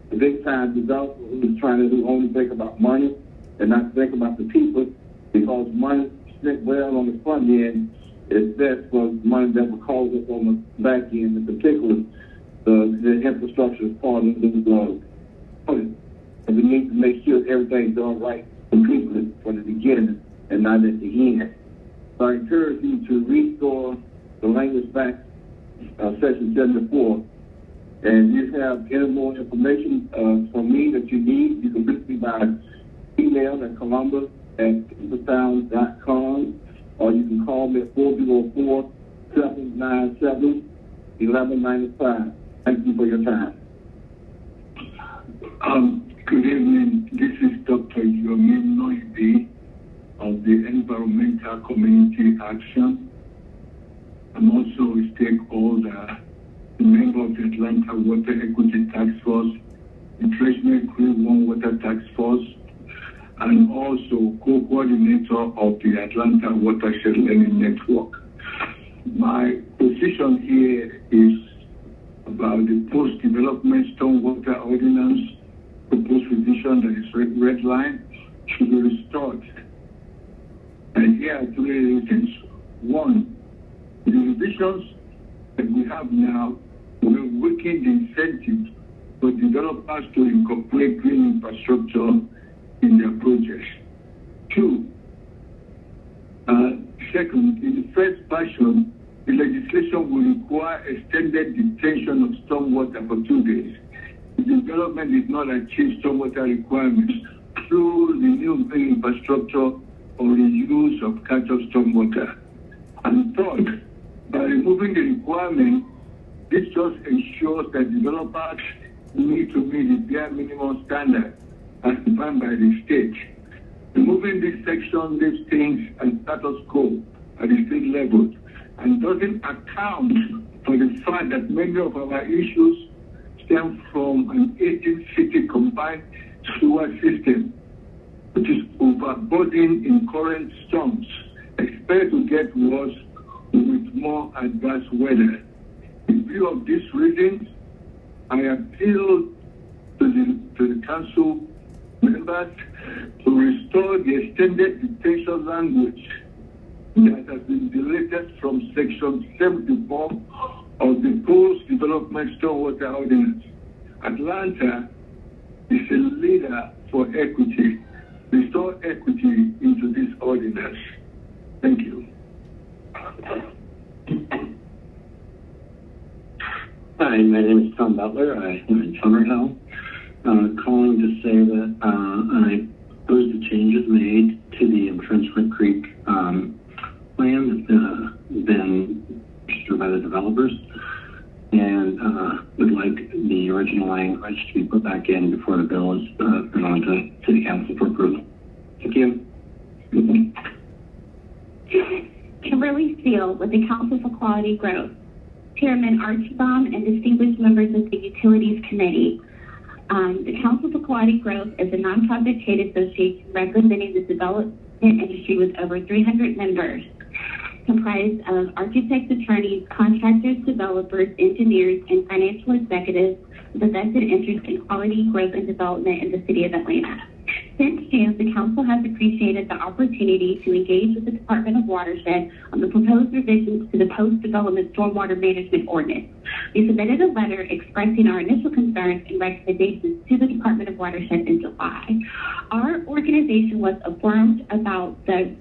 E: the big time developer who only think about money and not think about the people, because money spent well on the front end is best for money that will cause us on the back end, in particular the infrastructure is part of the and we need to make sure everything's done right completely from the beginning and not at the end. So I encourage you to restore the language back, section 74. And if you have any more information from me that you need, you can reach me by email at columbus@peoplesound.com, or you can call me at 404-797-1195. Thank you for your time.
W: Good evening. This is Dr. Yomi Noibi of the Environmental Community Action. I'm also a stakeholder, a member of the Atlanta Water Equity Task Force, the Treasury Crew One Water Task Force, and also co-coordinator of the Atlanta Watershed Learning Network. My position here is about the post-development stormwater ordinance proposed revision that is red line should be restored. And here are three reasons. One, the revisions that we have now will weaken the incentive for developers to incorporate green infrastructure in their projects. Two, second, in the first version, the legislation will require extended detention of stormwater for 2 days. The development did not achieve stormwater requirements through the new green infrastructure or the use of catch-up stormwater. And third, by removing the requirement, this just ensures that developers need to meet the bare minimum standard as defined by the state. Removing this section leaves things and status quo at the state level and doesn't account for the fact that many of our issues stem from an aging city combined sewer system, which is overburdened in current storms, expected to get worse with more adverse weather. In view of these reasons, I appeal to the council members to restore the extended detention language that has been deleted from section 74 of the Post-Development Stormwater Ordinance. Atlanta is a leader for equity. Restore equity into this ordinance. Thank you.
B: Hi, my name is Tom Butler. I live in Summerhill. Calling to say that I oppose the changes made to the Entrenchment Creek plan that's been issued by the developers, and would like the original language to be put back in before the bill is put on to City Council for approval. Thank you.
C: Kimberly Steele with the Council for Quality Growth, Chairman Archie Baum, and distinguished members of the Utilities Committee. The Council for Quality Growth is a nonprofit trade association representing the development industry with over 300 members, comprised of architects, attorneys, contractors, developers, engineers, and financial executives with a vested interest in quality growth and development in the city of Atlanta. Since June, the Council has appreciated the opportunity to engage with the Department of Watershed on the proposed revisions to the Post-Development Stormwater Management Ordinance. We submitted a letter expressing our initial concerns and recommendations to the Department of Watershed in July. Our organization was informed about the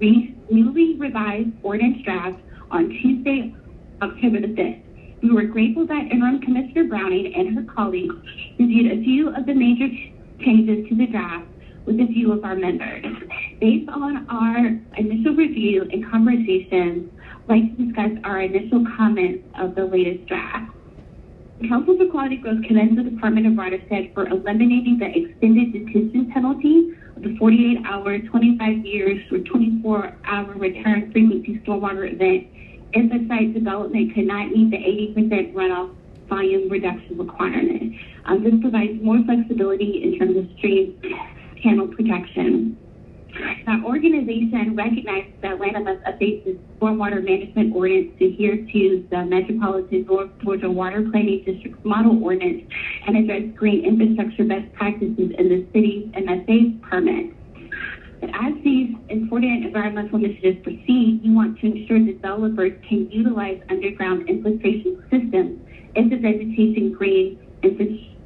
C: newly revised ordinance draft on Tuesday, October the 5th. We were grateful that Interim Commissioner Browning and her colleagues reviewed a few of the major changes to the draft with a few of our members. Based on our initial review and conversations, I'd like to discuss our initial comments of the latest draft. The Council for Quality Growth commends the Department of Watershed for eliminating the extended detention penalty of the 48-hour, 25 years, or 24-hour return frequency stormwater event if the site development could not meet the 80% runoff volume reduction requirement. This provides more flexibility in terms of stream channel protection. Our organization recognizes that Atlanta must update its stormwater management ordinance to adhere to the Metropolitan North Georgia Water Planning District's model ordinance and address green infrastructure best practices in the city's MSA permit. But as these important environmental initiatives proceed, we want to ensure developers can utilize underground infiltration systems if the vegetation green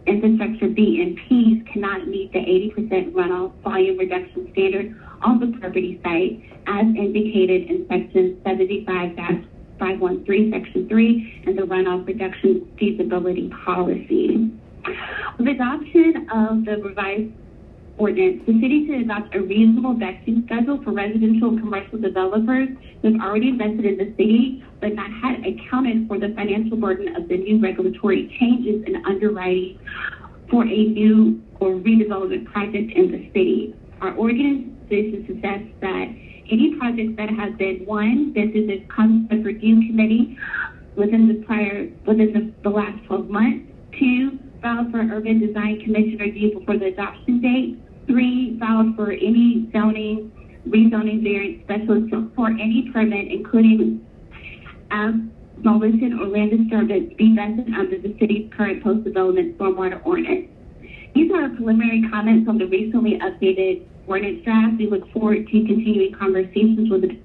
C: infrastructure BMPs cannot meet the 80% runoff volume reduction standard on the property site, as indicated in Section 75-513, Section 3, and the runoff reduction feasibility policy. With adoption of the revised ordinance, the city should adopt a reasonable vesting schedule for residential and commercial developers who have already invested in the city but not had accounted for the financial burden of the new regulatory changes in underwriting for a new or redevelopment project in the city. Our organization suggests that any projects that have been, one, been through the concept review committee within the last 12 months, two, filed for urban design commission review before the adoption date, three, filed for any zoning, rezoning variance specialist for any permit, including demolition or land disturbance, be vested under the city's current post-development stormwater ordinance. These are our preliminary comments on the recently updated ordinance draft. We look forward to continuing conversations with the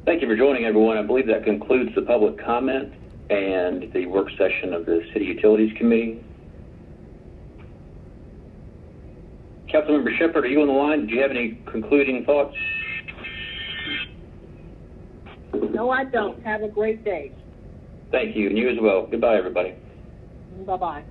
A: Thank you for joining, everyone. I believe that concludes the public comment and the work session of the City Utilities Committee. Councilmember Shepherd, are you on the line? Do you have any concluding thoughts?
I: No, I don't. Have a great day.
A: Thank you, and you as well. Goodbye, everybody.
I: Bye-bye.